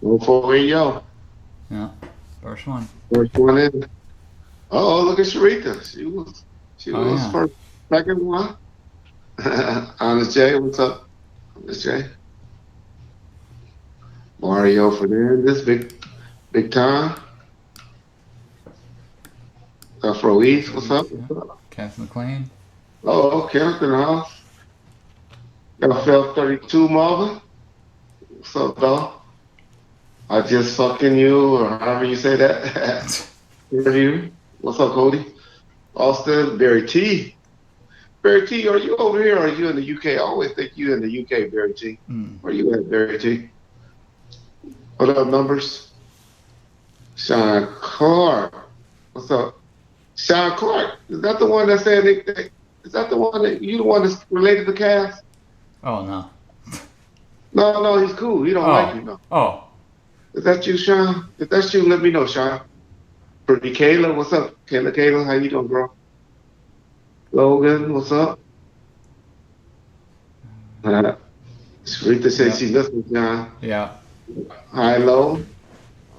Before we go. Yeah. First one. First one in. Oh, look at Sharika. She Oh was yeah. first, second one. Honest Jay, what's up? Honest Jay. Mario Fernandez, big time. Afro East, what's up? Yeah. What's up? Kenneth McLean. Oh, Kenneth in the house. FL 32 Marvin. What's up, dog? I just fucking you, or however you say that. Interview. What's up, Cody? Austin, Barry T. Barry T, are you over here or are you in the UK? I always think you in the UK, Barry T. Where you at, Barry T? What up, numbers? Sean Clark. What's up? Sean Clark. Is that the one that said is that the one that you the one that's related to Cass? Oh no. No, he's cool. He don't like you, no. Oh. Is that you, Sean? If that's you, let me know, Sean. Pretty Kayla, what's up? Kayla, how you doing, bro? Logan, what's up? Rita said she listened, Sean. Yeah. Hi, low.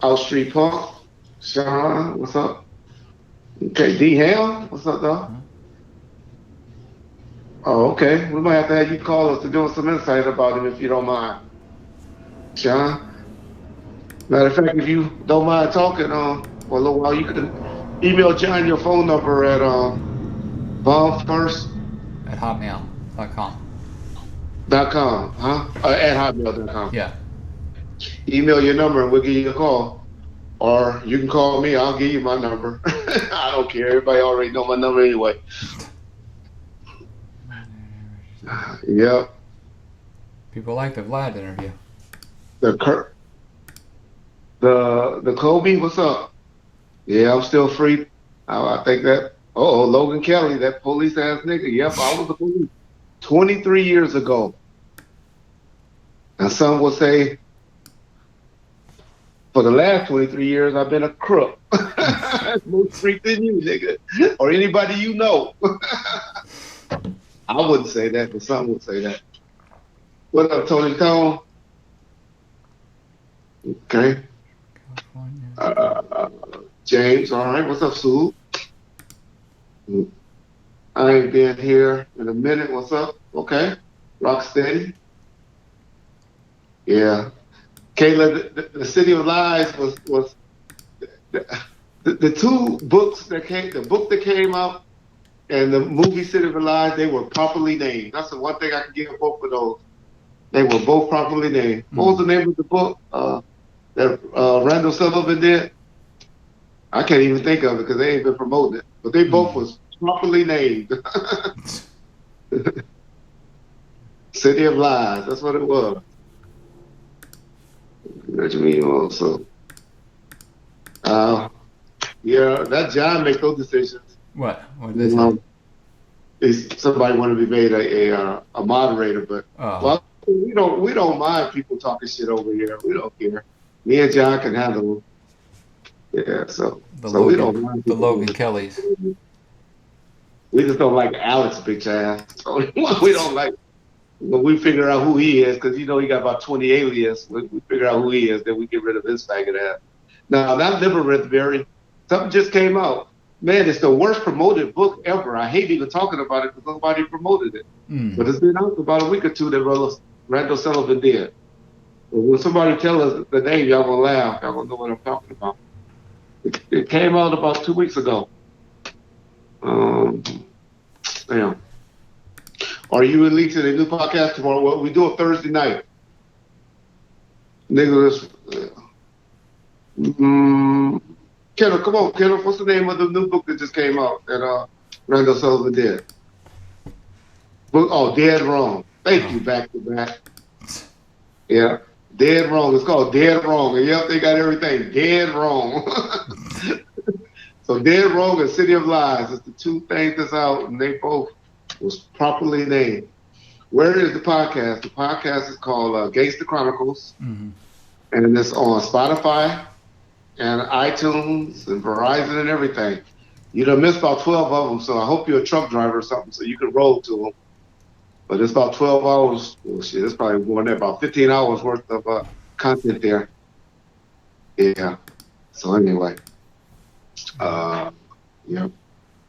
Out Street Park. Sean, what's up? Okay, D Hale, what's up, dog? Oh, okay. We might have to have you call us to give us some insight about him if you don't mind. Sean? Matter of fact, if you don't mind talking for a little while, you can email John your phone number at bomb first At hotmail.com. .com, huh? At hotmail.com. Yeah. Email your number and we'll give you a call. Or you can call me. I'll give you my number. I don't care. Everybody already know my number anyway. Yep. People like the Vlad interview. The Kobe, what's up? Yeah, I'm still free. I think that. Oh, Logan Kelly, that police ass nigga. Yep, I was a police 23 years ago. And some will say, for the last 23 years, I've been a crook. More street than you, nigga. Or anybody you know. I wouldn't say that, but some would say that. What up, Tony Tone? Okay. James, all right. What's up, Sue? I ain't been here in a minute. What's up? Okay. Rocksteady. Yeah. Kayla, the City of Lies was the two books that came, the book that came out and the movie City of Lies, they were properly named. That's the one thing I can give both of those. They were both properly named. What was the name of the book that Randall Sullivan did? I can't even think of it because they ain't been promoting it. But they both was properly named. City of Lies, that's what it was. Reggie also. Yeah, that John make those decisions. What? What did they say? Somebody wanted to be made a moderator, but well, we don't mind people talking shit over here. We don't care. Me and John can handle them. Yeah, so we don't mind. The Logan Kellys. We just don't like Alex bitch ass. So we don't like. When we figure out who he is, because he got about 20 alias, we figure out who he is, then we get rid of his faggot ass. Now, that Liver Redberry, something just came out. Man, it's the worst promoted book ever. I hate even talking about it because nobody promoted it. But it's been out for about a week or two that Randall Sullivan did. But when somebody tells us the name, y'all gonna laugh. Y'all gonna know what I'm talking about. It came out about 2 weeks ago. Damn. Are you releasing a new podcast tomorrow? Well, we do it Thursday night. Nigga, Kendall, come on, Kendall. What's the name of the new book that just came out that Randall Sullivan did? Dead Wrong. Thank you, back to back. Yeah, Dead Wrong. It's called Dead Wrong. And yep, they got everything. Dead Wrong. So Dead Wrong and City of Lies is the two things that's out, and they both was properly named. Where is the podcast? The podcast is called Gangsta Chronicles, and it's on Spotify and iTunes and Verizon and everything. You done missed about 12 of them, so I hope you're a truck driver or something so you can roll to them. But it's about 12 hours. Well, shit, it's probably more than that, about 15 hours worth of content there. Yeah. So anyway, uh, yeah.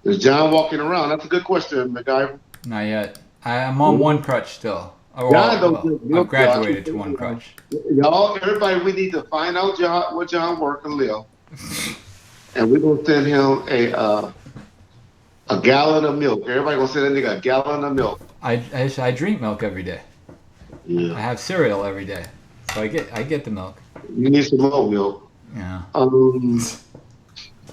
Is John walking around? That's a good question, McIver. Not yet. I'm on one crutch still. Oh, John well, don't well, just I've milk y'all. I can graduated tell to one y'all. crutch. Y'all, everybody, we need to find out John where John work and live, and we're gonna send him a gallon of milk. Everybody gonna send that nigga a gallon of milk. I drink milk every day. Yeah. I have cereal every day, so I get the milk. You need some more milk. Yeah. Um,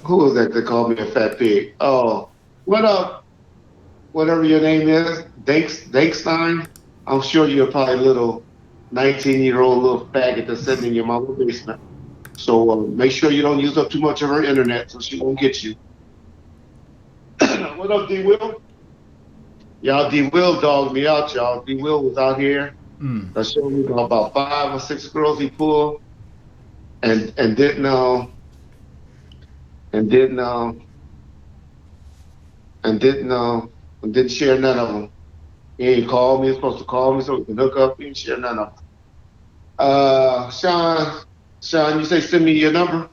who was that that called me a fat pig? Oh, what up? Whatever your name is, Dankstein. I'm sure you're probably a little 19-year-old little faggot that's sitting in your mama's basement. So make sure you don't use up too much of her internet so she won't get you. What up, D Will? Y'all, D Will dogged me out, y'all. D Will was out here. Mm. I showed me about 5 or 6 girls he pulled, and didn't and didn't and didn't and didn't share none of them. He ain't called me. He's supposed to call me so we can hook up. He didn't share none of them. Sean, you say send me your number.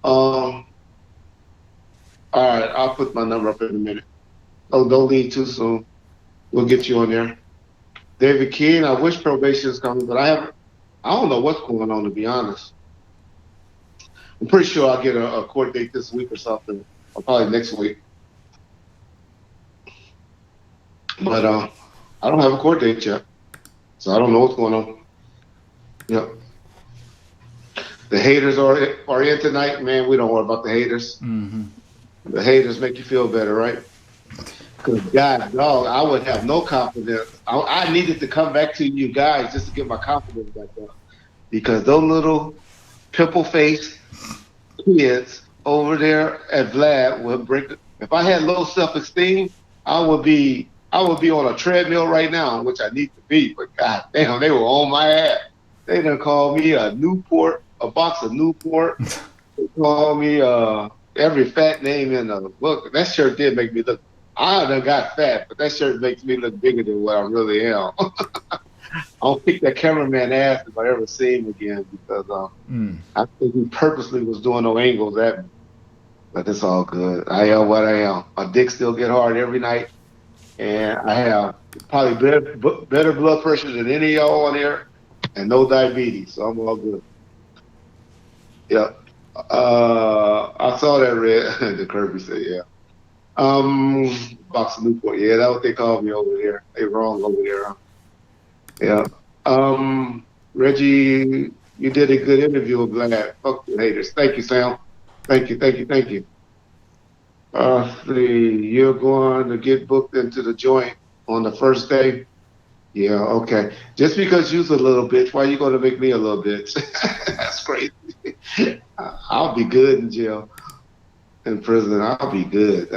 All right, I'll put my number up in a minute. Oh, don't leave too soon. We'll get you on there. David Keene, I wish probation is coming, but I don't know what's going on, to be honest. I'm pretty sure I'll get a court date this week or something, or probably next week. But I don't have a court date yet, so I don't know what's going on. Yep. The haters are in tonight, man. We don't worry about the haters. Mm-hmm. The haters make you feel better, right? Because God, dog, I would have no confidence. I needed to come back to you guys just to get my confidence back up. Because those little pimple faced kids over there at Vlad would break. If I had low self esteem, I would be on a treadmill right now, which I need to be. But God damn, they were on my ass. They done called me a box of Newport. They called me every fat name in the book. That shirt did make me look. I done got fat, but that shirt makes me look bigger than what I really am. I'll kick that cameraman ass if I ever see him again because I think he purposely was doing no angles at me. But it's all good. I am what I am. My dick still get hard every night, and I have probably better blood pressure than any of y'all on here, and no diabetes, so I'm all good. Yep. I saw that red. The Kirby said, "Yeah." Box of Newport. Yeah, that's what they called me over there. They wrong over there. Huh? Yeah. Reggie, you did a good interview with Vlad. Fuck the haters. Thank you, Sam. Thank you, thank you, thank you. You're going to get booked into the joint on the first day. Yeah, okay. Just because you're a little bitch, why you going to make me a little bitch? That's crazy. I'll be good in jail, in prison. I'll be good.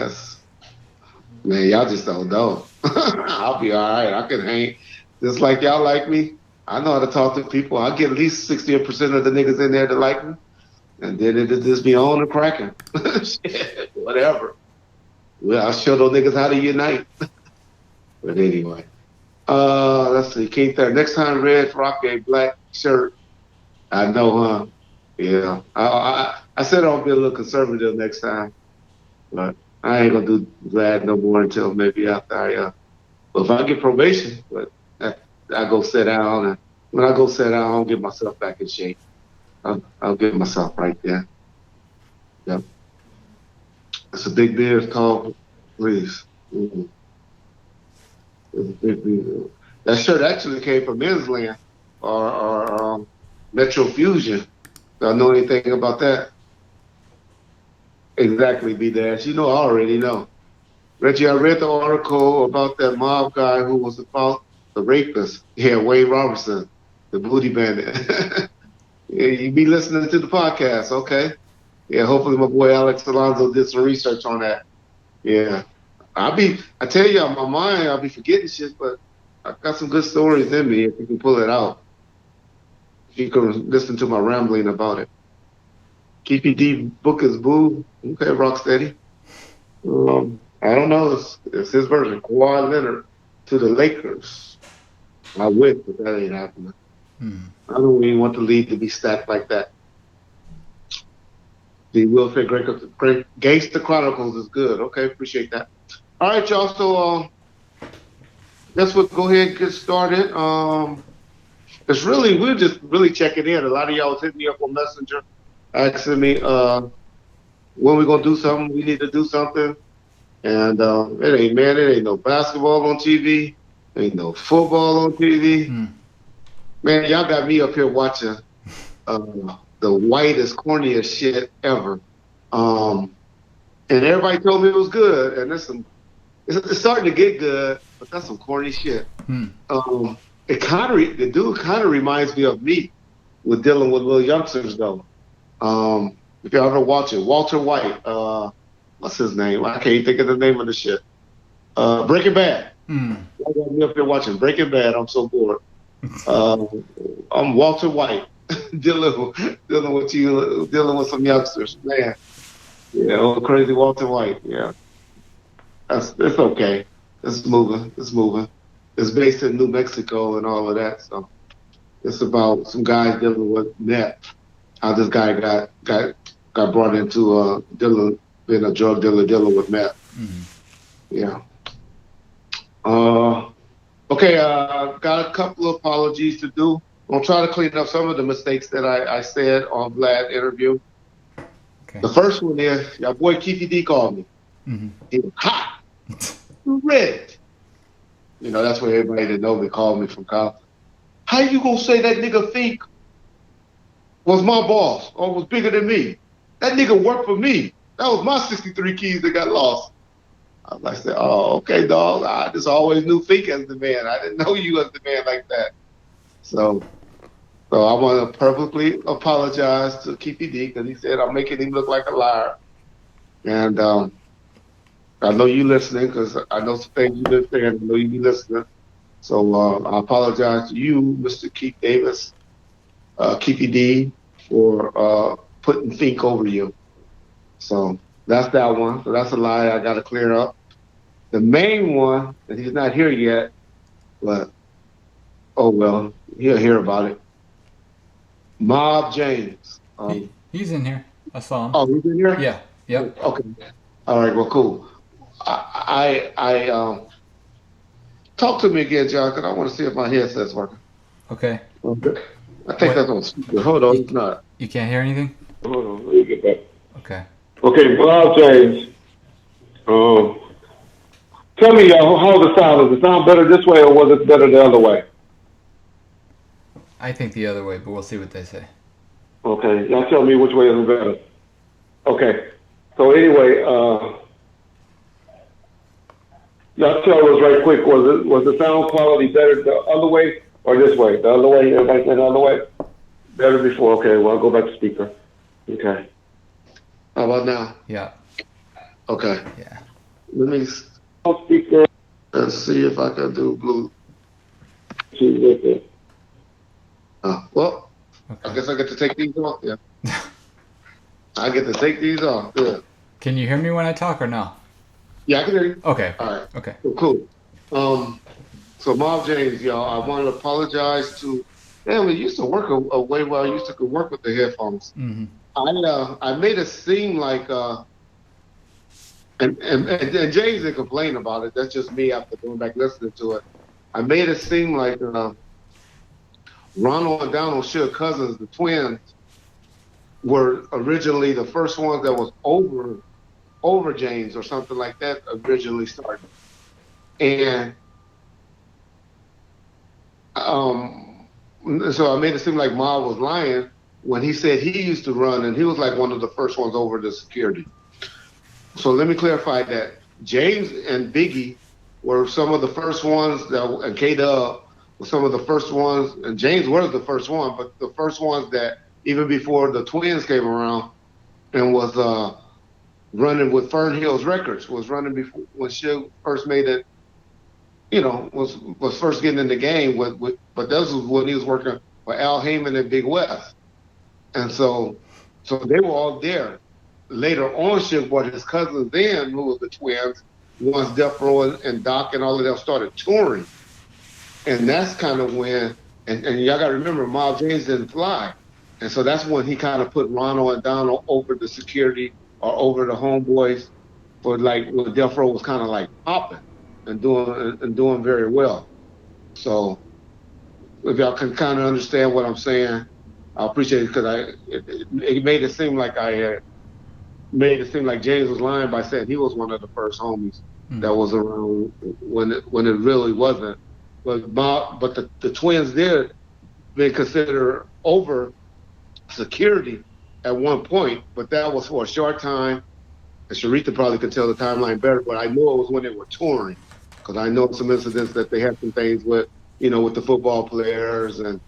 Man, y'all just don't know. I'll be all right. I can hang just like y'all like me. I know how to talk to people. I get at least 60% of the niggas in there to like me. And then it'll just be on and cracking. Shit, whatever. Well, I'll show those niggas how to unite. But anyway. Let's see. Keith there. Next time Red rock a black shirt. I know, huh? Yeah. I said I'll be a little conservative next time. But I ain't gonna do that no more until maybe after well, if I get probation, but I go sit down, and when I go sit down, I'll get myself back in shape. I'll get myself right there. Yep. It's a big beer called, please. Mm-hmm. It's a big beer. That shirt actually came from Men's Land or Metro Fusion. Do I know anything about that? Exactly, B Dash. You know, I already know. Reggie, I read the article about that mob guy who was about the rapist. Yeah, Wade Robertson, the booty bandit. Yeah, you be listening to the podcast, okay? Yeah, hopefully my boy Alex Alonso did some research on that. Yeah. I tell you, on my mind, I'll be forgetting shit, but I got some good stories in me if you can pull it out. If you can listen to my rambling about it. Keepy D book is boo. Okay, Rocksteady. I don't know. It's his version. Kawhi Leonard to the Lakers. I wish, but that ain't happening. I don't even want the league to be stacked like that. The Will Fit Great Gangster Chronicles is good. Okay, appreciate that. All right, y'all. So guess we'll go ahead and get started. It's really we're just really checking in. A lot of y'all was hitting me up on Messenger, asking me when we gonna do something. We need to do something, and it ain't no basketball on TV, ain't no football on TV. Man, y'all got me up here watching the whitest, corniest shit ever. And everybody told me it was good, and it's starting to get good, but that's some corny shit. The dude kind of reminds me of me with dealing with little youngsters though. If y'all ever watch it, Walter White, what's his name? I can't think of the name of the shit. Breaking Bad. Y'all got me up here watching Breaking Bad. I'm so bored. I'm Walter White dealing with some youngsters, man. Yeah, old crazy Walter White. Yeah, it's okay. It's moving. It's moving. It's based in New Mexico and all of that. So it's about some guys dealing with meth. How this guy got brought into being a drug dealer dealing with meth. Yeah. Okay. Got a couple of apologies to do. I'm gonna try to clean up some of the mistakes that I said on Vlad's interview. Okay. The first one is your boy Keefy D called me. He was hot, red. You know, that's what everybody that know me called me from college. How you gonna say that nigga Fink was my boss or was bigger than me? That nigga worked for me. That was my 63 keys that got lost. I was like, oh, okay, dog. I just always knew Fink as the man. I didn't know you as the man like that. So I want to perfectly apologize to Keefy D because he said I'm making him look like a liar. And I know you listening because I know some things you been saying. I know you be listening. So I apologize to you, Mr. Keith Davis, Keefy D, for putting Fink over you. So that's that one. So that's a lie I got to clear up. The main one, and he's not here yet, but oh well, he'll hear about it. Mob James. He's in here. I saw him. Oh, he's in here? Yeah. Yep. Okay. All right. Well, cool. I talk to me again, John, because I want to see if my headset's working. Okay. I think that's on speaker. Hold on, it's not. You can't hear anything? Hold on, let me get back. Okay. Okay, Bob James. Tell me how the sound. Does it sound better this way, or was it better the other way? I think the other way, but we'll see what they say. Okay, y'all tell me which way is better. Okay, so anyway, y'all tell us right quick. Was the sound quality better the other way or this way? The other way. Everybody said the other way. Better before. Okay, well I'll go back to speaker. Okay. How about now? Yeah. Okay. Yeah. Let me speaker and see if I can do Bluetooth. Well, okay. I guess I get to take these off. Yeah. I get to take these off. Yeah. Can you hear me when I talk or no? Yeah, I can hear you. Okay. All right. Okay. Cool. So Mob James, y'all, I want to apologize to. Man, we used to work a way where I used to work with the headphones. I made it seem like and James didn't complain about it. That's just me after going back listening to it. I made it seem like Ronald and Donald Suge Cousins, the twins, were originally the first ones that was over James or something like that originally started. And so I made it seem like Ma was lying when he said he used to run and he was like one of the first ones over the security. So let me clarify that James and Biggie were some of the first ones and K-Dub were some of the first ones, and James was the first one, but the first ones that even before the twins came around and was running with Fern Hills Records, was running before when Suge first made it, you know, was first getting in the game but this was when he was working for Al Heyman and Big West. And so they were all there. Later on, Suge brought his cousins in, who were the twins, once Death Row and Doc and all of them started touring. And that's kind of when, and y'all got to remember, Mob James didn't fly. And so that's when he kind of put Ronald and Donald over the security or over the homeboys for like when Death Row was kind of like popping and doing very well. So if y'all can kind of understand what I'm saying, I appreciate it because it made it seem like I had made it seem like James was lying by saying he was one of the first homies Mm. that was around when it really wasn't. But the twins did been considered over security at one point, but that was for a short time. And Sharita probably could tell the timeline better, but I know it was when they were touring because I know some incidents that they had some things with, with the football players and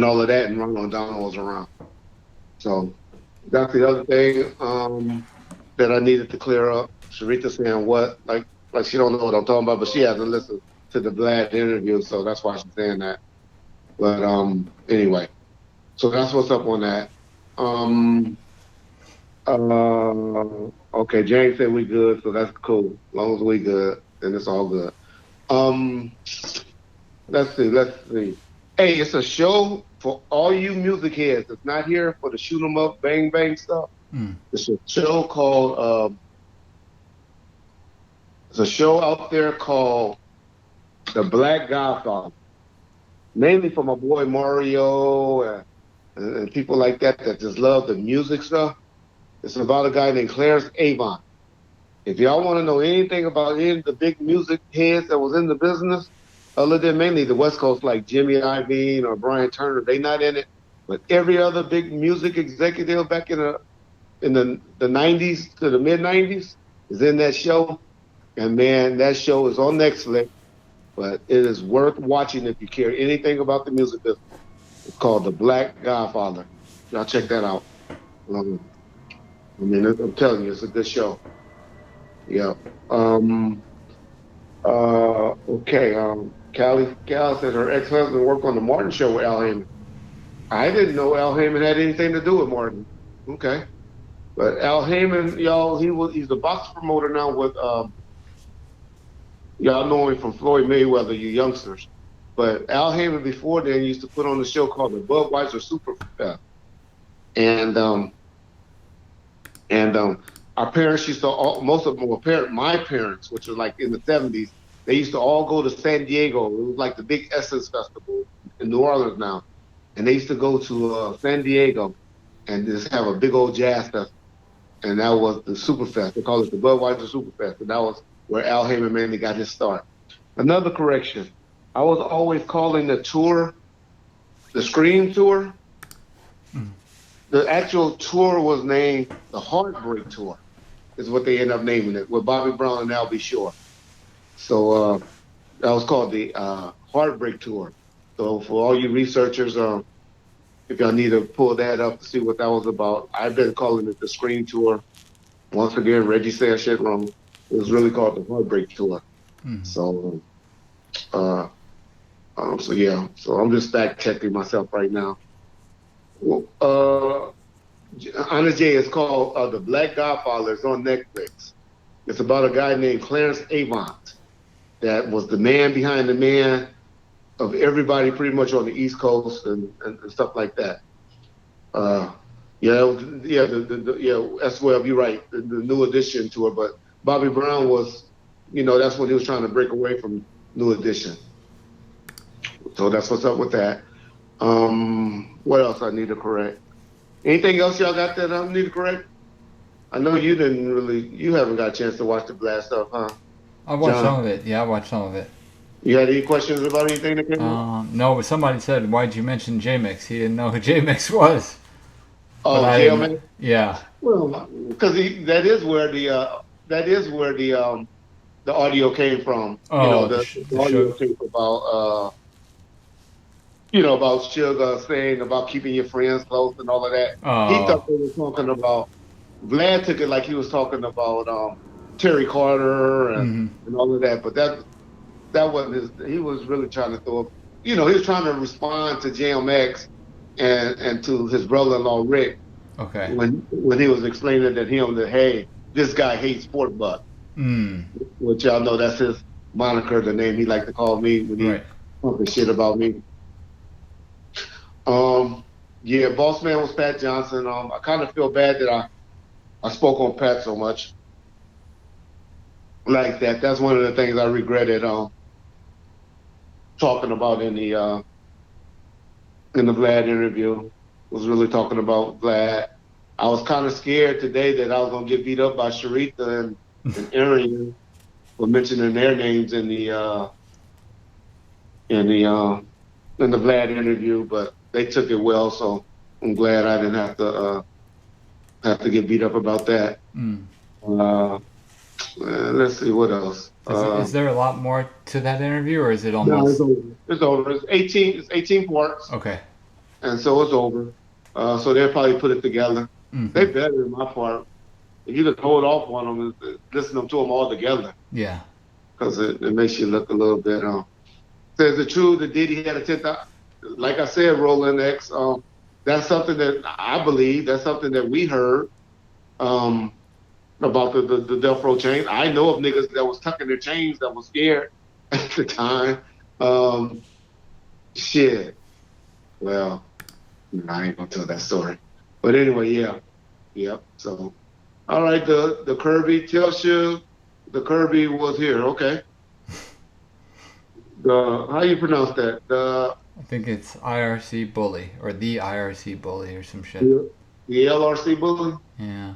all of that, and Ronald Donald was around. So that's the other thing that I needed to clear up. Sharita saying what, like she don't know what I'm talking about, but she hasn't listened to the Vlad interview, so that's why she's saying that. But anyway, so that's what's up on that. Um, okay, James said we good, so that's cool. As long as we good, then it's all good. Um, let's see. Hey, it's a show for all you music heads. It's not here for the shoot 'em up, bang bang stuff. Mm. It's a show called it's a show out there called The Black Godfather. Mainly for my boy Mario and people like that just love the music stuff. It's about a guy named Clarence Avon. If y'all want to know anything about any of the big music heads that was in the business, other than mainly the West Coast like Jimmy Iovine or Brian Turner, they not in it. But every other big music executive back in the 90s to the mid 90s is in that show. And man, that show is on Netflix, but it is worth watching if you care anything about the music business. It's called The Black Godfather. Y'all check that out. Um, I mean, I'm telling you, it's a good show. Yeah. Um, okay. Cal said her ex-husband worked on the Martin show with Al Heyman. I didn't know Al Heyman had anything to do with Martin. Okay. But Al Heyman, y'all, he's the box promoter now with y'all know him from Floyd Mayweather, you youngsters. But Al Heyman before then used to put on a show called the Budweiser Super Fest. And our parents used to most of them were my parents, which was like in the 70s, they used to all go to San Diego. It was like the big Essence Festival in New Orleans now. And they used to go to San Diego and just have a big old jazz festival. And that was the Superfest. They call it the Budweiser Superfest. And that was where Al Heyman mainly got his start. Another correction. I was always calling the tour the Scream Tour. Mm. The actual tour was named the Heartbreak Tour, is what they end up naming it, with Bobby Brown and Al B. Shore. So that was called the Heartbreak Tour. So for all you researchers, if y'all need to pull that up to see what that was about, I've been calling it the Scream Tour. Once again, Reggie said shit wrong. It was really called the Heartbreak Tour. Mm. So, so yeah. So I'm just fact checking myself right now. Anna J is called The Black Godfather. It's on Netflix. It's about a guy named Clarence Avant that was the man behind the man of everybody pretty much on the East Coast and stuff like that. Yeah, S12, you're right, the New Edition tour. But Bobby Brown was, that's when he was trying to break away from New Edition. So that's what's up with that. What else I need to correct? Anything else y'all got that I need to correct? I know you haven't got a chance to watch the Blast stuff, huh? I watched John? some of it. Yeah, I watched some of it. You had any questions about anything that came up? No, but somebody said, "Why'd you mention J-Mix?" He didn't know who J-Mix was. Oh, But Jailman? yeah. Well, because that is where the audio came from. Oh, The the audio show. came about about Sugar saying about keeping your friends close and all of that. He thought Oh. they were talking about. Vlad took it like he was talking about Terry Carter Mm-hmm. and all of that, but that wasn't his. He was really trying to he was trying to respond to JMX and to his brother-in-law Rick Okay. when he was explaining that hey, this guy hates pork butt, Mm. which y'all know that's his moniker, the name he liked to call me when he Right. talking shit about me. Um, Yeah, boss man was Pat Johnson. I kind of feel bad that I spoke on Pat so much like that. That's one of the things I regretted talking about in the Vlad interview. Was really talking about Vlad. I was kind of scared today that I was gonna get beat up by Sharitha and Arian for mentioning their names in the in the Vlad interview, but they took it well, so I'm glad I didn't have to get beat up about that. Mm. Uh, let's see what else. Is there a lot more to that interview, or is it No, it's almost over. It's over. It's 18. It's 18 parts, okay? and so it's over. So they'll probably put it together. They Hmm. better than my part. If you just hold off on them, listen to them all together, Yeah. because it makes you look a little bit. Says it true that Diddy had a 10th. Like I said, Roland X. That's something that I believe. That's something that we heard um, about the Death Row chain. I know of niggas that was tucking their chains that was scared at the time. Um, shit. Well, I ain't gonna tell that story. But anyway, yeah, yep. So, all right, the Kirby tells you the Kirby was here. Okay. The how you pronounce that? I think it's IRC bully or the IRC bully or some shit. The LRC bully. Yeah.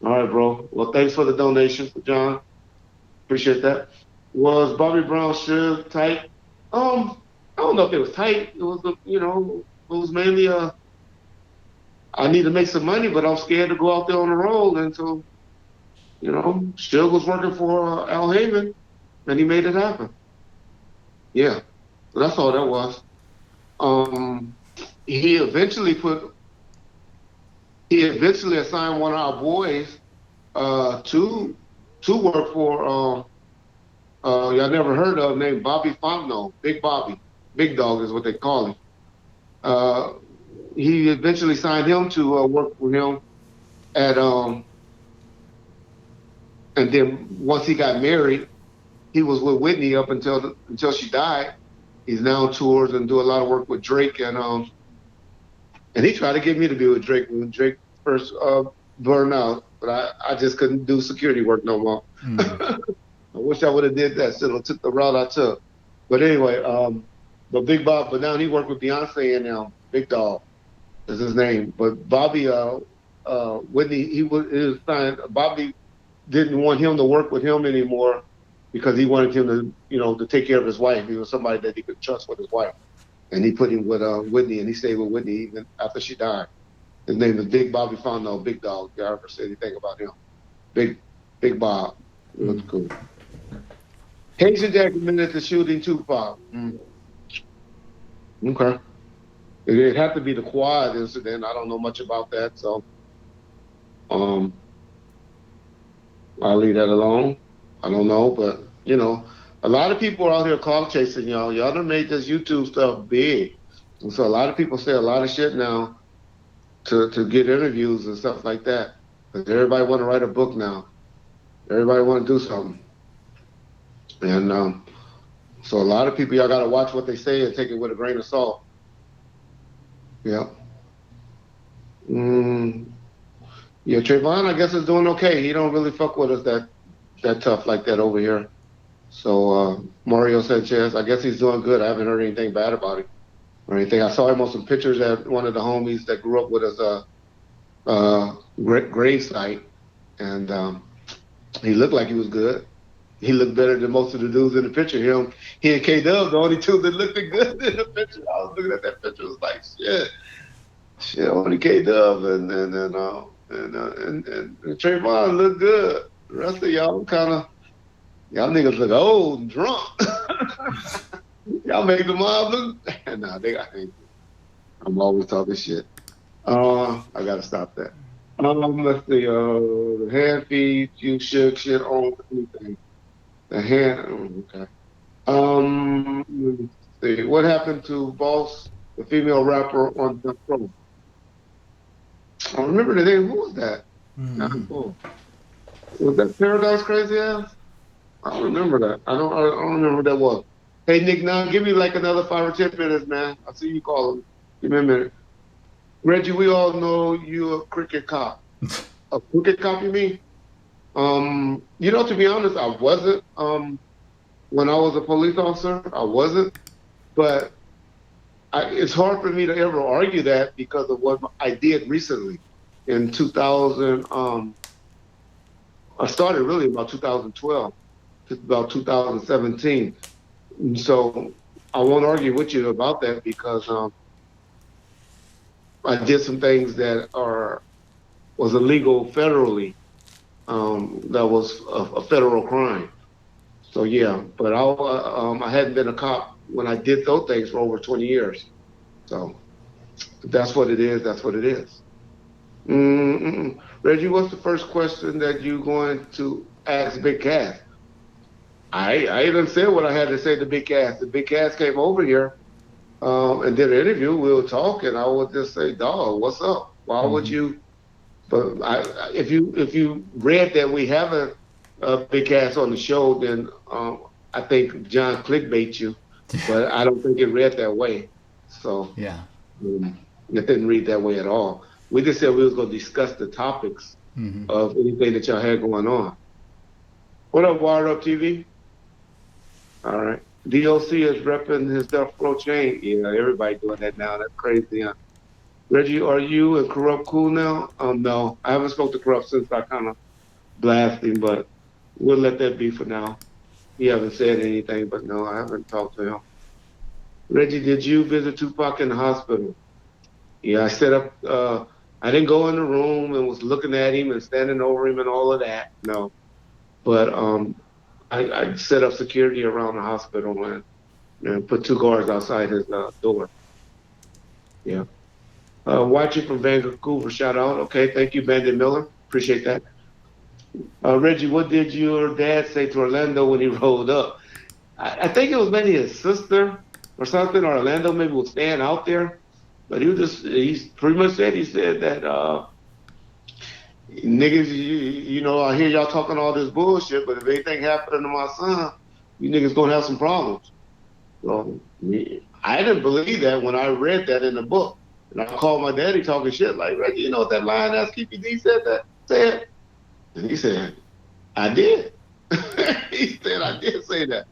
All right, bro. Well, thanks for the donation, John. Appreciate that. Was Bobby Brown Suge tight? I don't know if it was tight. It was, it was mainly I need to make some money, but I'm scared to go out there on the road. And so, Suge was working for Al Heyman, and he made it happen. Yeah. So that's all that was. Um, he eventually put, he eventually assigned one of our boys to work for y'all never heard of named Bobby Fontenot, Big Bobby, Big Dog is what they call him. Uh, he eventually signed him to work for him at and then once he got married, he was with Whitney up until she died. He's now on tours and do a lot of work with Drake and he tried to get me to be with Drake when Drake first burned out, but I just couldn't do security work no more. Mm. I wish I would have did that. Still took the route I took. But anyway, but Big Bob, but now he worked with Beyonce and Big Dog is his name. But Bobby, Whitney, he was fine. Bobby didn't want him to work with him anymore because he wanted him to, to take care of his wife. He was somebody that he could trust with his wife, and he put him with Whitney, and he stayed with Whitney even after she died. His name is Big Bobby Fondo, Big Dog. If you ever said anything about him, Big Bob. It was Mm. cool. Haitian Jack admitted to shooting Tupac. Okay. It had to be the quad incident. I don't know much about that, so um, I'll leave that alone. I don't know, but a lot of people are out here clout chasing y'all. Y'all done made this YouTube stuff big, and so a lot of people say a lot of shit now to get interviews and stuff like that. Because everybody want to write a book now. Everybody want to do something, and so a lot of people y'all got to watch what they say and take it with a grain of salt. Yeah. Mm, yeah, Trayvon, I guess is doing okay. He don't really fuck with us that tough like that over here. So Mario Sanchez, I guess he's doing good. I haven't heard anything bad about him or anything. I saw him on some pictures at one of the homies that grew up with us grave site, and he looked like he was good. He looked better than most of the dudes in the picture. He and K Dub, the only two that looked good in the picture. I was looking at that picture, it was like shit, only K Dub and Trayvon looked good. The rest of y'all y'all niggas look old and drunk. Y'all make the mob look. Nah, I'm always talking shit. I gotta stop that. Let's see. The hand feed, you shook shit on anything. The hand. Okay. Let me see. What happened to Boss, the female rapper on the Pro? I remember the name. Who was that? Nah, Mm. cool. Was that Paradise Crazy Ass? I don't remember that. I don't remember what that was. Hey Nick, now give me like another 5 or 10 minutes, man. I'll see you calling. Give me a minute. Reggie, we all know you're a cricket cop. A cricket cop, you mean? To be honest, I wasn't. When I was a police officer, I wasn't. But it's hard for me to ever argue that because of what I did recently in 2000. I started really about 2012 to about 2017. And so I won't argue with you about that because I did some things that are was illegal federally. That was a federal crime. So yeah, but I hadn't been a cop when I did those things for over 20 years. So that's what it is. That's what it is. Mm-mm. Reggie, what's the first question that you going to ask Big Cass? I even said what I had to say to Big Cass. The Big Cass came over here and did an interview. We would talk, and I would just say, "Dog, what's up? Why would Hmm. you?" But if you read that we have a Big Cass on the show, then I think John clickbait you. But I don't think it read that way. So Yeah. um, it didn't read that way at all. We just said we was going to discuss the topics Hmm. of anything that y'all had going on. What up, Wired Up TV? All right. DOC is repping his Death Row chain. Yeah, everybody doing that now. That's crazy. Huh? Reggie, are you and Corrupt cool now? No, I haven't spoke to Corrupt since I kind of blasted him, but we'll let that be for now. He haven't said anything, but no, I haven't talked to him. Reggie, did you visit Tupac in the hospital? Yeah, I set up. I didn't go in the room and was looking at him and standing over him and all of that. No, but I set up security around the hospital and put two guards outside his door. Yeah. Watching from Vancouver, shout out. Okay, thank you, Bandit Miller. Appreciate that. Reggie, what did your dad say to Orlando when he rolled up? I think it was maybe his sister or something. Or Orlando maybe was staying out there, but he's pretty much said he said that niggas, I hear y'all talking all this bullshit, but if anything happened to my son, you niggas gonna have some problems. So I didn't believe that when I read that in the book. And I called my daddy talking shit like, Reggie, you know what that line ass KPD said? And he said, I did. He said, I did say that.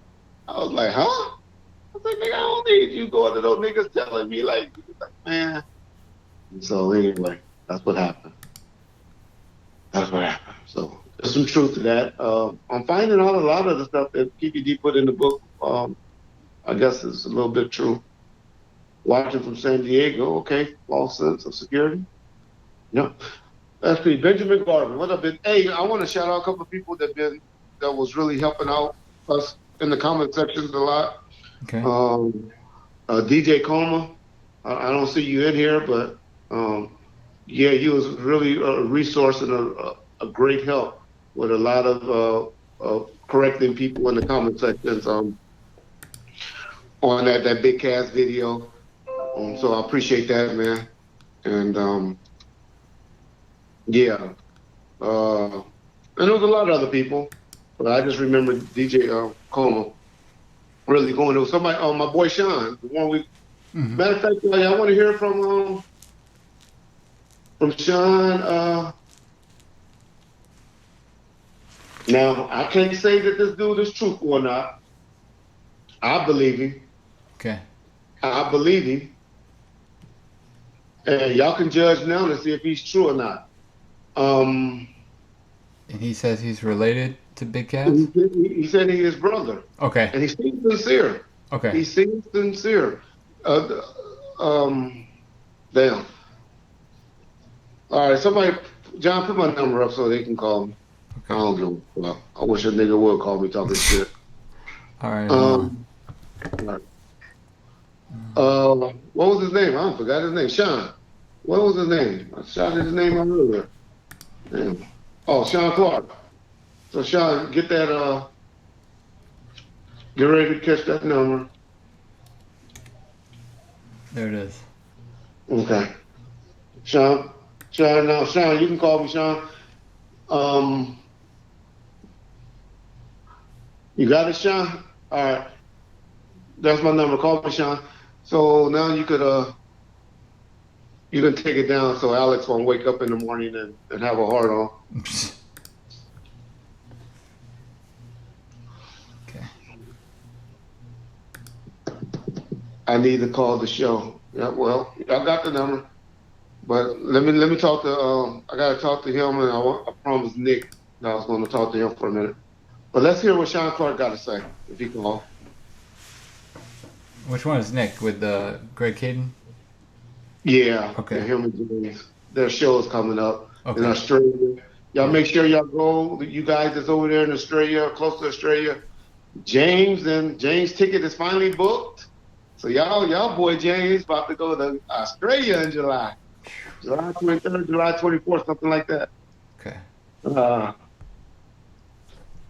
I was like, huh? I was like, nigga, I don't need you going to those niggas telling me like, man. And so anyway, that's what happened. That's what happened. So there's some truth to that. I'm finding out a lot of the stuff that PPD put in the book. I guess is a little bit true. Watching from San Diego, okay, false sense of security. Yep. That's pretty. Benjamin Garvin, what up? Hey, I want to shout out a couple of people that was really helping out us in the comment sections a lot. Okay. Um, DJ Coma, I don't see you in here, but yeah, he was really a resource and a great help with a lot of correcting people in the comment sections on that big cast video. So I appreciate that, man. And yeah, and there was a lot of other people, but I just remember DJ Coma really going. There was somebody, my boy Sean, the one we. Hmm. Matter of fact, I want to hear from Sean. Now I can't say that this dude is truthful or not. I believe him. Okay. I believe him, and y'all can judge now to see if he's true or not. Um, And he says he's related to Big Cass? he said he is brother, Okay. and he seems sincere. Okay. He seems sincere. Uh, um, damn. All right, somebody, John, put my number up so they can call me. I Okay. don't give a fuck. I wish a nigga would call me talking shit. All right. Hold on. Um, all right. What was his name? I forgot his name. Sean. What was his name? I shouted his name out earlier. Damn. Oh, Sean Clark. So Sean, get ready to catch that number. There it is. Okay. Sean, Sean, now Sean, you can call me Sean. Um, you got it, Sean? All right. That's my number. Call me Sean. So now You can take it down so Alex won't wake up in the morning and have a hard on. Okay. I need to call the show. Yeah, well, I got the number, but let me talk to. I gotta talk to him, and I promised Nick that I was going to talk to him for a minute. But let's hear what Sean Clark got to say if he can call. Which one is Nick with Greg Caden? Yeah. Okay. Him and James. Their show is coming up in Okay. Australia. Y'all make sure y'all go. You guys that's over there in Australia, close to Australia. James ticket is finally booked. So y'all boy James about to go to Australia in July. July 23rd, July 24th, something like that. Okay.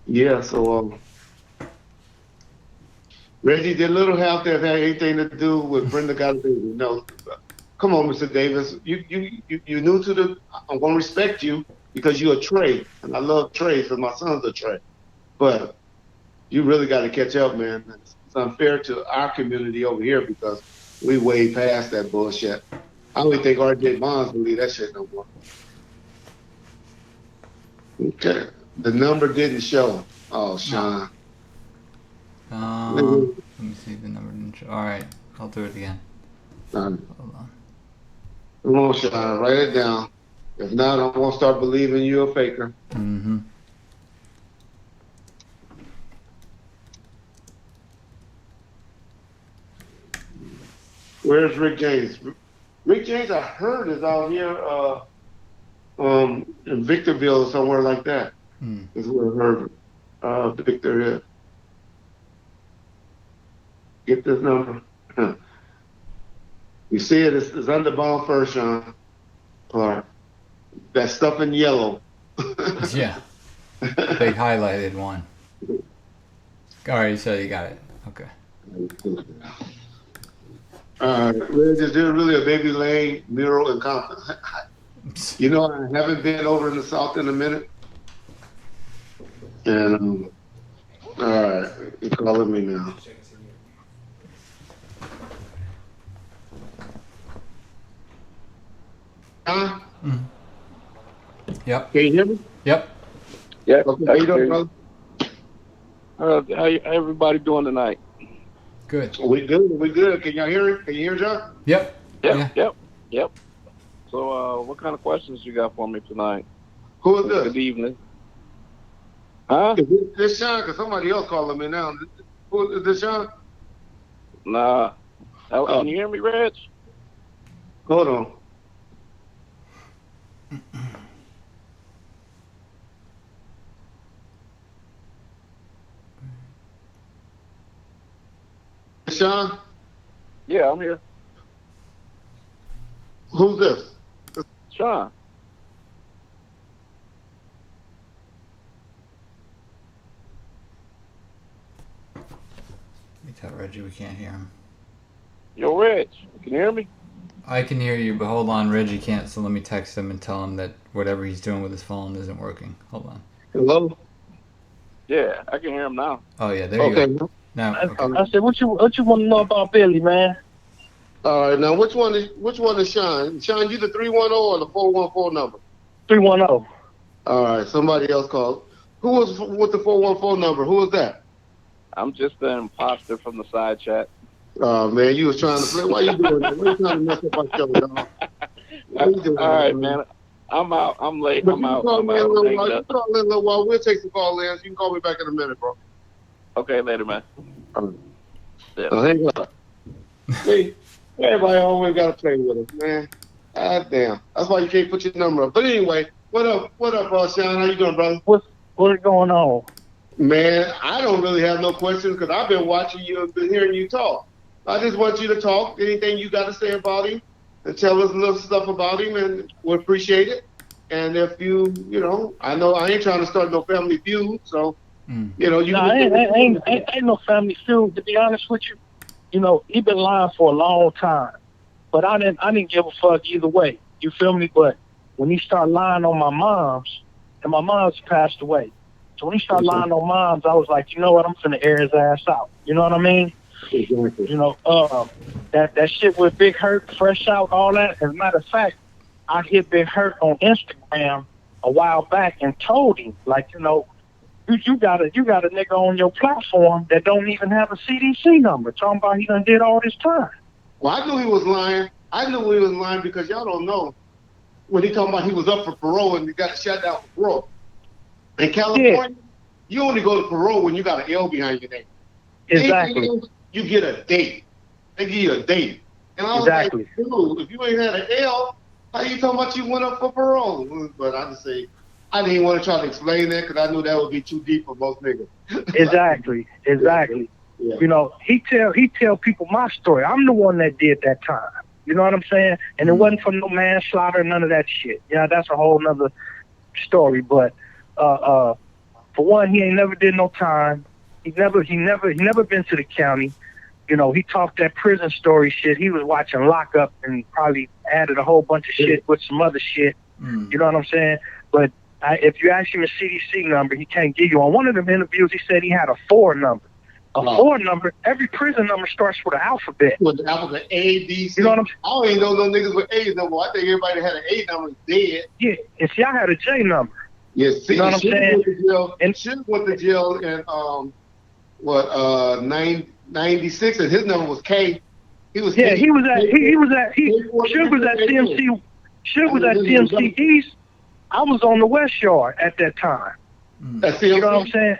Yeah, so Reggie, did little help that had anything to do with Brenda got a baby? No. Come on, Mr. Davis. You new to the. I'm gonna respect you because you're a Trey, and I love Trey because my son's a Trey. But you really got to catch up, man. It's unfair to our community over here because we way past that bullshit. I don't even think R.J. Bonds believe that shit no more. Okay, the number didn't show. Oh, Sean. Let me see, the number didn't show. All right, I'll do it again. Hold on. Come on, Sean, write it down. If not, I'm gonna start believing you're a faker. Mm-hmm. Where's Rick James? Rick James, I heard, is out here in Victorville or somewhere like that. Is where I heard Victor is. Get this number. You see it, it's under bond first, Sean Clark. That stuff in yellow. Yeah. Big highlighted one. All right, so you got it. Okay. Is there really a Baby Lane mural in Compton? You know, I haven't been over in the South in a minute. And, all right, you're calling me now. Huh? Yep. Can you hear me? Yep. Yeah. Okay, how you doing, brother? How everybody doing tonight? Good. We good. Can y'all hear it? Can you hear John? Yep. Yep. So, what kind of questions you got for me tonight? Who is this? Good evening. Huh? Is this Sean? Because somebody else calling me now. Who is this, Sean? Nah. Can you hear me, Reg? Hold on. Sean? Yeah, I'm here. Who's this? Sean. Let me tell Reggie we can't hear him. Yo, Reg, can you hear me? I can hear you, but hold on, Reggie can't, so let me text him and tell him that whatever he's doing with his phone isn't working. Hold on. Hello? Yeah, I can hear him now. Oh, yeah, there you go. Now, okay. I said, what you want to know about Billy, man? All right, now which one is Sean? Sean, you the 310 or the 414 number? 310. All right, somebody else called. Who was with the 414 number? Who was that? I'm just an imposter from the side chat. Oh, man, you was trying to play. Why you doing that? Why you trying to mess up our show, dog? Why you doing All that, right, man. I'm out. I'm late. But I'm you out. call I'm me in a out. little while. You call in a little while. We'll take some call ins. You can call me back in a minute, bro. Okay, later, man. Yeah. Hang up. See, everybody always got to play with us, man. God damn. That's why you can't put your number up. But anyway, what up, Sean? How you doing, brother? What's going on? Man, I don't really have no questions because I've been watching you and been hearing you talk. I just want you to talk. Anything you got to say about him and tell us a little stuff about him, and we'll appreciate it. And if you know, I know I ain't trying to start no family feud, so you know, you. No, ain't no family feud. To be honest with you, you know, he been lying for a long time, but I didn't give a fuck either way. You feel me? But when he started lying on my mom's, and my mom's passed away, so when he started lying on mom's, I was like, you know what? I'm finna air his ass out. You know what I mean? Exactly. You know, that shit with Big Hurt, Fresh Out, all that. As a matter of fact, I hit Big Hurt on Instagram a while back and told him, like, you know, you got a nigga on your platform that don't even have a CDC number, talking about he done did all this time. Well, I knew he was lying. I knew he was lying because y'all don't know when he talking about he was up for parole and he got shut down for parole. In California, you only go to parole when you got an L behind your name. Exactly. You get a date. They give you a date. And I was like, dude, if you ain't had an L, how you talking about you went up for parole? But I just say, I didn't want to try to explain that because I knew that would be too deep for most niggas. Exactly. Yeah. You know, he tell people my story. I'm the one that did that time. You know what I'm saying? And it wasn't for no manslaughter, none of that shit. Yeah, that's a whole nother story. But for one, he ain't never did no time. He never been to the county. You know, he talked that prison story shit. He was watching Lockup and probably added a whole bunch of shit with some other shit. You know what I'm saying? But if you ask him a CDC number, he can't give you. On one of them interviews, he said he had a 4 number. A 4 number, every prison number starts with an alphabet. With the alphabet A, B, C. You know what I'm saying? I don't even know no niggas with A number. I think everybody that had an A number is dead. Yeah, and see, I had a J number. Yeah, see, you know what I'm saying? Shug went to jail in 96, and his number was K. He was Shug was at CMC. Shug was at CMC East. I was on the West Yard at that time. At CMC? You know what I'm saying?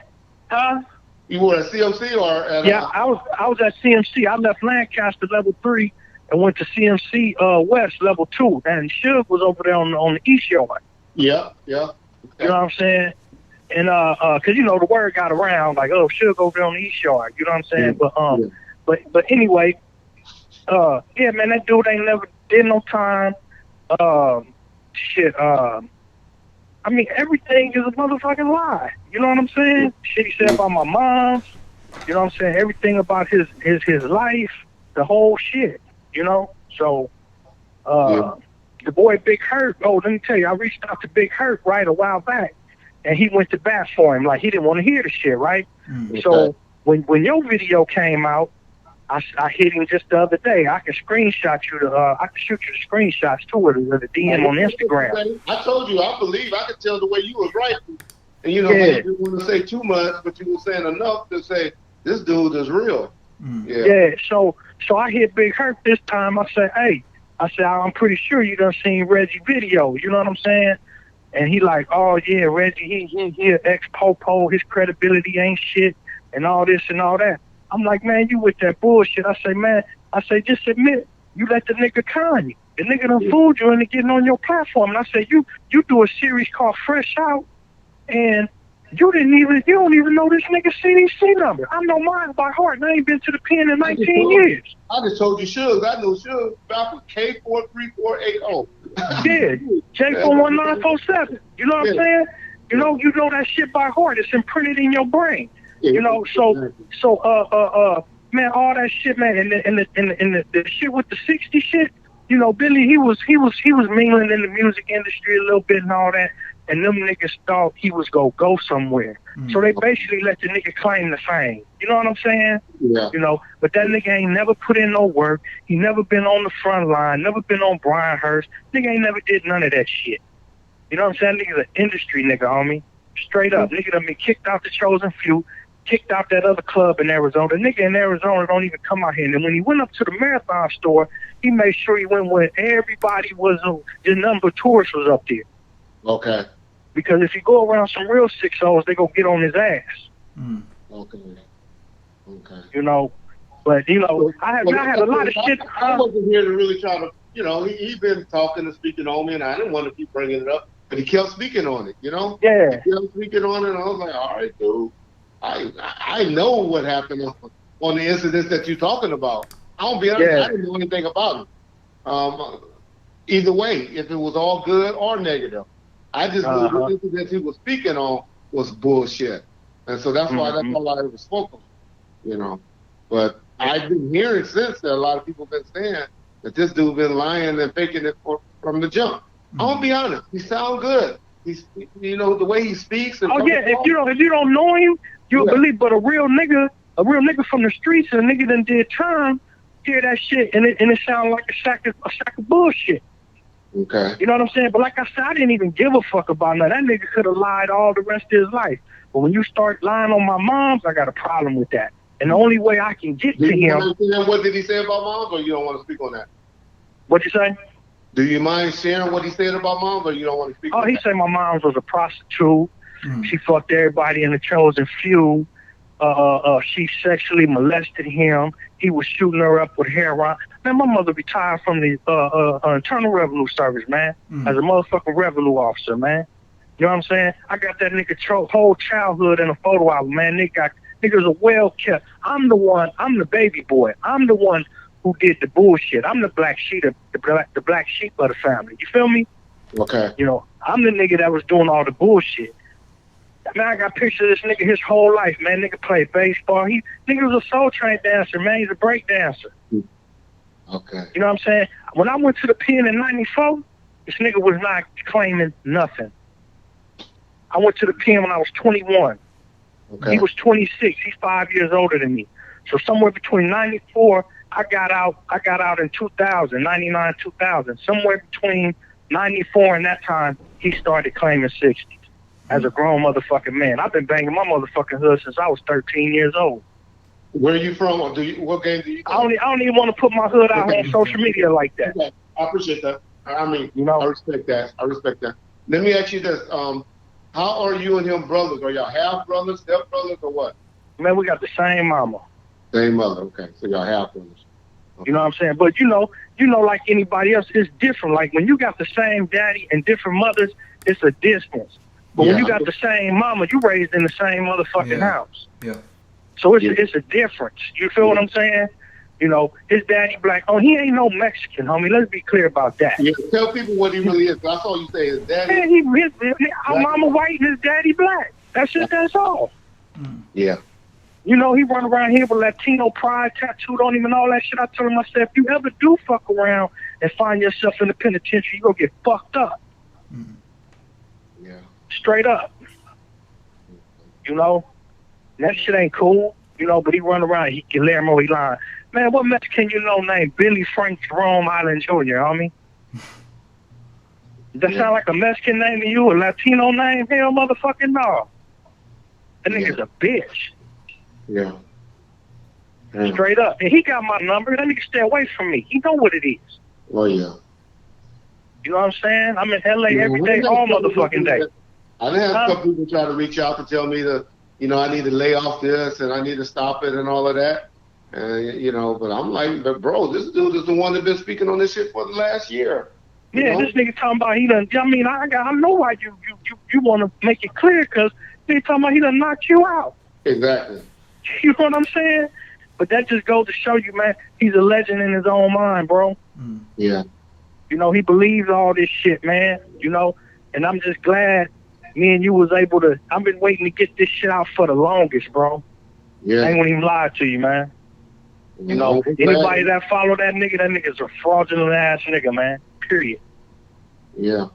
Huh? You were at CMC or at I was at CMC. I left Lancaster level 3 and went to CMC West level 2. And Shug was over there on the East Yard. Yeah. Okay. You know what I'm saying? And cause you know the word got around like, oh, Shug over there on the East Yard. You know what I'm saying? Yeah. But anyway, yeah, man, that dude ain't never did no time. I mean, everything is a motherfucking lie. You know what I'm saying? Shit he said about my mom. You know what I'm saying? Everything about his life, the whole shit. You know? So, the boy Big Hurt, let me tell you, I reached out to Big Hurt, right, a while back, and he went to bat for him. Like, he didn't want to hear the shit, right? So, when your video came out, I hit him just the other day. I can screenshot you I can shoot you the screenshots too with the DM on Instagram. I told you, I believe I could tell the way you was right. And you know, you didn't want to say too much, but you were saying enough to say this dude is real. Yeah. So I hit Big Hurt this time. I said, I'm pretty sure you done seen Reggie video. You know what I'm saying? And he like, oh yeah, Reggie, he an ex-popo. His credibility ain't shit, and all this and all that. I'm like, man, you with that bullshit. I say, just admit you let the nigga con you. The nigga done fooled you into getting on your platform. And I say, you do a series called Fresh Out, and you don't even know this nigga CDC number. I know mine by heart, and I ain't been to the pen in 19 years. I just told you Shug. I know Shug back with K43480. Yeah, J41947. You know what I'm saying? You know that shit by heart. It's imprinted in your brain. You know, so man, all that shit, man, and the shit with the 60 shit, you know, Billy, he was mingling in the music industry a little bit and all that, and them niggas thought he was gonna go somewhere. So they basically let the nigga claim the fame. You know what I'm saying? Yeah. You know, but that nigga ain't never put in no work. He never been on the front line, never been on Brian Hurst. Nigga ain't never did none of that shit. You know what I'm saying? Nigga's an industry nigga, homie. Straight up. Nigga done been kicked out the Chosen Few, kicked out that other club in Arizona. The nigga in Arizona don't even come out here. And when he went up to the Marathon store, he made sure he went where everybody was, the number of tourists was up there. Okay. Because if you go around some real 6-0s, they gonna get on his ass. Okay. You know, but you know, I had a lot of shit. I wasn't here to really try to, you know, he been talking and speaking on me, and I didn't want to keep bringing it up, but he kept speaking on it, you know? Yeah. He kept speaking on it, and I was like, all right, dude. I know what happened on the incidents that you're talking about. I'll be honest, I didn't know anything about it. Either way, if it was all good or negative. I just knew the incidents he was speaking on was bullshit. And so that's why that's all I ever spoke on, you know. But I've been hearing since that a lot of people been saying that this dude been lying and faking it from the jump. I'll be honest, he sound good. He's, you know, the way he speaks. And if you don't know him, you'll believe. But a real nigga from the streets, and a nigga that did time, hear that shit and it sounds like a sack of bullshit. Okay. You know what I'm saying? But like I said, I didn't even give a fuck about that. That nigga could have lied all the rest of his life. But when you start lying on my moms, I got a problem with that. And the only way I can get to him. What did he say about moms, or you don't want to speak on that? What'd you say? Do you mind sharing what he said about moms, or you don't want to speak on that? Oh, he said my mom was a prostitute. She fucked everybody in the chosen few. She sexually molested him. He was shooting her up with heroin. Man, my mother retired from the Internal Revenue Service, man, as a motherfucking revenue officer, man. You know what I'm saying? I got that nigga whole childhood in a photo album, man. Nigga's a well-kept. I'm the baby boy. I'm the one who did the bullshit. I'm the black sheep of the black sheep of the family. You feel me? Okay. You know, I'm the nigga that was doing all the bullshit. Man, I got pictures of this nigga his whole life, man. Nigga played baseball. Nigga was a Soul Train dancer, man. He's a break dancer. Okay. You know what I'm saying? When I went to the pen in 94, this nigga was not claiming nothing. I went to the pen when I was 21. Okay. He was 26. He's 5 years older than me. So somewhere between 94, I got out in 2000, 99, 2000. Somewhere between 94 and that time, he started claiming 60s as a grown motherfucking man. I've been banging my motherfucking hood since I was 13 years old. Where are you from? Or what game do you play? I don't even want to put my hood out on social media like that. Okay. I appreciate that. I mean, you know, I respect that. Let me ask you this. How are you and him brothers? Are y'all half brothers, step brothers, or what? Man, we got the same mama. Same mother. Okay. So y'all half brothers. Okay. You know what I'm saying? But you know, like anybody else, it's different. Like when you got the same daddy and different mothers, it's a distance. But when you got the same mama, you raised in the same motherfucking house. Yeah. So it's a difference. You feel what I'm saying? You know, his daddy black. Oh, he ain't no Mexican, homie. Let's be clear about that. Yeah, tell people what he really is. I saw you say his daddy. Man, our mama white and his daddy black. That's it. That's all. Yeah. You know, he run around here with Latino pride tattooed on him and all that shit. I told him, I said, if you ever do fuck around and find yourself in the penitentiary, you gonna get fucked up. Yeah. Straight up. You know? That shit ain't cool. You know, but he run around, Guillermo, he lying. Man, what Mexican you know named Billy Frank Jerome Island Jr., homie? Does that sound like a Mexican name to you, a Latino name? Hell, motherfucking no. That nigga's a bitch. Yeah. Straight up. And he got my number. That nigga stay away from me. He know what it is. Well, yeah. You know what I'm saying? I'm in LA every day, all motherfucking day. I done had a couple people try to reach out to tell me that, you know, I need to lay off this and I need to stop it and all of that. And, you know, but I'm like, but bro, this dude is the one that's been speaking on this shit for the last year. Yeah, this nigga talking about he done, I mean, I know why you want to make it clear, because he talking about he done knocked you out. Exactly. You know what I'm saying? But that just goes to show you, man, he's a legend in his own mind, bro. Yeah. You know, he believes all this shit, man, you know, and I'm just glad me and you was able to, I've been waiting to get this shit out for the longest, bro. Yeah. I ain't gonna even lie to you, man. You know, anybody that follow that nigga's a fraudulent ass nigga, man. Period. Yeah.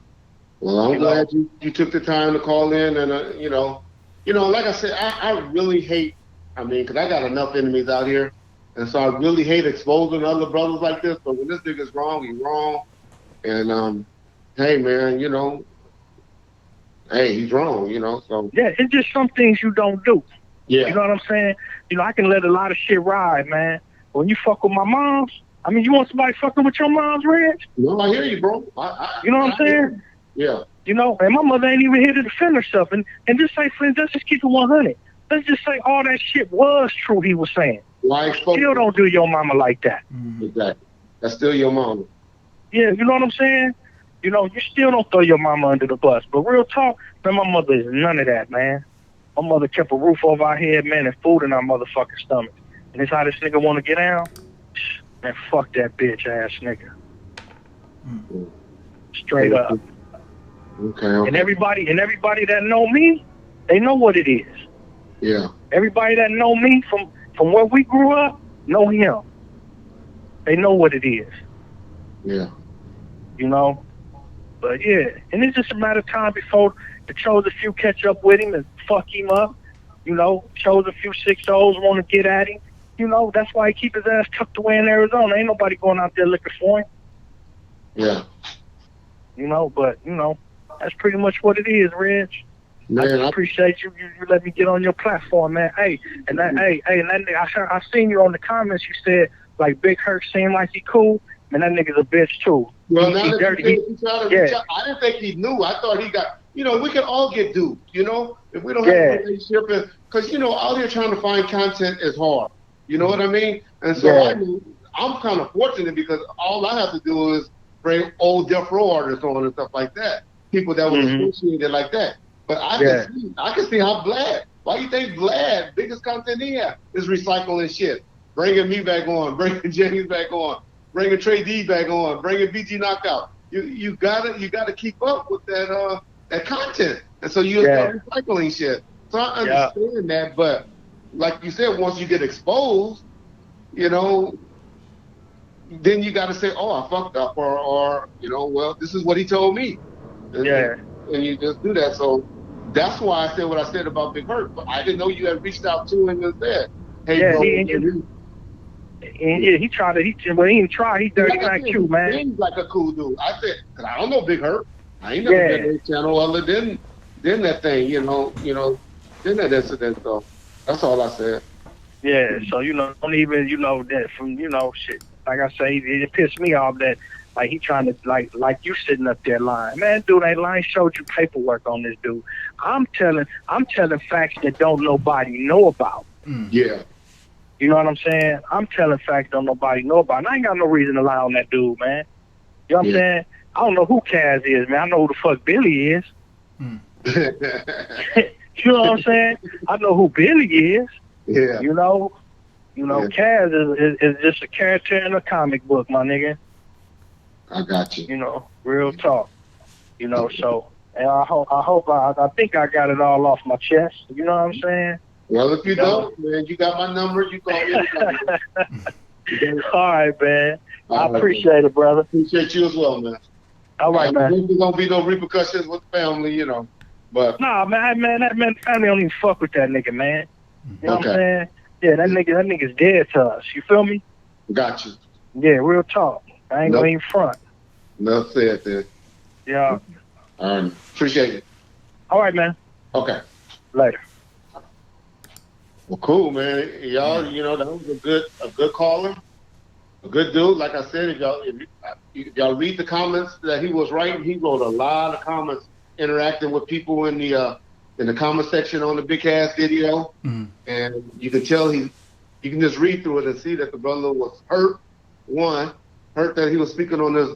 Well, I'm glad you took the time to call in, and you know, like I said, I really hate. I mean, because I got enough enemies out here, and so I really hate exposing other brothers like this. But when this nigga's wrong, he's wrong. And hey, man, you know, hey, he's wrong. You know, so yeah, it's just some things you don't do. Yeah. You know what I'm saying? You know, I can let a lot of shit ride, man. When you fuck with my moms, I mean, you want somebody fucking with your moms, Reg? No, I hear you, bro. You know what I'm saying? Yeah. You know, and my mother ain't even here to defend herself. And just say, friends, let's just keep it 100. Let's just say all that shit was true he was saying. Why still don't do your mama like that. Exactly. That's still your mama. Yeah, you know what I'm saying? You know, you still don't throw your mama under the bus. But real talk, man, my mother is none of that, man. My mother kept a roof over our head, man, and food in our motherfucking stomach. And that's how this nigga want to get down? Man, fuck that bitch ass nigga. Straight up. Okay. And everybody that know me, they know what it is. Yeah. Everybody that know me from where we grew up, know him. They know what it is. Yeah. You know? But yeah, and it's just a matter of time before the chosen few catch up with him and fuck him up. You know, chosen few 6-0s want to get at him. you know, that's why he keep his ass tucked away in Arizona. Ain't nobody going out there looking for him. Yeah. You know, but, you know, that's pretty much what it is, Reg. Man, I just appreciate you let me get on your platform, man. Hey, and that, I seen you on the comments. You said, like, Big Herc seemed like he cool. Man, that nigga's a bitch, too. Well, now He that dirty. you try to reach out, I didn't think he knew. I thought he got, you know, we can all get duped, you know, if we don't have a relationship. Because, you know, out here trying to find content is hard. You know what I mean? And so I knew, I'm kind of fortunate because all I have to do is bring old Death Row artists on and stuff like that. People that was associated like that. But I can see how Vlad, why you think Vlad, biggest content he have, is recycling shit. Bringing me back on, bringing James back on, bringing Trey D back on, bringing BG Knockout. You gotta keep up with that content. And so you start recycling shit. So I understand that, but like you said, once you get exposed, you know, then you gotta say, oh, I fucked up, or you know, well, this is what he told me. And, and you just do that. So that's why I said what I said about Big Hurt. But I didn't know you had reached out to him and said, hey, bro. He tried to, he didn't try. He dirty like you, man. He's like a cool dude. I said, cause I don't know Big Hurt. I ain't never been on his channel other than that thing, you know, then that incident. So that's all I said. Yeah. So, you know, don't even, you know, that from, you know, shit. Like I say, it pissed me off that, like, he trying to, like you sitting up there lying. Man, dude ain't lying. Showed you paperwork on this dude. I'm telling facts that don't nobody know about. Yeah. You know what I'm saying? I'm telling facts don't nobody know about. And I ain't got no reason to lie on that dude, man. You know what I'm saying? I don't know who Kaz is, man. I know who the fuck Billy is. You know what I'm saying? I know who Billy is. Yeah. You know, Kaz is just a character in a comic book, my nigga. I got you. You know, real talk. You know, so and I think I got it all off my chest. You know what I'm saying? Well, if you don't, man, you got my number. You call me. All right, man. I appreciate it, brother. Appreciate you as well, man. All right, man. There's gonna be no repercussions with the family, you know. But nah, man, that family don't even fuck with that nigga, man. You know what I'm saying? Yeah, that nigga's dead to us. You feel me? Got you. Yeah, real talk. I ain't gonna even front. Enough said then. Yeah. All right. Appreciate it. All right, man. Okay. Later. Well, cool, man. Y'all, you know, that was a good caller, a good dude. Like I said, if y'all read the comments that he was writing, he wrote a lot of comments interacting with people in the comment section on the Big Ass video, and you can tell you can just read through it and see that the brother was hurt. One, hurt that he was speaking on his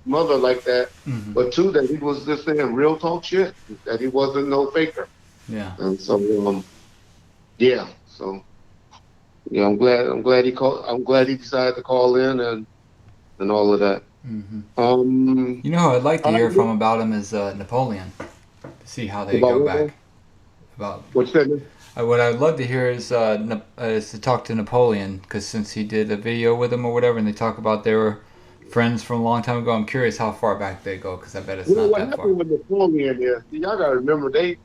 mother like that, but two, that he was just saying real talk shit, that he wasn't no faker. Yeah. And so, yeah. So, yeah, I'm glad he called. I'm glad he decided to call in and all of that. You know who I'd like to hear from about him is Napoleon, to see how they go back. About what's that? What I'd love to hear is to talk to Napoleon, because since he did a video with him or whatever, and they talk about they were friends from a long time ago. I'm curious how far back they go, because I bet it's not that far. What happened with Napoleon is, y'all gotta remember they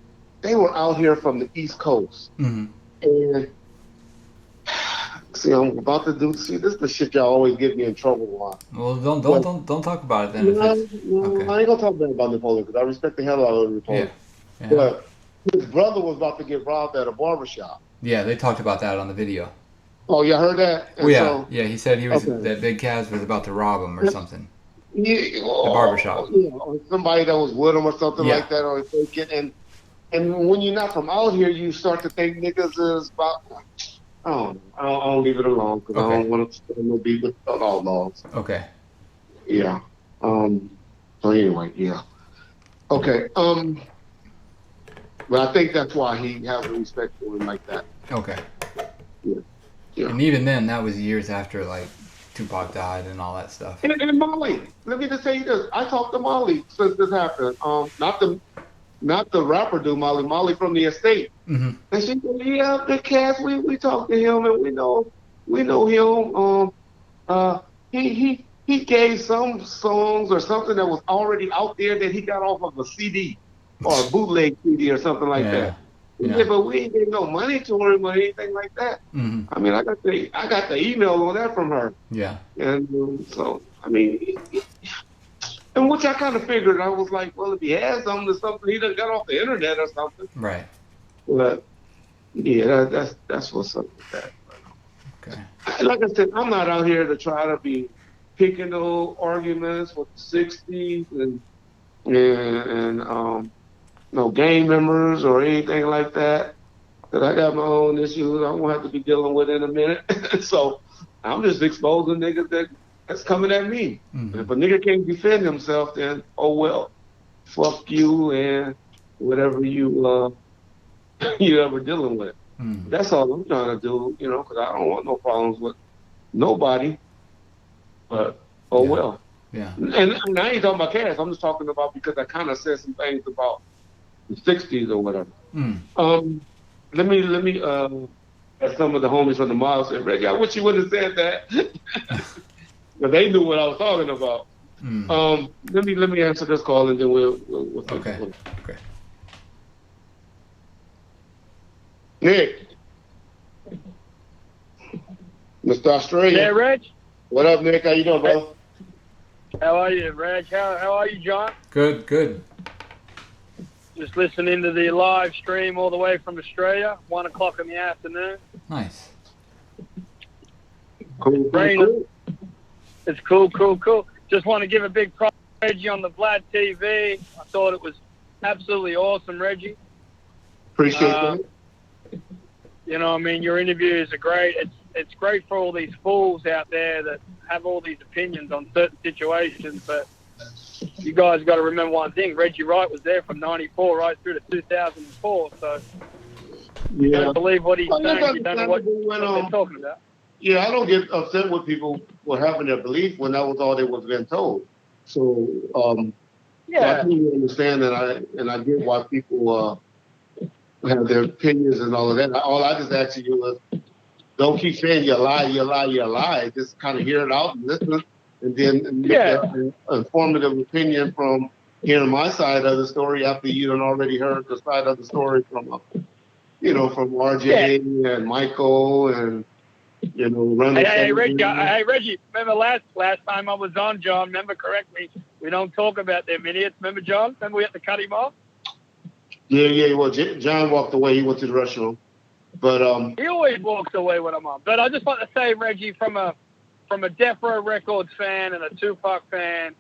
were out here from the East Coast, and see, I'm about to do. See, this is the shit y'all always get me in trouble on. Well, don't talk about it then. No, okay. I ain't gonna talk bad about Napoleon because I respect the hell out of Napoleon. Yeah. But his brother was about to get robbed at a barbershop. Yeah, they talked about that on the video. Oh, you heard that? And yeah. He said he was that Big Kaz was about to rob him or something. Yeah, the barbershop. Yeah, or somebody that was with him or something like that, or fake it. And when you're not from out here, you start to think niggas is about. I'll leave it alone because I don't want to start no beef with outlaws. Okay. Yeah. So anyway, yeah. Okay. But I think that's why he has a respect for him like that. Okay. Yeah. And even then, that was years after like Tupac died and all that stuff. And Molly, let me just tell you this: I talked to Molly since this happened. Not the rapper dude, Molly from the estate. And she said, "Yeah, Big Cass, we talked to him and we know him. He gave some songs or something that was already out there that he got off of a CD or a bootleg CD or something like that. Yeah, but we ain't getting no money to him or anything like that. Mm-hmm. I mean, I got the email on that from her, Yeah. and so I mean, and which I kind of figured. I was like, well, if he has something, it's something he done got off the internet or something. Right. But yeah, that's what's up with that. Okay. Like I said, I'm not out here to try to be picking no arguments with the '60s and no gang members or anything like that. Because I got my own issues I'm gonna have to be dealing with in a minute. So I'm just exposing niggas that's coming at me. Mm-hmm. If a nigga can't defend himself, then oh well, fuck you and whatever you you ever dealing with. Mm-hmm. That's all I'm trying to do, because I don't want no problems with nobody. But oh well. Yeah. And I ain't talking about cash. I'm just talking about because I kind of said some things about the '60s or whatever. Mm. Let me as some of the homies from the mob said, Reggie, I wish you wouldn't have said that. But they knew what I was talking about. Mm. Let me answer this call and then we'll Okay. Okay. Nick, Mr. Australia. Yeah, Reg. What up, Nick? How you doing, bro? How are you, Reg? How are you, John? Good. Good. Just listening to the live stream all the way from Australia, 1 o'clock in the afternoon. Nice. Cool. It's cool. Just want to give a big prop to Reggie on the Vlad TV. I thought it was absolutely awesome, Reggie. Appreciate that. You know, I mean, your interviews are great. It's great for all these fools out there that have all these opinions on certain situations, but you guys got to remember one thing. Reggie Wright was there from 94 right through to 2004, so you don't believe what he's saying. You don't know what they're talking about. Yeah, I don't get upset with people for having their belief when that was all they was being told. So, so I completely understand and I get why people have their opinions and all of that. All I just ask you is, don't keep saying you lie. Just kind of hear it out and listen, and then make an informative opinion from hearing my side of the story after you done already heard the side of the story from from RJ and Michael and Randall. Hey, Reggie. Remember last time I was on, John? Remember correctly? We don't talk about them idiots. Remember, John? Remember we had to cut him off? Yeah. Well, John walked away. He went to the restroom. But he always walks away when I'm on. But I just want to say, Reggie, from a Death Row Records fan and a Tupac fan,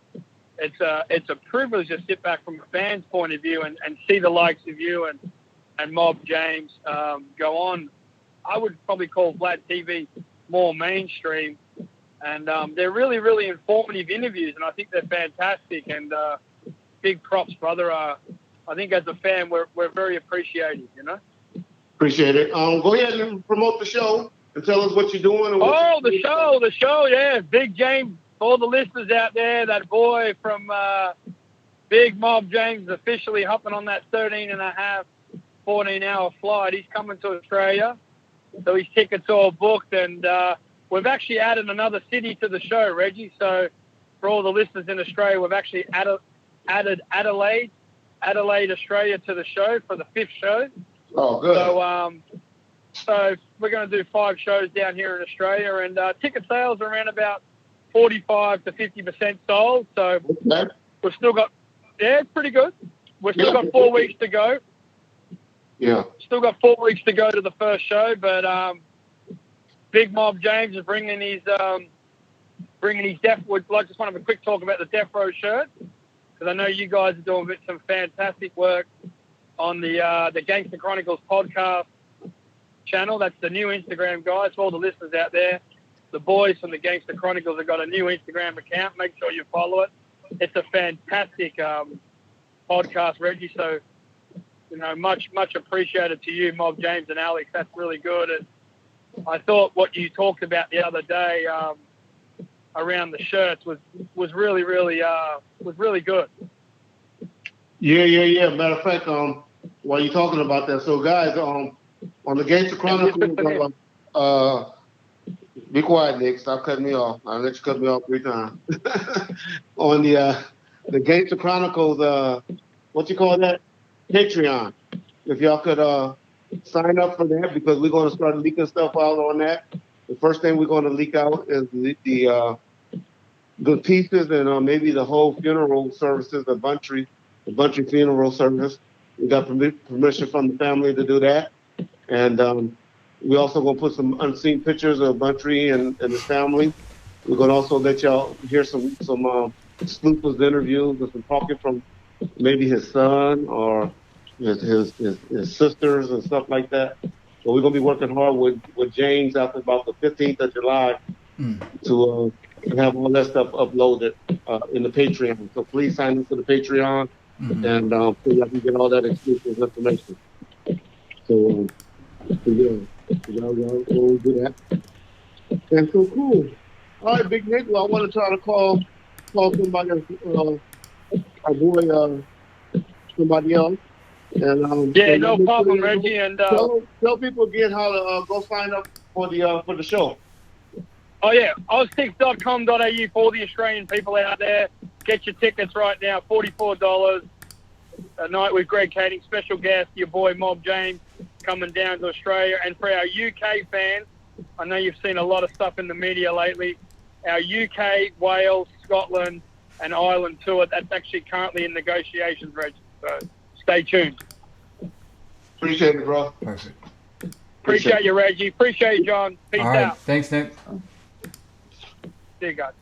it's a privilege to sit back from a fan's point of view and see the likes of you and Mob James go on. I would probably call Vlad TV more mainstream, and they're really, really informative interviews, and I think they're fantastic. And big props, brother. I think as a fan, we're very appreciative. Appreciate it. Go ahead and promote the show and tell us what you're doing. The show, yeah. Big James, all the listeners out there, that boy from Big Mob James is officially hopping on that 13.5, 14-hour flight. He's coming to Australia, so his tickets are all booked, and we've actually added another city to the show, Reggie. So for all the listeners in Australia, we've actually added Adelaide, Australia to the show for the 5th show. Oh, good. So we're going to do 5 shows down here in Australia, and ticket sales are around about 45 to 50% sold. So we've still got, it's pretty good. We've still got 4 weeks to go. Yeah. Still got 4 weeks to go to the first show, but Big Mob James is bringing his Death. I just want to have a quick talk about the Death Row shirt, because I know you guys are doing some fantastic work on the Gangster Chronicles podcast channel. That's the new Instagram, guys. For all the listeners out there, the boys from the Gangster Chronicles have got a new Instagram account. Make sure you follow it. It's a fantastic podcast, Reggie. So, much appreciated to you, Mob James and Alex. That's really good. And I thought what you talked about the other day around the shirts was really good. Yeah. Matter of fact, while you're talking about that, so guys, on the Gangster Chronicles, be quiet, Nick. Stop cutting me off. I'll let you cut me off 3 times. On the Gangster Chronicles, what you call that? Patreon. If y'all could sign up for that because we're going to start leaking stuff out on that. The first thing we're going to leak out is the pieces and maybe the whole funeral services, the Buntry funeral service. We got permission from the family to do that. And we also going to put some unseen pictures of Buntry and his family. We're going to also let y'all hear some exclusive interviews and some talking from maybe his son or his sisters and stuff like that. So we're going to be working hard with James after about the 15th of July to have all that stuff uploaded in the Patreon. So please sign up for the Patreon and so y'all can get all that exclusive information. So yeah, y'all do that. And so cool. All right, Big Nick. Well, I want to try to call somebody, our boy, somebody else. And yeah, no problem, Reggie. And tell people again how to go sign up for the show. oh yeah, oztix.com.au for all the Australian people out there. Get your tickets right now, $44 a night with Greg Kading, special guest, your boy Mob James coming down to Australia. And for our UK fans, I know you've seen a lot of stuff in the media lately. Our UK, Wales, Scotland, and Ireland tour, that's actually currently in negotiations, Reggie. So stay tuned. Appreciate it, bro. Perfect. Appreciate you, Reggie. Appreciate you, John. Peace All right. out. Thanks, Nick. See you guys.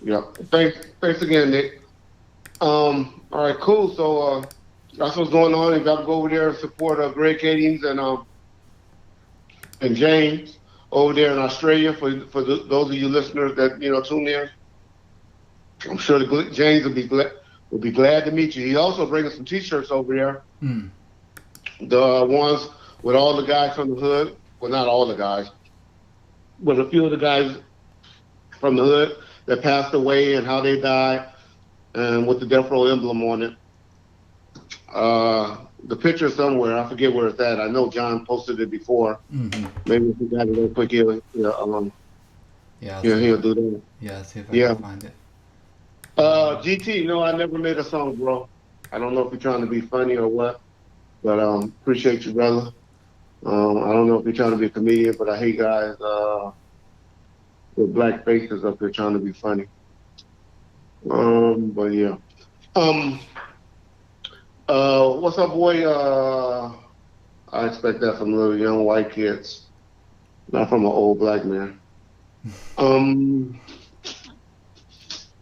Yeah. Thanks again, Nick. All right, cool. So that's what's going on. You got to go over there and support Greg Kadings and James over there in Australia. For those of you listeners that tune in, I'm sure James will be glad to meet you. He also bringing some T-shirts over there. The ones with all the guys from the hood. Well, not all the guys, but a few of the guys from the hood that passed away and how they died, and with the Death Row emblem on it. The picture somewhere, I forget where it's at. I know John posted it before. Maybe if he got it real quick, he'll do that. Yeah, see if I can find it. GT, I never made a song, bro. I don't know if you're trying to be funny or what, but appreciate you, brother. I don't know if you're trying to be a comedian, but I hate guys with black faces up there trying to be funny. But yeah. What's up, boy? I expect that from little young white kids, not from an old black man.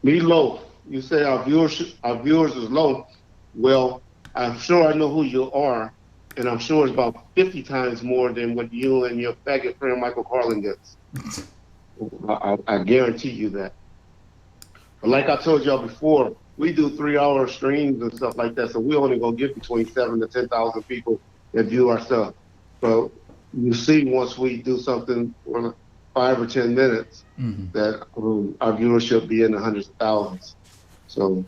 Me low. You say our viewers is low. Well, I'm sure I know who you are, and I'm sure it's about 50 times more than what you and your faggot friend Michael Carlin gets. I guarantee you that. But like I told y'all before, we do 3-hour streams and stuff like that, so we're only gonna get between 7,000 to 10,000 people that view our stuff. So you see, once we do something for 5 or 10 minutes, that our viewership be in the hundreds of thousands. So,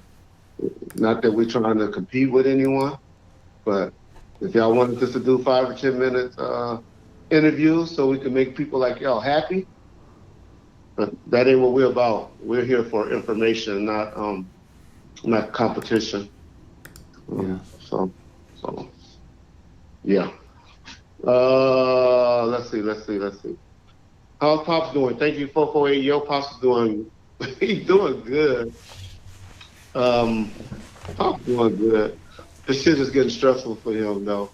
not that we're trying to compete with anyone, but if y'all wanted us to do 5 or 10 minutes interviews so we can make people like y'all happy, but that ain't what we're about. We're here for information, not competition. So, yeah. Let's see. How's Pops doing? Thank you, 448. Yo, Pops is doing, he's doing good. Pops doing good. This shit is getting stressful for him, though.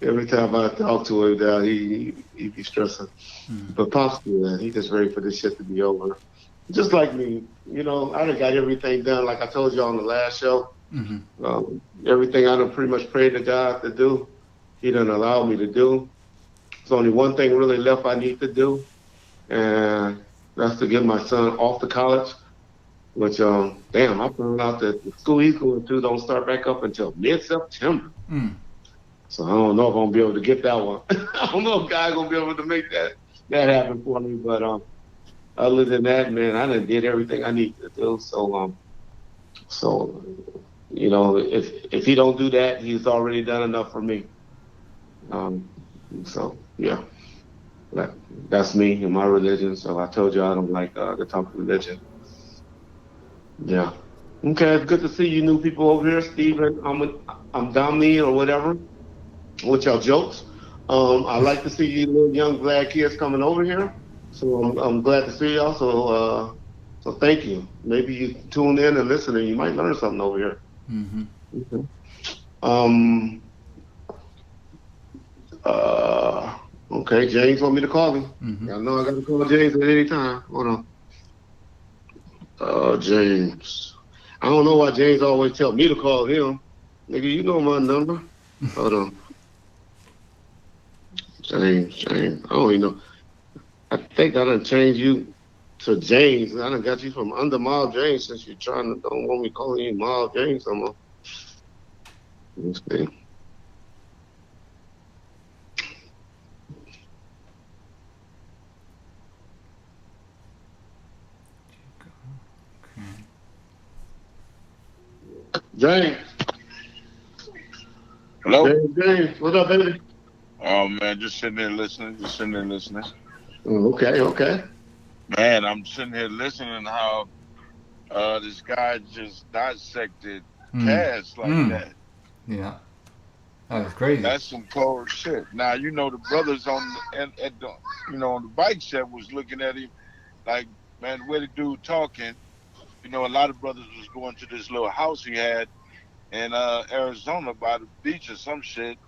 Every time I talk to him now, he be stressing. But Pops good. He just ready for this shit to be over. Just like me, I done got everything done. Like I told you on the last show, everything I done pretty much prayed to God to do, He done allowed me to do. There's only one thing really left I need to do, and that's to get my son off to college. Which, I found out that the school he's going to don't start back up until mid-September. So I don't know if I'm going to be able to get that one. I don't know if God's going to be able to make that happen for me. But other than that, man, I done did everything I need to do. So, if he don't do that, he's already done enough for me. Yeah. That's me and my religion. So I told you I don't like to talk religion. Yeah. Okay, it's good to see you new people over here, Steven. I'm Domini or whatever, with y'all jokes. I like to see you little young black kids coming over here. So I'm glad to see y'all. So thank you. Maybe you tune in and listen, and you might learn something over here. Mm-hmm. Okay. Um. Uh. Okay. James want me to call him. Mm-hmm. I know I got to call James at any time. Hold on. James. I don't know why James always tell me to call him. Nigga, you know my number. Hold on. James. I don't even know. I think I done changed you to James. I done got you from under Miles James since you're trying to don't want me calling you Miles James no more. Let's see. James. Hello? James. What's up, baby? Oh man, just sitting there listening, Oh, okay. Man, I'm sitting here listening how this guy just dissected Cass like that. Yeah. That was crazy. That's some cold shit. Now you know the brothers on at the on the bike set was looking at him like, man, where the dude talking? You know, a lot of brothers was going to this little house he had in Arizona by the beach or some shit,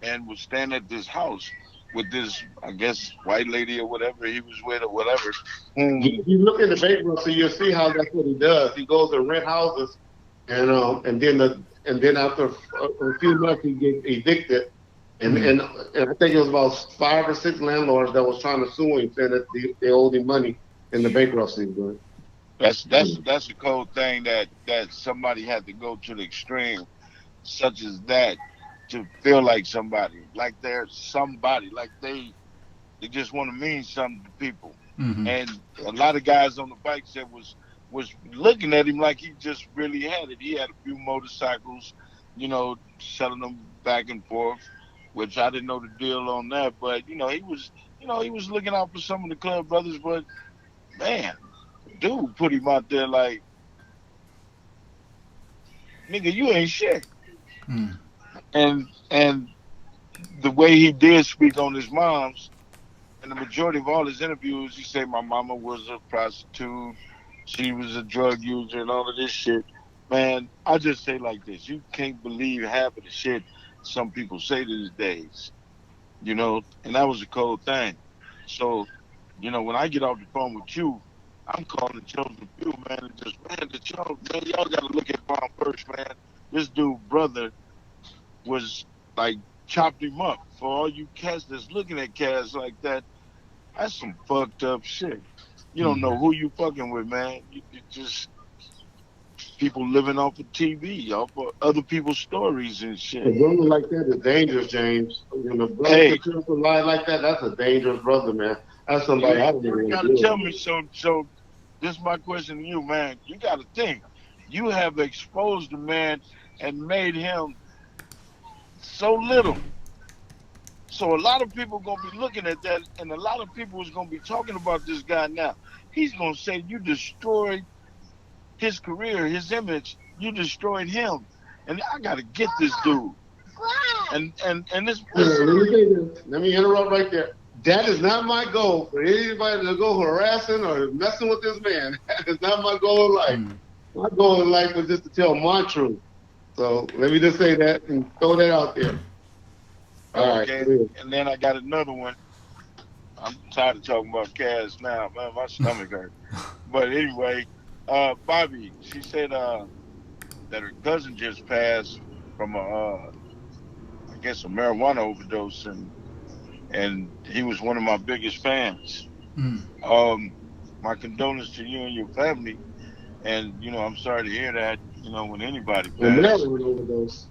and was staying at this house with this, I guess, white lady or whatever he was with or whatever. You look in the bankruptcy, you'll see how that's what he does. He goes to rent houses, and then after a few months he gets evicted, and I think it was about 5 or 6 landlords that was trying to sue him, saying that they owed him money in the bankruptcy. But That's a cold thing that somebody had to go to the extreme, such as that, to feel like somebody, like they're somebody, like they just want to mean something to people. Mm-hmm. And a lot of guys on the bike set was looking at him like he just really had it. He had a few motorcycles, selling them back and forth, which I didn't know the deal on that. But he was looking out for some of the club brothers. But man, dude put him out there like, nigga, you ain't shit. Mm. And the way he did speak on his mom's, and the majority of all his interviews, he said my mama was a prostitute, she was a drug user, and all of this shit. Man, I just say like this: you can't believe half of the shit some people say these days, And that was a cold thing. So, when I get off the phone with you, I'm calling the chosen few, man, and just y'all got to look at Bomb first, man. This dude, brother, was like chopped him up. For all you cats that's looking at cats like that, that's some fucked up shit. You don't know who you fucking with, man. You just people living off of TV, off of other people's stories and shit. a brother like that is dangerous, James. When a brother Hey, continues to lie like that, that's a dangerous brother, man. That's somebody I don't even you want gotta to deal tell with. me. So this is my question to you, man. You gotta think. You have exposed the man and made him so little. So a lot of people gonna be looking at that, and a lot of people is gonna be talking about this guy now. He's gonna say you destroyed his career, his image. You destroyed him, and I gotta get this dude. And this. Let me say this. Let me interrupt right there. That is not my goal for anybody to go harassing or messing with this man. That is not my goal in life. My goal in life was just to tell my truth. So let me just say that and throw that out there. All Okay, right. and then I got another one. I'm tired of talking about Cass now, man. My stomach hurt. But anyway, Bobby, she said that her cousin just passed from I guess a marijuana overdose, and he was one of my biggest fans. My condolences to you and your family, and I'm sorry to hear that. When anybody A passed. marijuana overdose.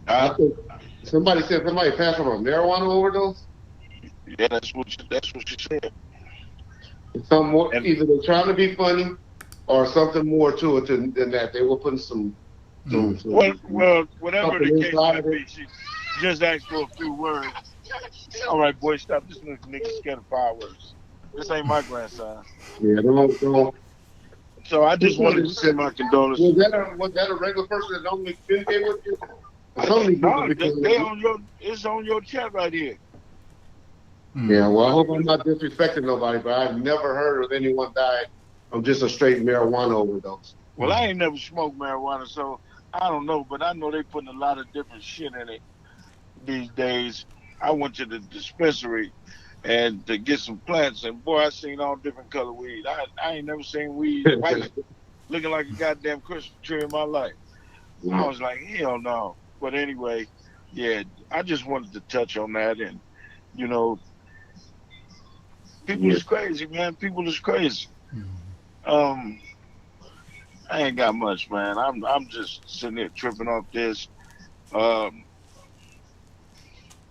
I Uh, think somebody said somebody passed from a marijuana overdose. yeah, that's what she said. Some more, And either they're trying to be funny or something more to it than that. They were putting some well, whatever something the case inside may of it. be, she just asked for a few words. All right, boy, stop. This nigga scared of fireworks. This ain't my grandson. Yeah, don't. So I just wanted to send my condolences. Was that a regular person that don't communicate with you? Some of these people No, become they on your. It's on your chat right here. Yeah, well, I hope I'm not disrespecting nobody, but I've never heard of anyone died from just a straight marijuana overdose. Well, I ain't never smoked marijuana, so I don't know, but I know they putting a lot of different shit in it these days. I went to the dispensary and to get some plants, and boy, I seen all different color weed. I ain't never seen weed white looking like a goddamn Christmas tree in my life. I was like, hell no. But anyway, yeah, I just wanted to touch on that, and you know, people is crazy, man. People is crazy. Um, I ain't got much, man. I'm just sitting there tripping off this. Um,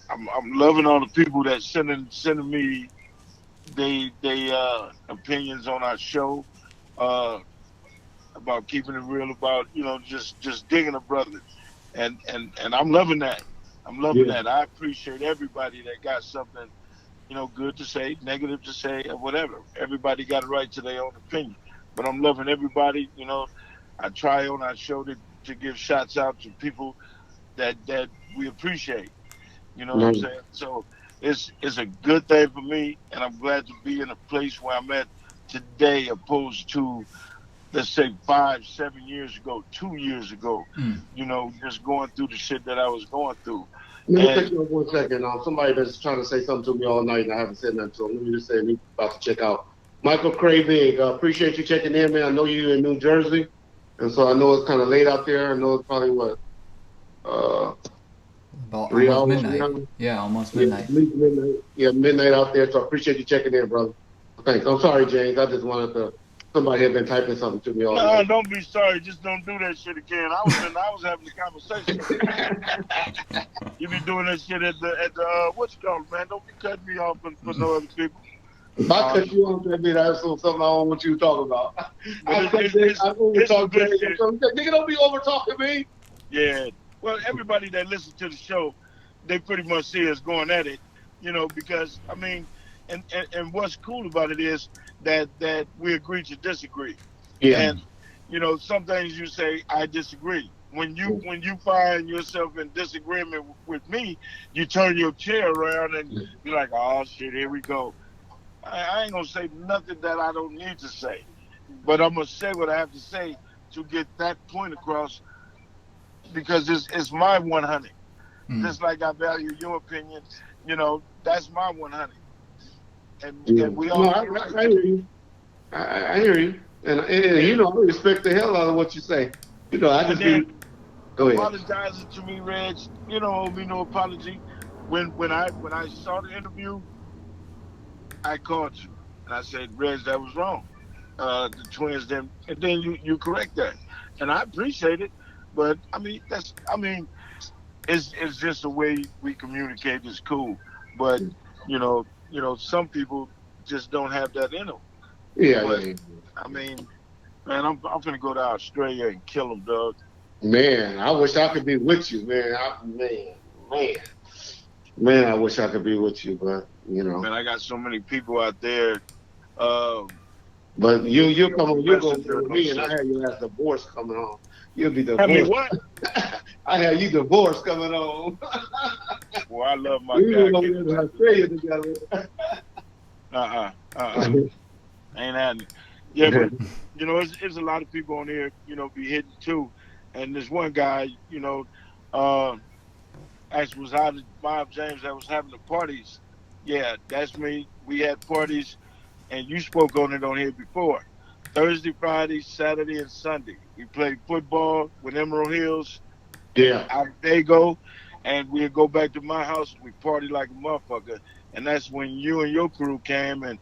I'm loving all the people that sending me they opinions on our show uh about keeping it real, about just digging a brother, and I'm loving that. I'm loving that. I appreciate everybody that got something good to say, negative to say, or whatever. Everybody got a right to their own opinion, but I'm loving everybody. I try on our show to give shots out to people that we appreciate. You know what I'm saying? So it's a good thing for me, and I'm glad to be in a place where I'm at today, opposed to, let's say, 5, 7 years ago, 2 years ago. Just going through the shit that I was going through. Let me take you up 1 second. Somebody that's trying to say something to me all night, and I haven't said nothing to him. Let me just say, I'm about to check out. Michael Cravig, appreciate you checking in, man. I know you're in New Jersey, and so I know it's kind of late out there. I know it's probably about 3 almost hours midnight. now. Yeah, almost midnight. At least midnight. Yeah, midnight out there. So I appreciate you checking in, brother. Thanks. I'm sorry, James. I just wanted to. Somebody had been typing something to me all night. No, don't be sorry. Just don't do that shit again. I was having a conversation. You be doing that shit at the what you call it, man? Don't be cutting me off for no other people. If I cut you off, that means that's something I don't want you to talk about. I over talk James. Nigga, don't be over talking me. Yeah. Well, everybody that listens to the show, they pretty much see us going at it, because I mean, and what's cool about it is that we agree to disagree. Yeah. And some things you say I disagree. When you find yourself in disagreement with me, you turn your chair around and you're like, oh shit, here we go. I ain't gonna say nothing that I don't need to say, but I'm gonna say what I have to say to get that point across, because it's my 100. Just like I value your opinion, that's my 100. And we all. No, I hear you. I hear you, and I respect the hell out of what you say. I just be. Go ahead. Apologizing to me, Reg. You don't owe me no apology. When I saw the interview, I called you and I said, Reg, that was wrong. The twins then, and then you correct that, and I appreciate it. But I mean, it's just the way we communicate is cool. But some people just don't have that in them. Yeah, but, yeah. I mean, man, I'm gonna go to Australia and kill them, dog. Man, I wish I could be with you, man. Man, I wish I could be with you, but Man, I got so many people out there. But you're going to be with me, and I have you as divorce coming on. You'll be divorced. I mean, what? I have you divorced coming on. Well, I love my we guy. We're going to be in Australia together. Ain't happening. Yeah, but it's a lot of people on here, be hitting too. And there's one guy, actually was out of Bob James that was having the parties. Yeah, that's me. We had parties, and you spoke on it on here before. Thursday, Friday, Saturday, and Sunday. We played football with Emerald Hills. Yeah. Out of Dago, and we'd go back to my house and we party like a motherfucker. And that's when you and your crew came and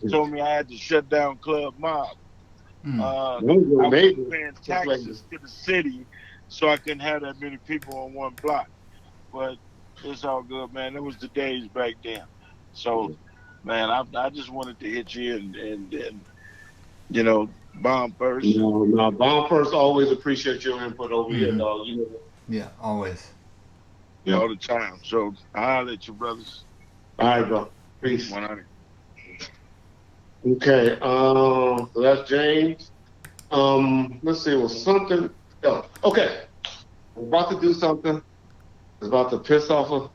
told me I had to shut down Club Mob. I was paying taxes to the city, so I couldn't have that many people on one block. But it's all good, man. It was the days back then. So, man, I just wanted to hit you and bomb first. No, bomb first. Always appreciate your input over here, dog. Yeah, always. Yeah, all the time. So I'll let you brothers. All right, bro. Peace. 100. Okay. So that's James. Let's see. Was something else? Okay. I'm about to do something. It's about to piss off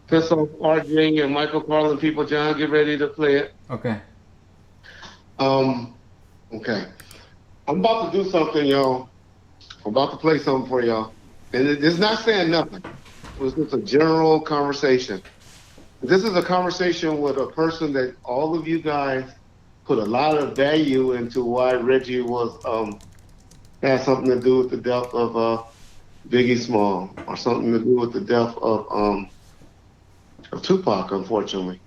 Piss off RJ and Michael Carlin, People John, get ready to play it. Okay. Okay. I'm about to do something, y'all. I'm about to play something for y'all. And it's not saying nothing. It was just a general conversation. This is a conversation with a person that all of you guys put a lot of value into why Reggie was had something to do with the death of Biggie Small, or something to do with the death of Tupac, unfortunately.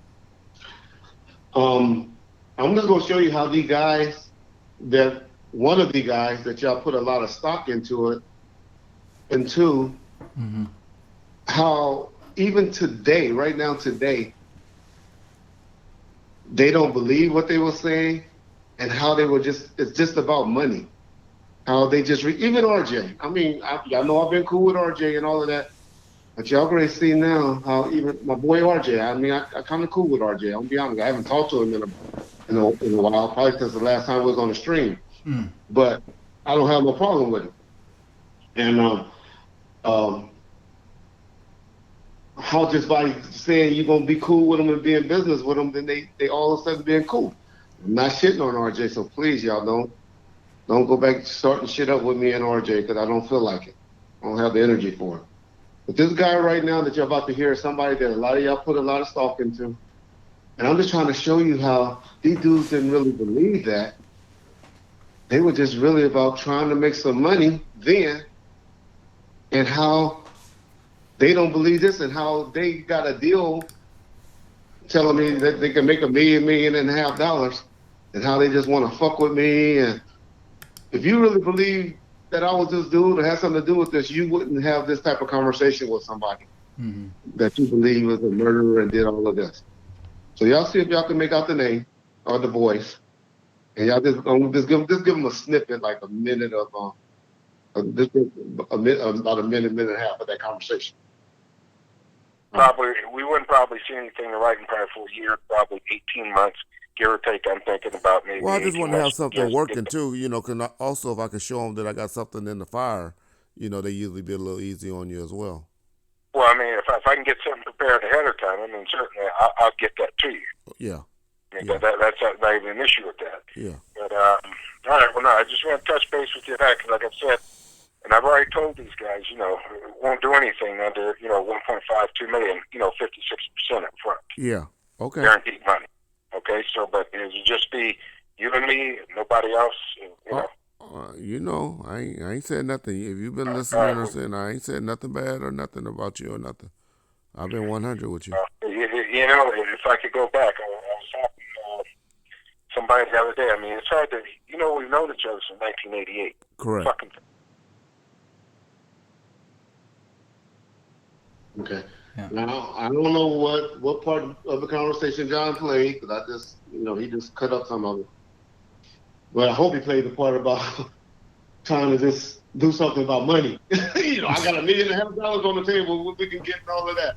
I'm just gonna show you how the guys that one of the guys that y'all put a lot of stock into how even today, right now today, they don't believe what they were saying, and how they were it's just about money. How they just even RJ. I mean, y'all know I've been cool with RJ and all of that, but y'all already see now how even my boy RJ. I mean, I kind of cool with RJ. I'll be honest. I haven't talked to him in a while, probably because the last time we was on the stream. But I don't have no problem with him. And how just by saying you're gonna be cool with them and be in business with them, then they all of a sudden being cool. I'm not shitting on RJ, so please y'all don't go back starting shit up with me and RJ, because I don't feel like it. I don't have the energy for it. But this guy right now that you're about to hear is somebody that a lot of y'all put a lot of stock into. And I'm just trying to show you how these dudes didn't really believe that. They were just really about trying to make some money then, and how they don't believe this, and how they got a deal telling me that they can make $1 million and a half dollars, and how they just want to fuck with me. And if you really believe that I was this dude or had something to do with this, you wouldn't have this type of conversation with somebody that you believe was a murderer and did all of this. So y'all see if y'all can make out the name or the voice, and y'all just give them a snippet, like a minute of about a minute and a half of that conversation. Probably we wouldn't probably see anything in writing probably for a year, probably 18 months, give or take. I'm thinking about maybe. Well, I just want to have something just working too, Cause also if I could show them that I got something in the fire, they usually be a little easy on you as well. Well, I mean, if I can get something prepared ahead of time, I mean, certainly I'll get that to you. Yeah. I mean, that's not even an issue with that. Yeah. But all right, well, no, I just want to touch base with you that, because like I said, and I've already told these guys, won't do anything under, 1.52 million, 56% up front. Yeah. Okay. Guaranteed money. Okay, so, but it'll just be you and me, nobody else, I ain't said nothing. If you've been listening or saying, I ain't said nothing bad or nothing about you or nothing. I've been 100 with you. If I could go back, I was talking to somebody the other day. I mean, it's hard to, we've known each other since 1988. Correct. Fucking. Okay. Yeah. Now, I don't know what part of the conversation John played, because I just, he just cut up some of it. But I hope he played the part about trying to just do something about money. I got $1.5 million on the table, what we can get and all of that.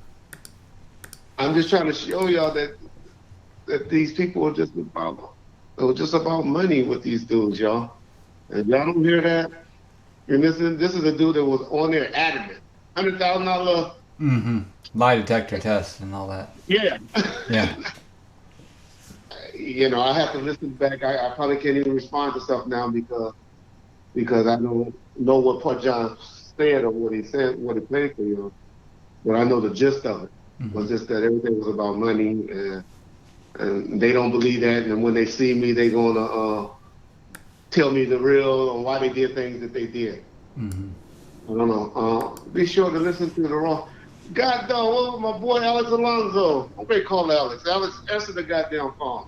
I'm just trying to show y'all that these people are just about money with these dudes, y'all. And y'all don't hear that. And this is a dude that was on there adamant. $100,000. Lie detector test and all that. Yeah. Yeah. I have to listen back. I probably can't even respond to stuff now because I don't know what part John said or what he said, what he played for you. But I know the gist of it was just that everything was about money, and they don't believe that. And when they see me, they're gonna tell me the real on why they did things that they did. I don't know. Be sure to listen to the raw. God dog, my boy Alex Alonso. I'm gonna call Alex. Alex, answer the goddamn phone.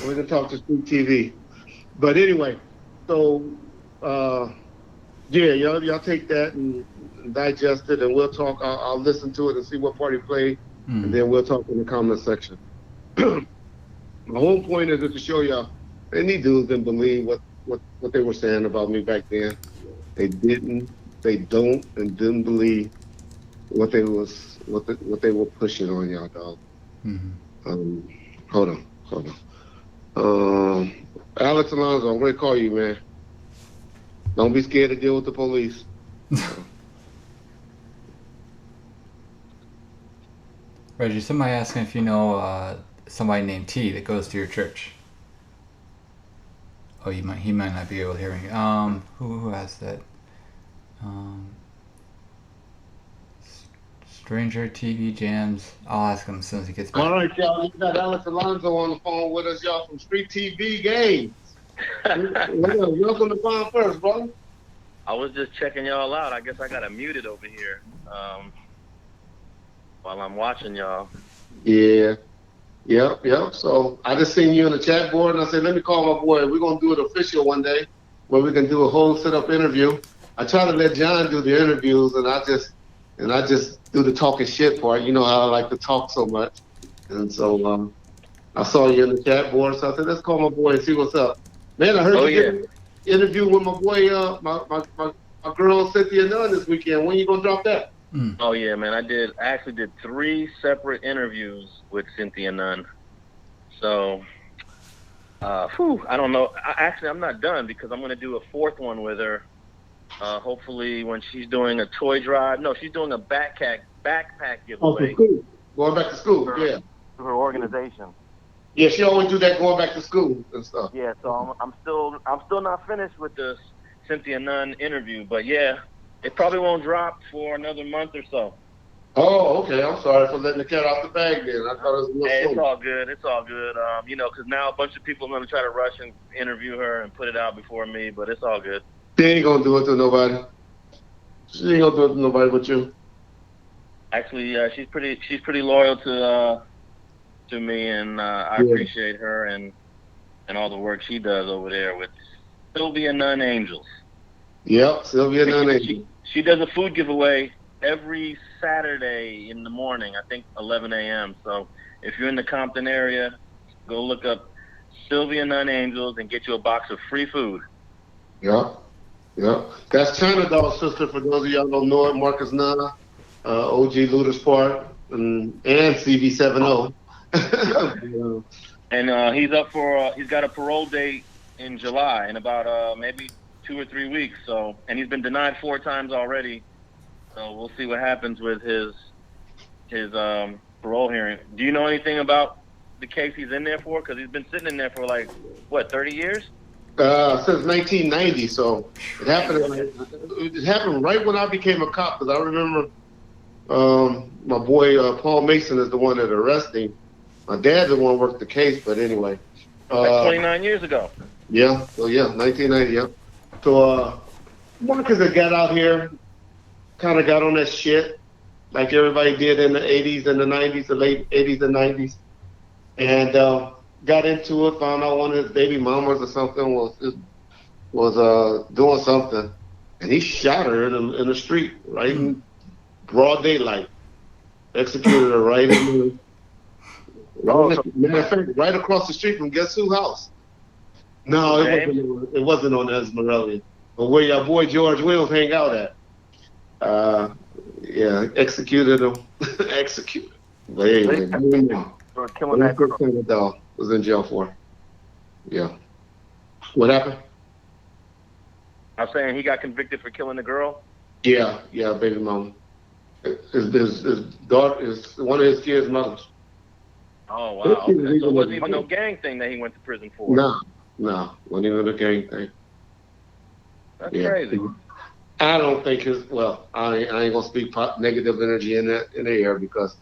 We're gonna talk to Street TV. But anyway, so y'all take that and digest it, and we'll talk. I'll listen to it and see what part he played, and then we'll talk in the comment section. My whole point is to show y'all any dudes didn't believe what they were saying about me back then. They don't, and didn't believe what they were pushing on y'all, dog. Hold on. Alex Alonso, I'm gonna call you, man. Don't be scared to deal with the police. Reggie, somebody asking if you know somebody named T that goes to your church. Oh, he might not be able to hear me. Who asked that? Stranger TV Jams. I'll ask him as soon as he gets back. All right, y'all. We got Alex Alonso on the phone with us, y'all, from Street TV Games. Welcome to Bomb First, brother. I was just checking y'all out. I guess I got it muted over here while I'm watching y'all. Yeah. Yep. So I just seen you in the chat board, and I said, let me call my boy. We're going to do it official one day where we can do a whole sit-up interview. I try to let John do the interviews, and I just do the talking shit part. You know how I like to talk so much. And so I saw you in the chat board, so I said, let's call my boy and see what's up. Man, I heard you did an interview with my boy, my girl Cynthia Nunn this weekend. When you going to drop that? Oh, yeah, man. I actually did 3 separate interviews with Cynthia Nunn. So, I don't know. I'm not done because I'm going to do a 4th one with her. Hopefully when she's doing a toy drive. No, she's doing a backpack giveaway. Oh, for school. Going back to school, yeah. To her organization. Yeah, she always do that going back to school and stuff. Yeah, so I'm still not finished with the Cynthia Nunn interview, but yeah, it probably won't drop for another month or so. Oh, okay. I'm sorry for letting the cat off the bag then. I thought it was It's all good. It's all good. Because now a bunch of people are going to try to rush and interview her and put it out before me, but it's all good. She ain't going to do it to nobody. She ain't going to do it to nobody but you. Actually, she's pretty loyal to me, and I appreciate her and all the work she does over there with Sylvia Nunn Angels. Yep, Sylvia Nunn Angels. She does a food giveaway every Saturday in the morning, I think 11 a.m. So if you're in the Compton area, go look up Sylvia Nunn Angels and get you a box of free food. Yep. That's China Doll's sister, for those of y'all who don't know it, Marcus Nunn, OG Ludus Park, and CB70. And he's up for he's got a parole date in July in about maybe 2 or 3 weeks. So, and he's been denied 4 times already. So we'll see what happens with his parole hearing. Do you know anything about the case he's in there for? Because he's been sitting in there for 30 years? Since 1990. So it happened right when I became a cop. Because I remember my boy Paul Mason is the one that arrested him. My dad's the one who worked the case, but anyway. 29 years ago. Yeah, so 1990, yeah. So Marcus had got out here, kind of got on that shit, like everybody did in the 80s and the 90s, the late 80s and 90s. And got into it, found out one of his baby mamas or something was doing something. And he shot her in the street, right in broad daylight. Executed her right in the... Matter of fact, right across the street from guess who's house? No, it wasn't on Esmeralda, but where your boy George Wills hang out at. Executed him. Executed. But anyway, for killing that girl. Was in jail for. Yeah. What happened? I'm saying he got convicted for killing the girl. Yeah, baby mama. His daughter is one of his kids' mothers. Oh, wow. Okay. So it wasn't even no gang thing that he went to prison for? No. Wasn't even a gang thing. That's crazy. I don't think I ain't going to speak negative energy in the air, because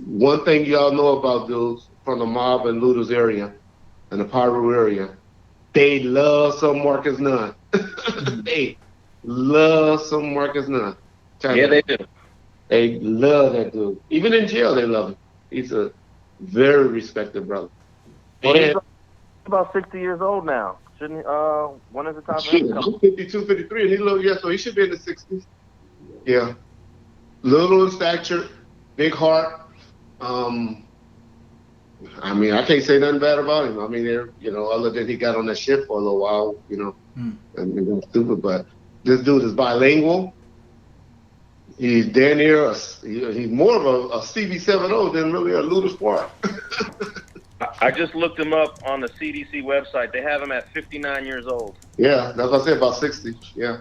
one thing y'all know about dudes from the mob and Luda's area and the Piru area, they love some Marcus Nunn. They love some Marcus Nunn. Yeah, they do. They love that dude. Even in jail, they love him. He's a very respected brother. Well, he's about 60 years old now. Shouldn't he? When is the time for him? I'm 52, 53, and so he should be in the 60s. Yeah. Little in stature, big heart. I can't say nothing bad about him. Other than he got on that shit for a little while, and it was stupid. But this dude is bilingual. He's damn near he's more of a CB70 than really a Ludus Park. I just looked him up on the CDC website. They have him at 59 years old. Yeah, that's what I said, about 60. Yeah.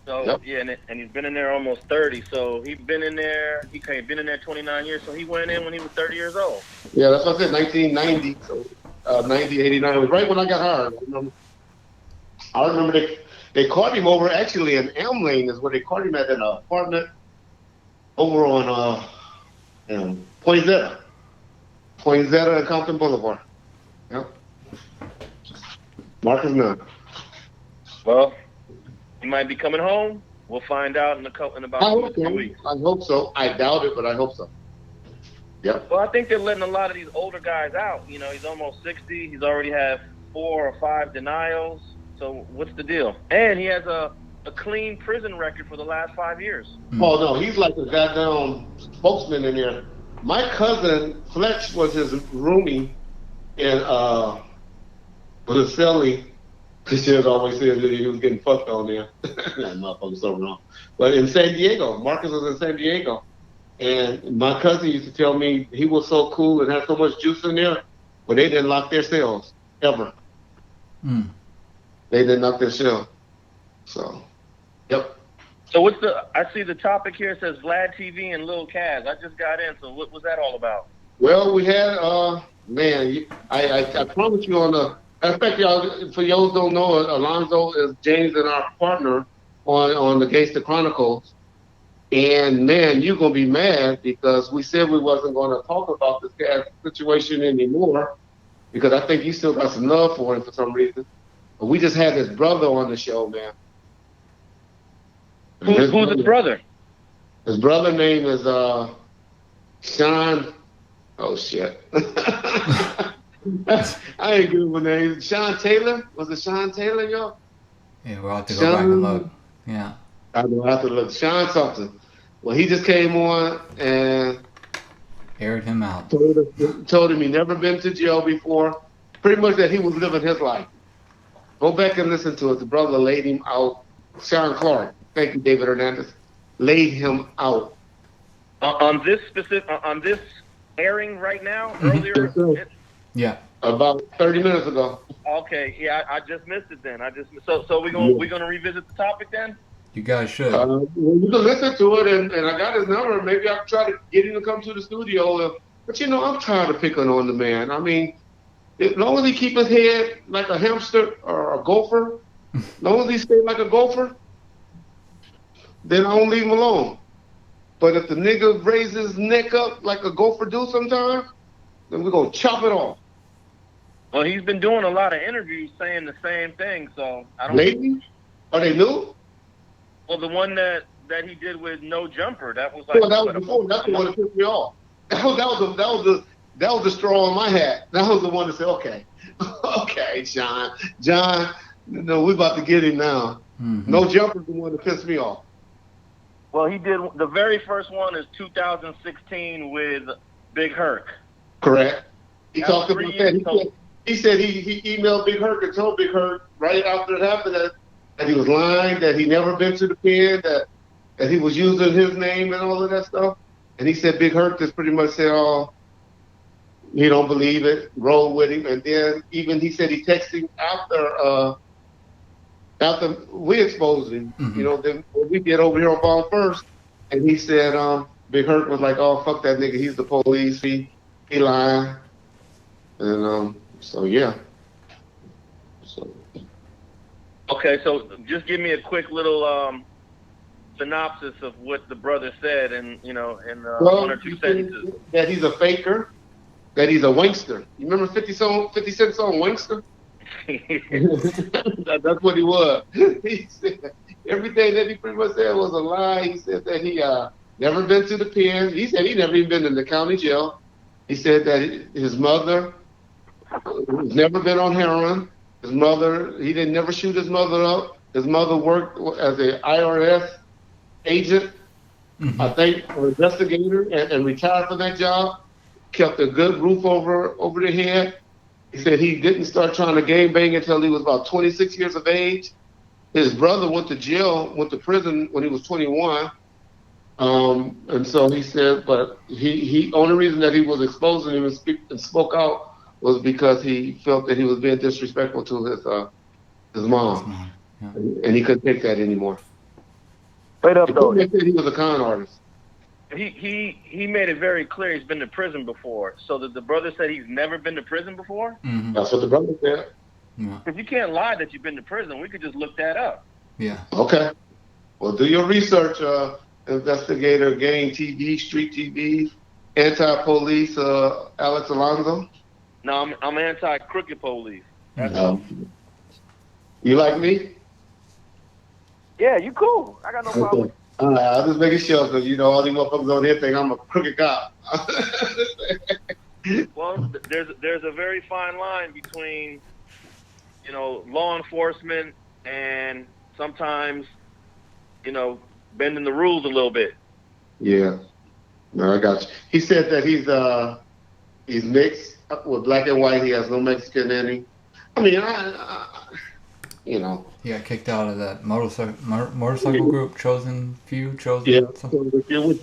So Yep. yeah, and he's been in there almost 30. So he's been in there. He been in there 29 years. So he went in when he was 30 years old. Yeah, that's what I said, 1990. So 1989 was right when I got hired. I remember they caught him over actually in Elm Lane is where they caught him at an apartment over on Poinsettia and Compton Boulevard. Yep. Marcus Nunn. Well, he might be coming home. We'll find out in about I 2 hope to 3 so. weeks. I hope so. I doubt it, but I hope so. Yep. Well, I think they're letting a lot of these older guys out. You know, he's almost 60. He's already had 4 or 5 denials. So what's the deal? And he has a clean prison record for the last 5 years. Oh no, he's like a goddamn spokesman in there. My cousin Fletch was his roomie in with a cellie. She always said that he was getting fucked on there. That motherfucker's so wrong. But in San Diego, Marcus was in San Diego. And my cousin used to tell me he was so cool and had so much juice in there, but they didn't lock their cells, ever. Mm. They didn't lock their cell. So, yep. So I see the topic here says Vlad TV and Lil Kaz. I just got in, so what was that all about? Well, we had, I promise you on the, in fact, y'all, for y'all who don't know, Alonzo is James and our partner on the Gangsta Chronicles. And man, you're gonna be mad because we said we wasn't gonna talk about this guy's situation anymore because I think you still got some love for him for some reason. But we just had his brother on the show, man. Who's his brother? His brother name is Sean. Oh shit. I ain't good with names. Sean Taylor? Was it Sean Taylor, yo? Yeah, we'll have to go back and look. Yeah. I will have to look. Sean something. Well, he just came on and aired him out. Told him he never been to jail before. Pretty much that he was living his life. Go back and listen to it. The brother laid him out. Sean Clark. Thank you, David Hernandez. Laid him out. On this airing right now, earlier? Yeah. About 30 minutes ago. Okay, yeah, I just missed it then. So we're gonna revisit the topic then? You guys should. Well, you can listen to it, and I got his number. Maybe I'll try to get him to come to the studio. But, you know, I'm tired of picking on the man. I mean, as long as he keep his head like a hamster or a gopher, as long as he stay like a gopher, then I won't leave him alone. But if the nigga raises his neck up like a gopher do sometimes, then we're going to chop it off. Well, he's been doing a lot of interviews saying the same thing, so I don't... Maybe? Are they new? Well, the one that he did with No Jumper, that was like... Well, that was before. That's the one that pissed me off. That was the straw on my hat. That was the one that said, okay, John, no, we're about to get him now. Mm-hmm. No Jumper's the one that pissed me off. Well, he did, the very first one is 2016 with Big Herc. Correct. He talked about that. He said he emailed Big Herc and told Big Herc right after it happened that he was lying, that he never been to the pen, that he was using his name and all of that stuff. And he said Big Herc just pretty much said, oh, he don't believe it, roll with him. And then even he said he texted him after we exposed him, mm-hmm. You know, then we get over here on Ball First. And he said Big Herc was like, oh, fuck that nigga, he's the police, he lying. And so, yeah. So. Okay, so just give me a quick little synopsis of what the brother said, and in 1 or 2 sentences. That he's a faker, that he's a wankster. You remember 50 Cent song Wankster? That's what he was. He said everything that he pretty much said was a lie. He said that he never been to the pen. He said he never even been in the county jail. He said that his mother has never been on heroin. His mother, he didn't never shoot his mother up. His mother worked as an IRS agent, mm-hmm. I think, or investigator, and retired from that job. Kept a good roof over their head. He said he didn't start trying to gang bang until he was about 26 years of age. His brother went to prison when he was 21. And so he said, but he only reason that he was exposing him and spoke out was because he felt that he was being disrespectful to his mom. Yeah. And he couldn't take that anymore. Straight up, The though. police said he was a con artist. He made it very clear he's been to prison before. So the brother said he's never been to prison before? Mm-hmm. That's what the brother said. Yeah. If you can't lie that you've been to prison, we could just look that up. Yeah. Okay. Well, do your research, investigator, gang TV, street TV, anti-police, Alex Alonso. No, I'm anti-crooked police. That's No. You like me? Yeah, you cool. I got no problem. Okay. All right, I was just making sure because all these motherfuckers on here think I'm a crooked cop. Well, there's a very fine line between, law enforcement and sometimes, bending the rules a little bit. Yeah. No, I got you. He said that he's mixed with black and white. He has no Mexican in him. I mean, He got kicked out of that motorcycle group, Chosen Few, Chosen. Yeah. Something.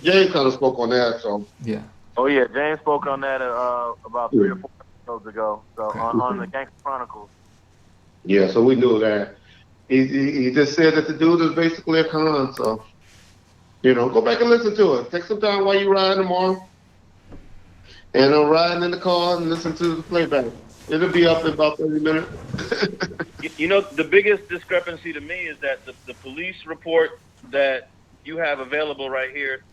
James kind of spoke on that, so. Yeah. Oh, yeah. James spoke on that about 3 or 4 episodes ago. So on the Gangster Chronicles. Yeah, so we knew that. He just said that the dude is basically a con, so. Go back and listen to it. Take some time while you ride tomorrow. And I'm riding in the car and listen to the playback. It'll be up in about 30 minutes. The biggest discrepancy to me is that the police report that you have available right here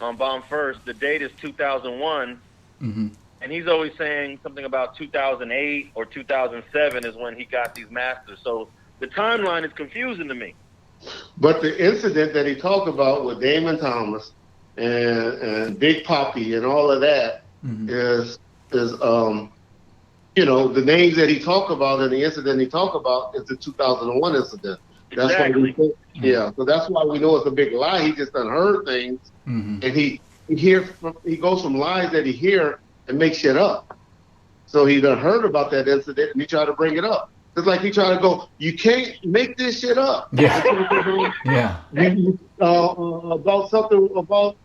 on Bomb First, the date is 2001, Mm-hmm. and he's always saying something about 2008 or 2007 is when he got these masters. So the timeline is confusing to me. But the incident that he talked about with Damon Thomas and Big Poppy and all of that is the names that he talked about and the incident he talked about is the 2001 incident. That's Exactly. why so that's why we know it's a big lie. He just done heard things, and he goes from lies that he hear and makes shit up. So he done heard about that incident and he tried to bring it up. It's like he tried to go, you can't make this shit up. Yeah. Yeah. About something about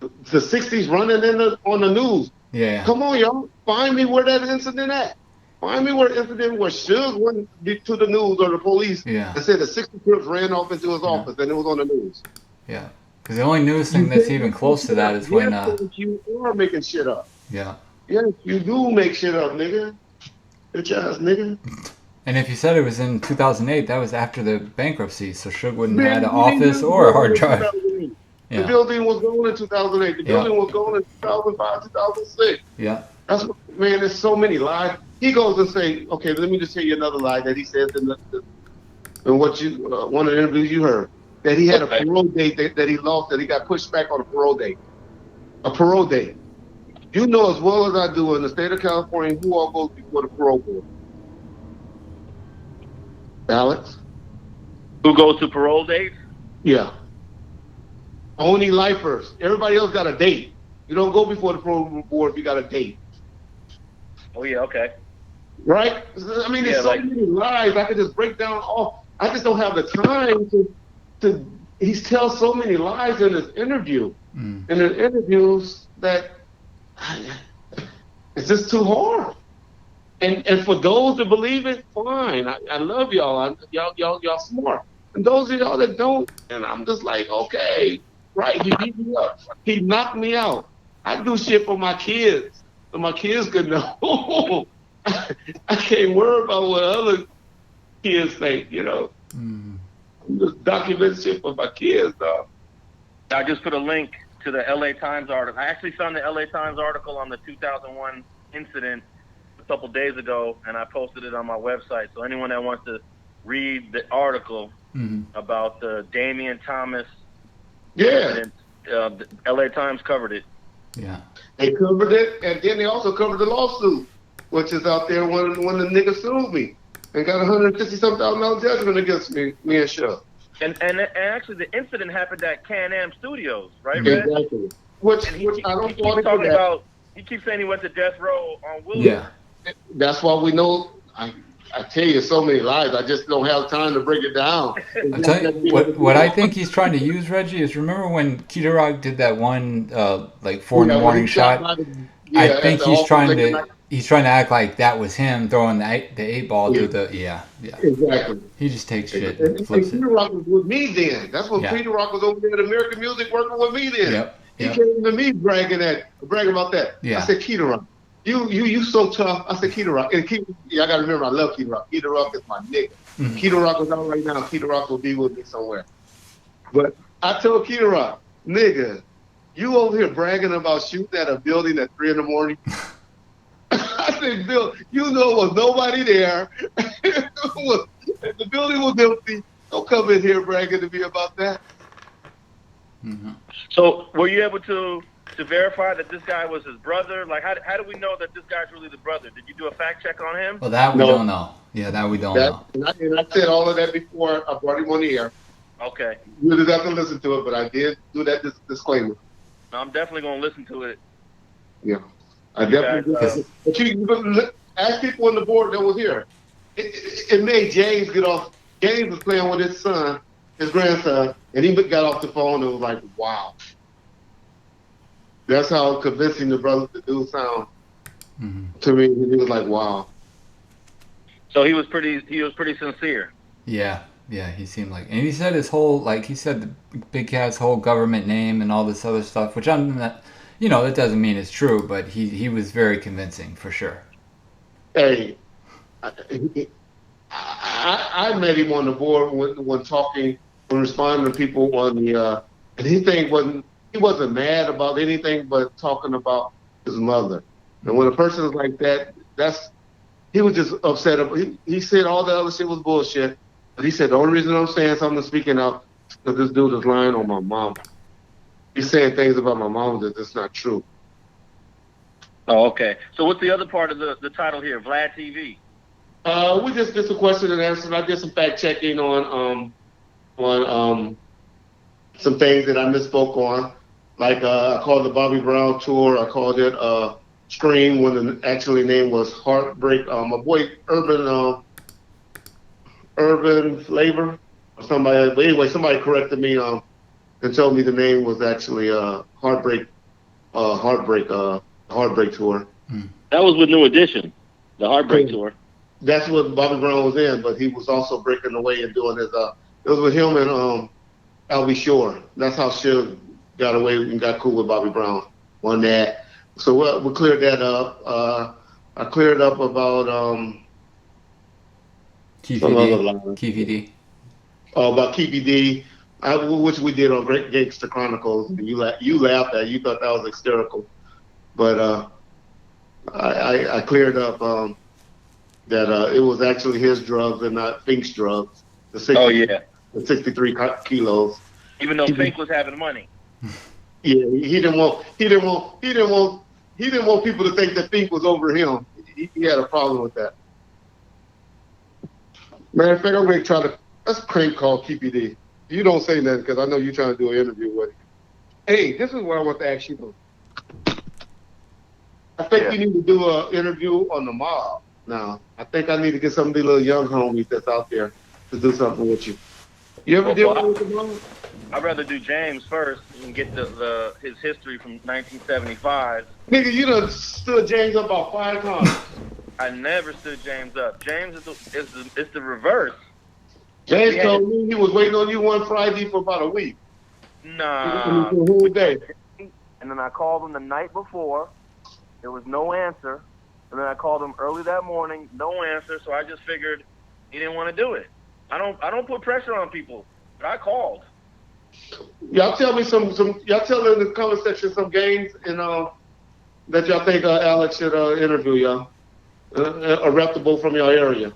the 60s running on the news. Yeah. Come on, y'all. Find me where that incident at. Find me where the incident where Suge went to the news or the police and said the 60 Crips ran off into his office and it was on the news. Yeah. Because the only news thing that's even close to that is when... you are making shit up. Yeah. Yes, you do make shit up, nigga. Bitch ass nigga. And if you said it was in 2008, that was after the bankruptcy, so Suge wouldn't have had an office or a hard drive. The building was going in 2008. The building was going in 2005, 2006. Yeah. That's what, man, there's so many lies. He goes and say, okay, let me just tell you another lie that he says in what you one of the interviews you heard, that he had a parole date that he lost, that he got pushed back on a parole date. A parole date. You know as well as I do in the state of California who all goes before the parole board. Alex? Who goes to parole dates? Yeah. Only lifers. Everybody else got a date. You don't go before the parole board if you got a date. Oh, yeah, okay. Right? I mean, there's so many lies. I could just break down all. I just don't have the time to he tells so many lies in his interview. In his interviews that it's just too hard. And for those that believe it, fine. I love y'all. Y'all smart. And those of y'all that don't, and I'm just like, okay, right, he beat me up. He knocked me out. I do shit for my kids, so my kids could know. I can't worry about what other kids think, I'm just documenting shit for my kids, dog. I just put a link to the LA Times article. I actually found the LA Times article on the 2001 incident a couple days ago, and I posted it on my website. So anyone that wants to read the article about the Damian Thomas incident, the LA Times covered it. Yeah. They covered it, and then they also covered the lawsuit, which is out there when the nigga sued me and got $150,000 judgment against me and Shug. And actually, the incident happened at Can-Am Studios, right, Yeah, Red? exactly. Which I don't fault him for that. He keeps saying he went to death row on Williams. Yeah. That's why we know. I tell you so many lies. I just don't have time to break it down. I'll tell you, what I think he's trying to use, Reggie, is remember when Keita did that one, 4 in the morning shot? I think he's trying to he's trying to act like that was him throwing the 8 ball through the yeah. Exactly. He just takes shit And and flips Peter it. Rock was with me then. That's when Yeah. Peter Rock was over there at American Music working with me then. Yep. He came to me bragging about that. Yeah. I said, Keita Rock, you so tough. I said, Keita Rock. And I got to remember, I love Keita Rock. Keita Rock is my nigga. Mhm. Keita Rock is out right now. Keita Rock will be with me somewhere. But I told Keita Rock, nigga, you over here bragging about shooting at a building at 3 in the morning? I said, Bill, you know there was nobody there. The building was empty. Don't come in here bragging to me about that. Mhm. So were you able to verify that this guy was his brother? Like, how do we know that this guy's really the brother? Did you do a fact check on him? Well, that we No. don't know. Yeah, that we don't know. And I said all of that before I brought him on the air. Okay. You just have to listen to it, but I did do that disclaimer. No, I'm definitely going to listen to it. Yeah. I definitely did. But you ask people on the board that was here. It made James get off. James was playing with his son, his grandson, and he got off the phone and was like, wow. That's how convincing the brothers to do sound to me. He was like, wow. So he was pretty sincere. Yeah, he seemed like, and he said his whole, like he said the Big Cat's whole government name and all this other stuff, which I'm not, that doesn't mean it's true, but he was very convincing for sure. Hey, I met him on the board when talking, when responding to people on the, and he wasn't mad about anything but talking about his mother. And when a person is like that, he was just upset. He said all the other shit was bullshit. But he said, the only reason I'm saying something and speaking out is because this dude is lying on my mom. He's saying things about my mom that's not true. Oh, okay. So what's the other part of the title here? Vlad TV. We just did some question and answers. I did some fact checking on some things that I misspoke on. Like I called the Bobby Brown tour. I called it Scream when the actually name was Heartbreak. My boy Urban Flavor or somebody. But anyway, somebody corrected me and told me the name was actually Heartbreak tour. That was with New Edition, the Heartbreak tour. That's what Bobby Brown was in, but he was also breaking away and doing his. It was with him and Albie Shore. That's how Suge got away and got cool with Bobby Brown on that. So we cleared that up. I cleared up about KVD. Oh, about KVD, which we did on Great Gangster Chronicles. You laughed at. You thought that was hysterical, but I cleared up that it was actually his drugs and not Fink's drugs. The 63 kilos. Even though Fink was having money. Yeah, he didn't want people to think that Fink was over him. He had a problem with that. Matter of fact, I'm going to try to. Let's crank call KPD. You don't say nothing because I know you're trying to do an interview with him. Hey, this is what I want to ask you. I think you need to do an interview on the mob now. I think I need to get some of the little young homies that's out there to do something with you. You ever deal with the mob? I'd rather do James first and get his history from 1975. Nigga, you done stood James up about 5 times. I never stood James up. James is the reverse. James told me he was waiting on you one Friday for about a week. Nah. The whole day. And then I called him the night before. There was no answer. And then I called him early that morning. No answer. So I just figured he didn't want to do it. I don't put pressure on people. But I called. Y'all tell me y'all tell in the comment section some games and that y'all think Alex should interview y'all. A reputable from your area.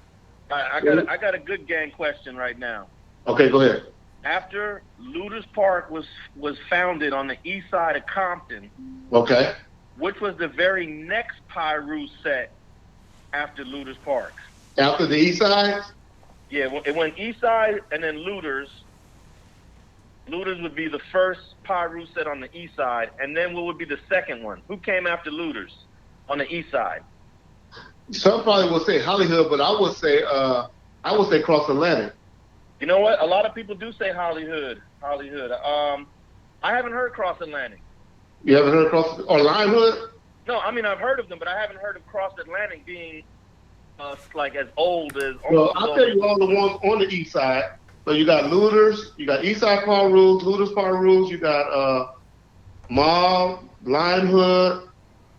I got a good gang question right now. Okay, go ahead. After Looters Park was founded on the east side of Compton. Okay. Which was the very next Pyru set after Looters Park? After the east side? Yeah, it went east side and then Looters. Looters would be the first Pyru set on the east side, and then what would be the second one? Who came after Looters on the east side? Some probably will say Hollywood, but I would say Cross Atlantic. You know what? A lot of people do say Hollywood. I haven't heard Cross Atlantic. You haven't heard Cross or Limehood? No, I mean I've heard of them, but I haven't heard of Cross Atlantic being like as old as. Well, I'll tell you all the ones on the east side. So you got Looters, you got Eastside Power Rules, Looters Power Rules, you got Mob, Lime Hood,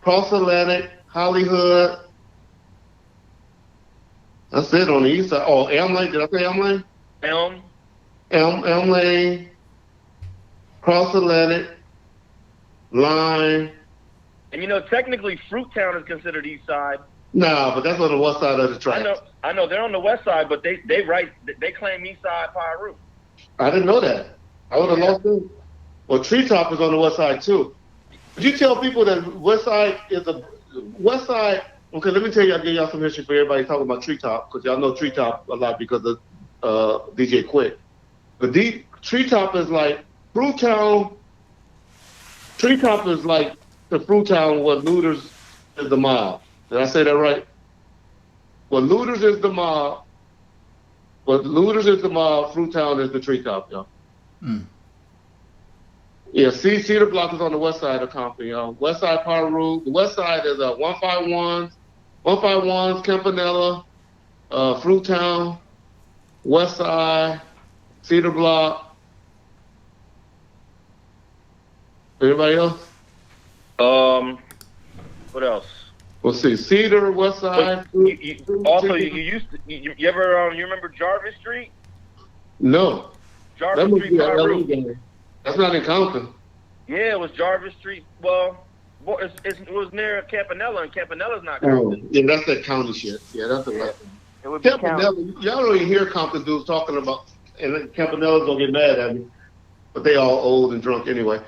Cross Atlantic, Hollywood. That's it on the east side. Oh, Elm Lane. Did I say Elm Lane? Elm Lane, Cross Atlantic, Lime. And technically, Fruittown is considered East Side. Nah, but that's on the west side of the track. I know they're on the west side, but they claim East Side Pyru. I didn't know that. I would have lost them. Well, Treetop is on the west side too. Would you tell people that west side is a west side? Okay, let me tell you. I'll give y'all some history for everybody talking about Treetop because y'all know Treetop a lot because of DJ Quick. But Treetop is like Fruittown. Treetop is like the Fruittown what Looters is the mob. Did I say that right? Well, Looters is the mob. Fruittown is the Treetop, y'all. Yeah, Cedar Block is on the west side of Compton, y'all. West Side Power Rule. The west side is 151s, Campanella, Fruittown, West Side, Cedar Block. Anybody else? What else? Let's see. Cedar, West Side. You remember Jarvis Street? No. Jarvis Street Pyru. That's not in Compton. Yeah, it was Jarvis Street. Well, it was near Campanella, and Campanella's not Compton. Oh, yeah, that's that county shit. Yeah, that's the left. It would be Campanella, y'all don't even hear Compton dudes talking about, and Campanella's gonna get mad at me, but they all old and drunk anyway.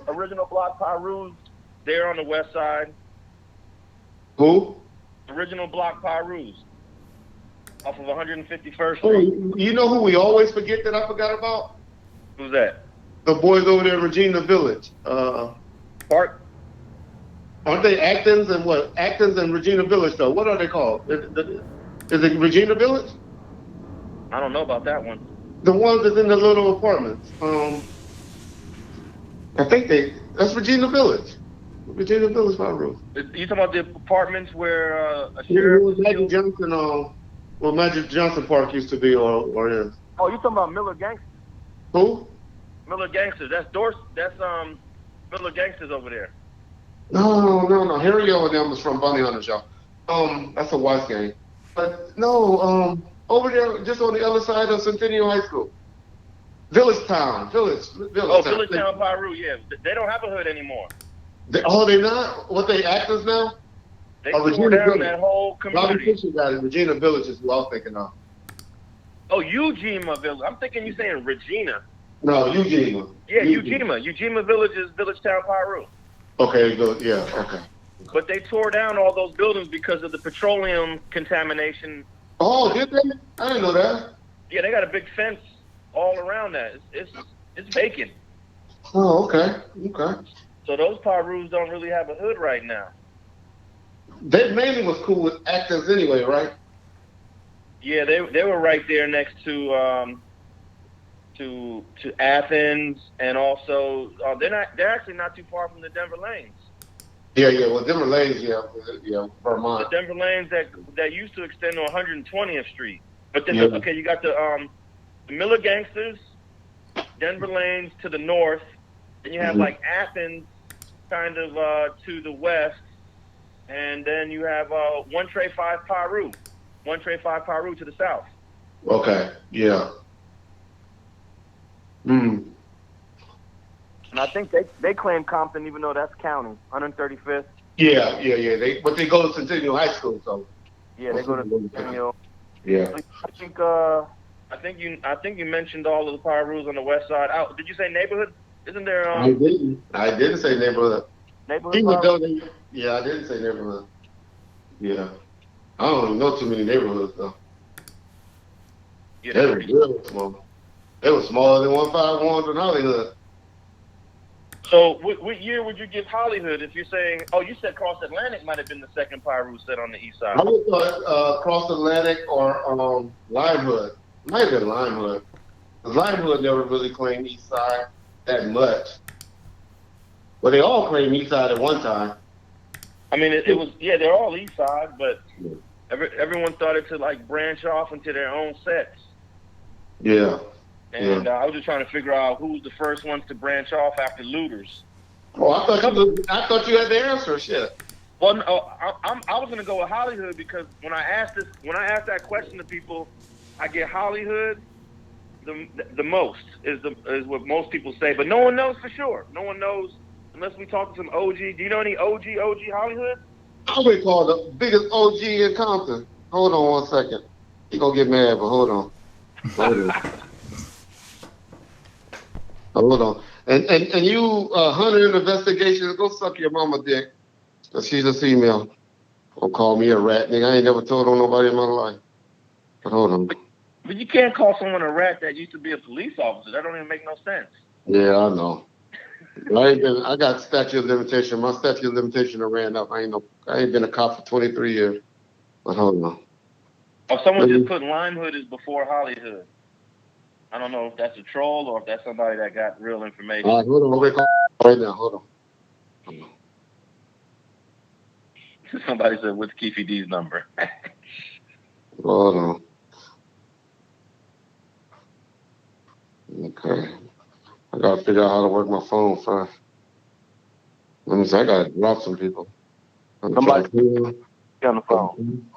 Original Block Pyrus, they're on the west side. Who? Original Block Pyrus, off of 151st Street. Oh, you know who we always forget that I forgot about? Who's that? The boys over there in Regina Village. Park? Aren't they Actons and what? Actons and Regina Village, though. What are they called? Is it Regina Village? I don't know about that one. The ones that's in the little apartments. I think that's Regina Village. Regina Village, my roof. You talking about the apartments where a sheriff? Magic Johnson, where Magic Johnson Park used to be or is. Oh, you talking about Miller Gangsters? Who? Miller Gangsters. That's Miller Gangsters over there. No. Harry O and them was from Bunny Hunters, y'all. That's a Watts game. But no, over there, just on the other side of Centennial High School. Village Town. Village Town Pyru, yeah. They don't have a hood anymore. They not? What, they actors now? They tore down that whole community. Robbie Fisher got it. Regina Village is who I was thinking of. Oh, Ujima Village. I'm thinking you're saying Regina. No, Ujima. Yeah, Ujima. Ujima Village is Village Town Pyru. Okay, good. Yeah, okay. But they tore down all those buildings because of the petroleum contamination. Oh, did they? I didn't know that. Yeah, they got a big fence all around that. It's vacant. Oh, okay. So those Pyrus don't really have a hood right now. They mainly was cool with actors anyway, right? Yeah, they were right there next to Athens, and also they're actually not too far from the Denver Lanes. Yeah. Well, Denver Lanes, yeah, Vermont. The Denver Lanes that used to extend to 120th Street. But then, Yeah. you got the Miller Gangsters, Denver Lanes to the north, and you have like Athens kind of to the west, and then you have 135 Pyru to the south. Okay, yeah. And I think they claim Compton, even though that's county, 135th. Yeah. But they go to Centennial High School, so. Yeah, they go to Centennial. Yeah. I think I think you mentioned all of the Pyrus on the west side. Did you say neighborhood? Isn't there? I didn't say neighborhood. Neighborhood. Yeah, I didn't say neighborhood. Yeah. I don't even know too many neighborhoods though. Yeah, They were real small. They were smaller than 151s in Hollywood. So what year would you give Hollywood if you're saying? Oh, you said Cross Atlantic might have been the second Pyru set on the east side. I would thought Cross Atlantic or Limehood. It might have been Limehood. Because Limehood never really claimed east side that much. Well, they all claimed east side at one time. I mean, it was they're all East Side, but everyone started to like branch off into their own sets. Yeah. And I was just trying to figure out who was the first ones to branch off after Looters. Oh, I thought you had the answer. Shit. Well, no, I was gonna go with Hollywood because when I ask that question to people, I get Hollywood the most is what most people say, but no one knows for sure. No one knows unless we talk to some OG. Do you know any OG Hollywood? I would call the biggest OG in Compton. Hold on 1 second. He gonna get mad, but hold on. Hold on. And you, Hunter in Investigations, go suck your mama dick. Cause she's a female. Don't call me a rat, nigga. I ain't never told on nobody in my life. But hold on. But you can't call someone a rat that used to be a police officer. That don't even make no sense. Yeah, I know. I got statute of limitation. My statute of limitation ran up. I ain't been a cop for 23 years. But hold on. Or someone just put Limehood as before Hollywood. I don't know if that's a troll or if that's somebody that got real information. All right, hold on. Right now, hold on. Somebody said, what's Keefy D's number? Hold on. Okay. I gotta figure out how to work my phone first. Let me see. I gotta drop some people. Somebody on the phone.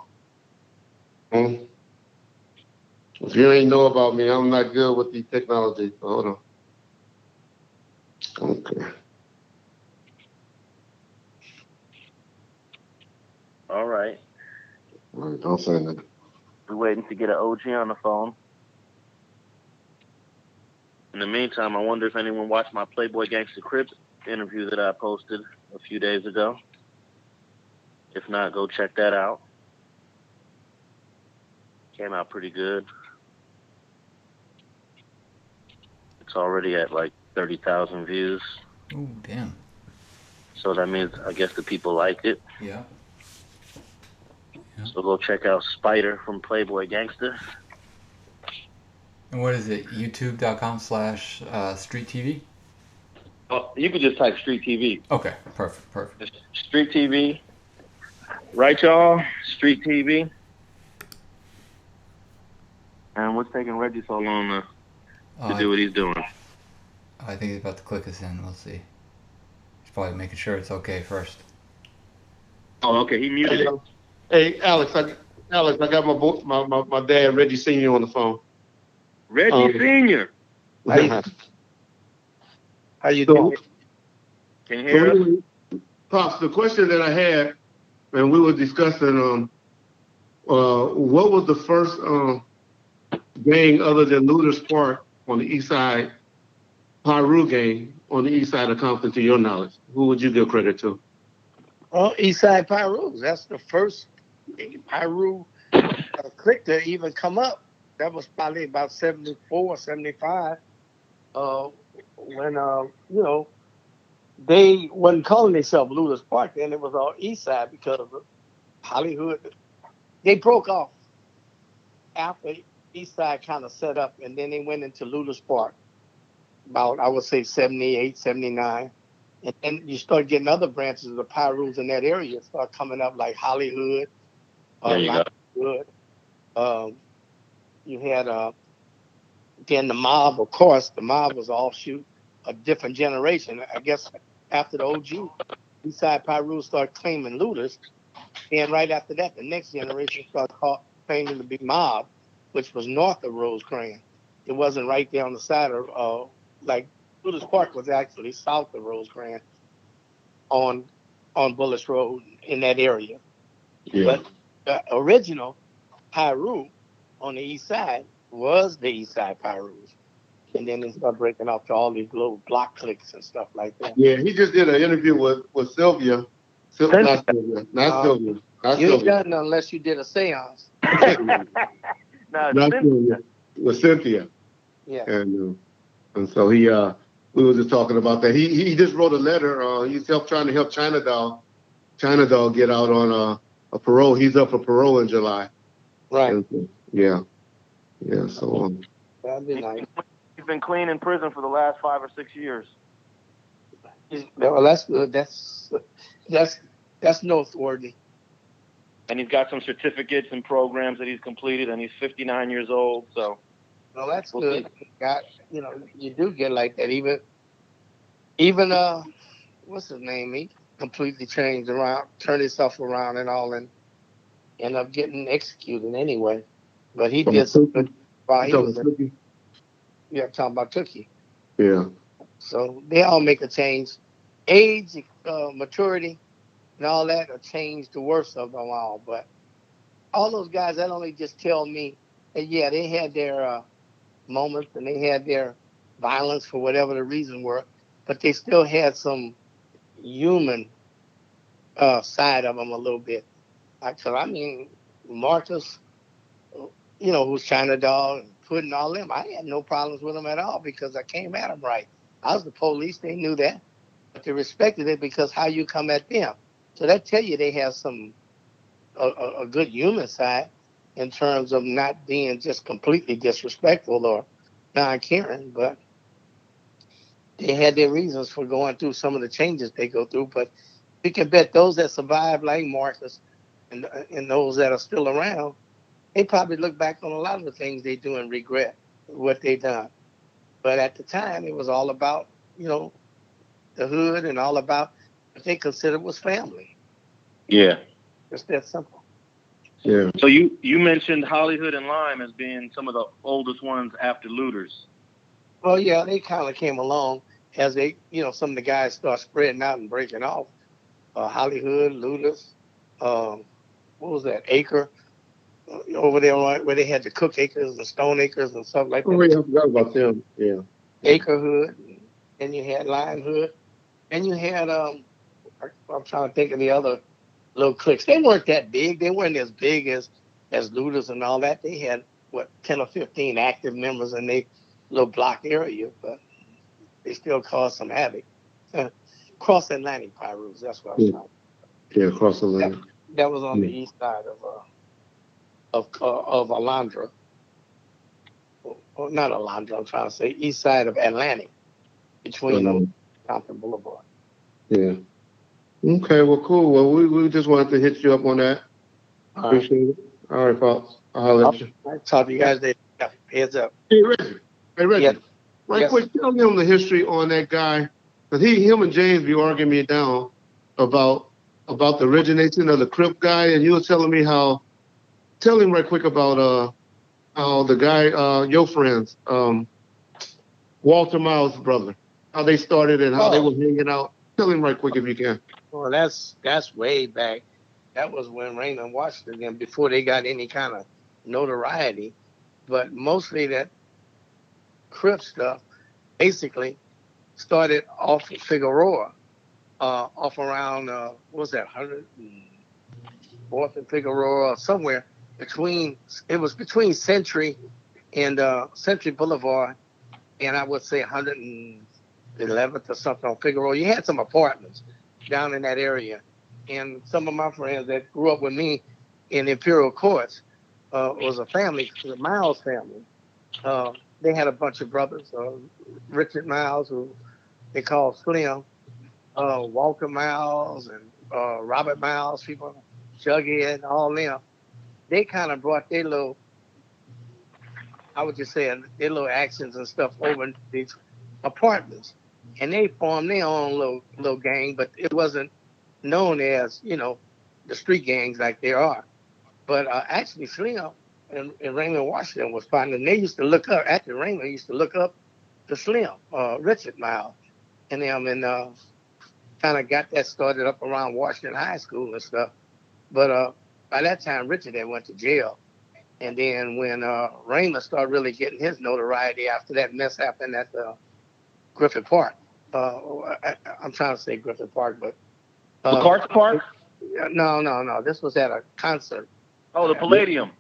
If you ain't know about me, I'm not good with the technology. So hold on. Okay. All right. All right, don't say that. We're waiting to get an OG on the phone. In the meantime, I wonder if anyone watched my Playboy Gangsta Crips interview that I posted a few days ago. If not, go check that out. Came out pretty good. It's already at like 30,000 views. Ooh, damn. So that means, I guess, the people liked it. Yeah. So go check out Spider from Playboy Gangsta. And what is it? YouTube.com/Street TV? Oh, you could just type Street TV. Okay, perfect. Street TV. Right, y'all? Street TV. And what's taking Reggie so long to do what he's doing? I think he's about to click us in. We'll see. He's probably making sure it's okay first. Oh, okay. He muted it. Hey, Alex, I got my dad, Reggie Sr. on the phone. Reggie Sr. How you doing? Can you hear us? Pops, the question that I had, and we were discussing, what was the first gang other than Looters Park on the east side, Piru gang on the east side of Compton, to your knowledge? Who would you give credit to? Oh, East Side Piru. That's the first Piru clique to even come up. That was probably about 74, 75. When they wasn't calling themselves Looters Park then. It was all East Side because of Hollywood. They broke off after East Side kind of set up, and then they went into Looters Park about, I would say, 78, 79. And then you start getting other branches of the Pyrus in that area start coming up, like Hollywood, Lightwood. You had then the mob, of course. The mob was offshoot, a different generation. I guess after the OG, Eastside Pyrus started claiming Looters, and right after that, the next generation started claiming to be mob, which was north of Rosecrans. It wasn't right there on the side of like Looters Park was actually south of Rosecrans on Bullis Road in that area. Yeah. But the original Piru on the east side was the East Side Pyrus. And then they start breaking off to all these little block cliques and stuff like that. Yeah, he just did an interview with Sylvia. Not Sylvia. You ain't done nothing unless you did a seance. No, Not Sylvia. With Cynthia. Yeah. And so he we were just talking about that. He just wrote a letter. He's trying to help China Doll get out on a parole. He's up for parole in July. Right. And, yeah. So that'd be nice. He's been clean in prison for the last 5 or 6 years. Well, that's good. That's That's noteworthy. And he's got some certificates and programs that he's completed, and he's 59 years old. So, Well, that's we'll good. see. Got you do get like that. Even what's his name? He completely changed around, turned himself around and all, and end up getting executed anyway. But he did some good while he was in. Yeah, I'm talking about Tookie. Yeah. So they all make a change. Age, maturity, and all that will change the worst of them all. But all those guys, that only just tell me that, yeah, they had their moments and they had their violence for whatever the reason were, but they still had some human side of them a little bit. I mean, Marcus, who's China Dog and Puddin' all them, I had no problems with them at all because I came at them right. I was the police, they knew that, but they respected it because how you come at them. So that tell you they have a good human side in terms of not being just completely disrespectful or non-caring, but they had their reasons for going through some of the changes they go through. But you can bet those that survive, like Marcus, and those that are still around, they probably look back on a lot of the things they do and regret what they done. But at the time, it was all about, the hood and all about what they considered was family. Yeah. It's that simple. Yeah. So you mentioned Hollywood and Lime as being some of the oldest ones after Looters. Well, yeah, they kind of came along as some of the guys start spreading out and breaking off. Hollywood, Ludus, what was that, Acre, over there where they had the Cook Acres and Stone Acres and stuff like that. Oh, yeah, I forgot about them. Yeah. Acre Hood, and you had Lime Hood, and you had, I'm trying to think of the other little cliques. They weren't that big. They weren't as big as Ludus and all that. They had, 10 or 15 active members in their little block area, but they still caused some havoc. Cross Atlantic Pyrus, that's what I was talking about. Yeah, Cross Atlantic. That was on the east side of Alondra. Or not Alondra, I'm trying to say east side of Atlantic, between Compton Boulevard. Yeah. Okay, well, cool. Well, we just wanted to hit you up on that. Appreciate it. All right, folks. I'll let you. I'll talk to you guys later. Heads up. Hey, Reggie. Yes. Right quick, tell me on the history on that guy. Because him and James be arguing me down about the origination of the Crip guy, and you were telling me tell him right quick about how the guy, your friends, Walter Miles' brother, how they started and how they were hanging out. Tell him right quick if you can. Well, that's way back. That was when Raymond Washington them before they got any kind of notoriety. But mostly that Crip stuff basically started off of Figueroa, off around what was that, 104th and Figueroa, somewhere between. It was between Century and Century Boulevard, and I would say 111th or something on Figueroa. You had some apartments down in that area, and some of my friends that grew up with me in Imperial Courts was a family, the Miles family. They had a bunch of brothers, Richard Miles, who they called Slim, Walter Miles, and Robert Miles, people, Jughead, all them. They kind of brought their little, I would just say, their little actions and stuff over into these apartments. And they formed their own little gang, but it wasn't known as, the street gangs like they are. But actually, Slim and Raymond Washington was partners. And they used to look up, after Raymond used to look up to Slim, Richard Miles, and them, and kind of got that started up around Washington High School and stuff. But by that time, Richard had went to jail. And then when Raymond started really getting his notoriety after that mess happened at Griffith Park. I'm trying to say Griffith Park, but McCarthy Park? No. This was at a concert. Oh, the Palladium.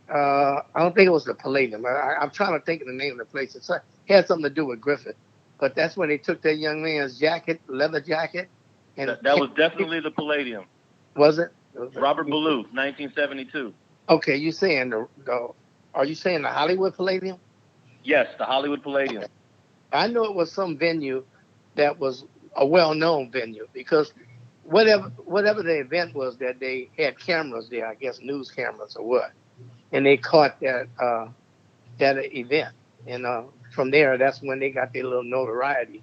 I don't think it was the Palladium. I'm trying to think of the name of the place. It had something to do with Griffith. But that's when they took that young man's jacket, leather jacket. And that was definitely the Palladium. Was it? Robert Ballou, 1972. Okay, you saying are you saying the Hollywood Palladium? Yes, the Hollywood Palladium. I know it was some venue that was a well-known venue because whatever the event was that they had cameras there, I guess news cameras or what, and they caught that event, and from there, that's when they got their little notoriety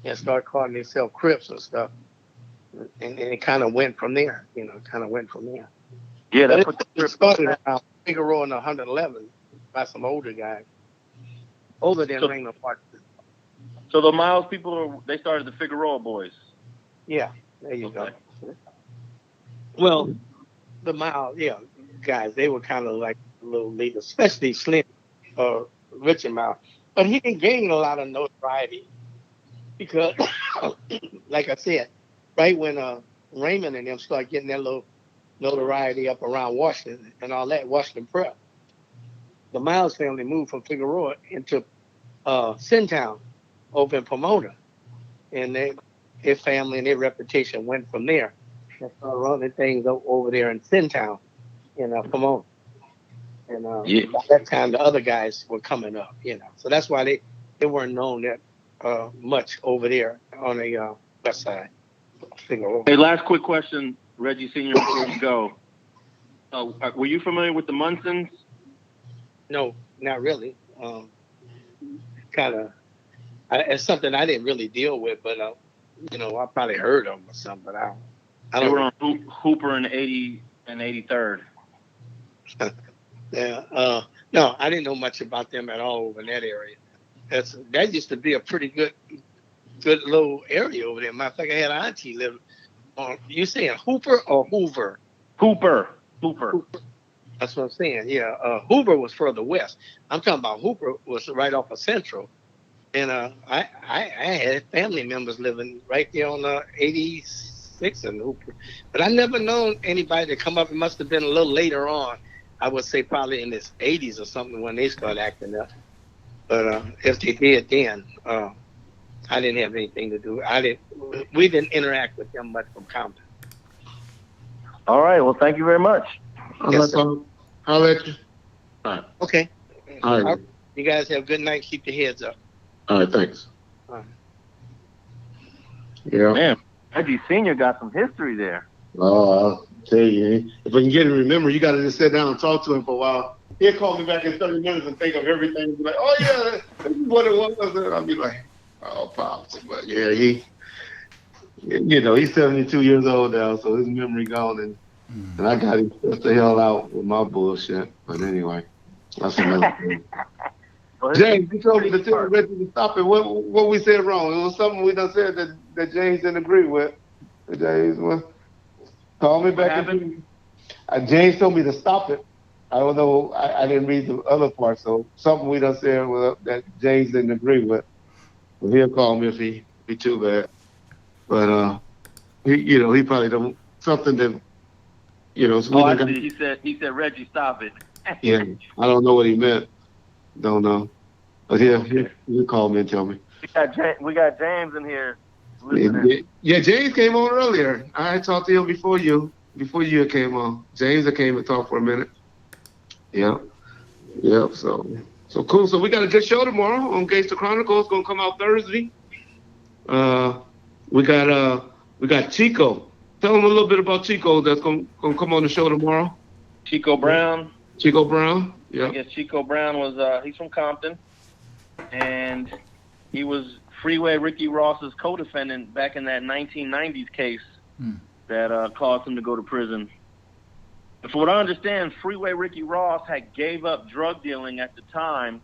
and started calling themselves Crips and stuff, and it kind of went from there, Yeah, But that's what it started around Figueroa and 111 by some older guys, older than Raymond Parker. So the Miles people, they started the Figueroa boys. Yeah, there you go. Well, the Miles, guys, they were kind of like little leaders, especially Slim, Richard Miles. But he didn't gain a lot of notoriety because, like I said, right when Raymond and them started getting that little notoriety up around Washington and all that, Washington Prep, the Miles family moved from Figueroa into Sintown over in Pomona. And their family and their reputation went from there. They started running things over there in Sintown, Pomona. And by that time, the other guys were coming up, So that's why they weren't known that much over there on the west side. Figueroa. Hey, last quick question, Reggie Sr., before you go. Were you familiar with the Munsons? No, not really. Kind of. It's something I didn't really deal with, but I probably heard of them or something. But I don't. They were on Hooper in 80 and 83rd. Yeah. No, I didn't know much about them at all over in that area. That used to be a pretty good little area over there. Matter of fact, I had an auntie live on. You saying Hooper or Hoover? Hooper. That's what I'm saying. Yeah. Hoover was further west. I'm talking about Hooper was right off of Central. And I had family members living right there on 86 in Hooper. But I never known anybody to come up. It must have been a little later on. I would say probably in the 80s or something when they started acting up. But if they did then, I didn't have anything to do. We didn't interact with them much from Compton. All right. Well, thank you very much. Yes, I'll let you. All right. Okay. All right. You guys have a good night. Keep your heads up. All right, thanks. All right. Yeah. Man, Reggie Sr. got some history there. Oh, I'll tell you. If I can get him to remember, you got to just sit down and talk to him for a while. He'll call me back in 30 minutes and think of everything. And be like, oh, yeah, this is what it was. And I'll be like, oh, Pops. But, yeah, he's 72 years old now, so his memory gone. And I got him just the hell out with my bullshit. But anyway, that's another thing. James, you told me to tell Reggie to stop it. What we said wrong? It was something we done said that James didn't agree with. James, call me back. James told me to stop it. I don't know. I didn't read the other part, so something we done said that James didn't agree with. Well, he'll call me if he be too bad. But he probably don't something that So I see. He said Reggie, stop it. Yeah, I don't know what he meant. Don't know. But he'll call me and tell me. We got James in here. Yeah, James came on earlier. I talked to him before you came on. James came and talked for a minute. Yeah. So cool. So we got a good show tomorrow on Gangster Chronicles. Gonna come out Thursday. We got Chico. Tell him a little bit about Chico that's gonna come on the show tomorrow. Chico Brown. Yeah. I guess Chico Brown was he's from Compton, and he was Freeway Ricky Ross's co-defendant back in that 1990s case that caused him to go to prison. And from what I understand, Freeway Ricky Ross had gave up drug dealing at the time,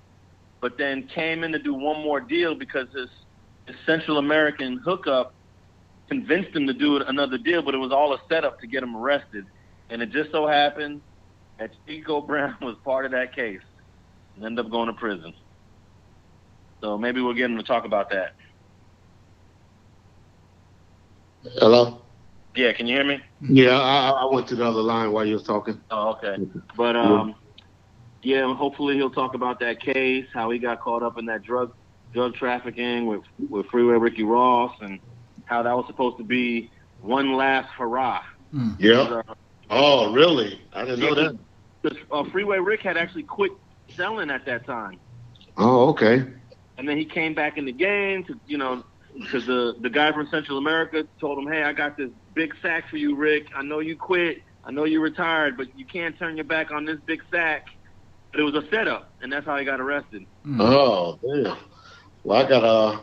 but then came in to do one more deal because his Central American hookup convinced him to do another deal, but it was all a setup to get him arrested. And it just so happened that Chico Brown was part of that case and ended up going to prison. So maybe we'll get him to talk about that. Hello? Yeah, can you hear me? Yeah, I went to the other line while you was talking. Oh, okay. But, hopefully he'll talk about that case, how he got caught up in that drug trafficking with Freeway Ricky Ross, and how that was supposed to be one last hurrah. Yeah. Oh, really? I didn't know that. Because Freeway Rick had actually quit selling at that time. Oh, okay. And then he came back in the game because the guy from Central America told him, hey, I got this big sack for you, Rick. I know you quit. I know you retired, but you can't turn your back on this big sack. But it was a setup, and that's how he got arrested. Oh, damn. Well, I got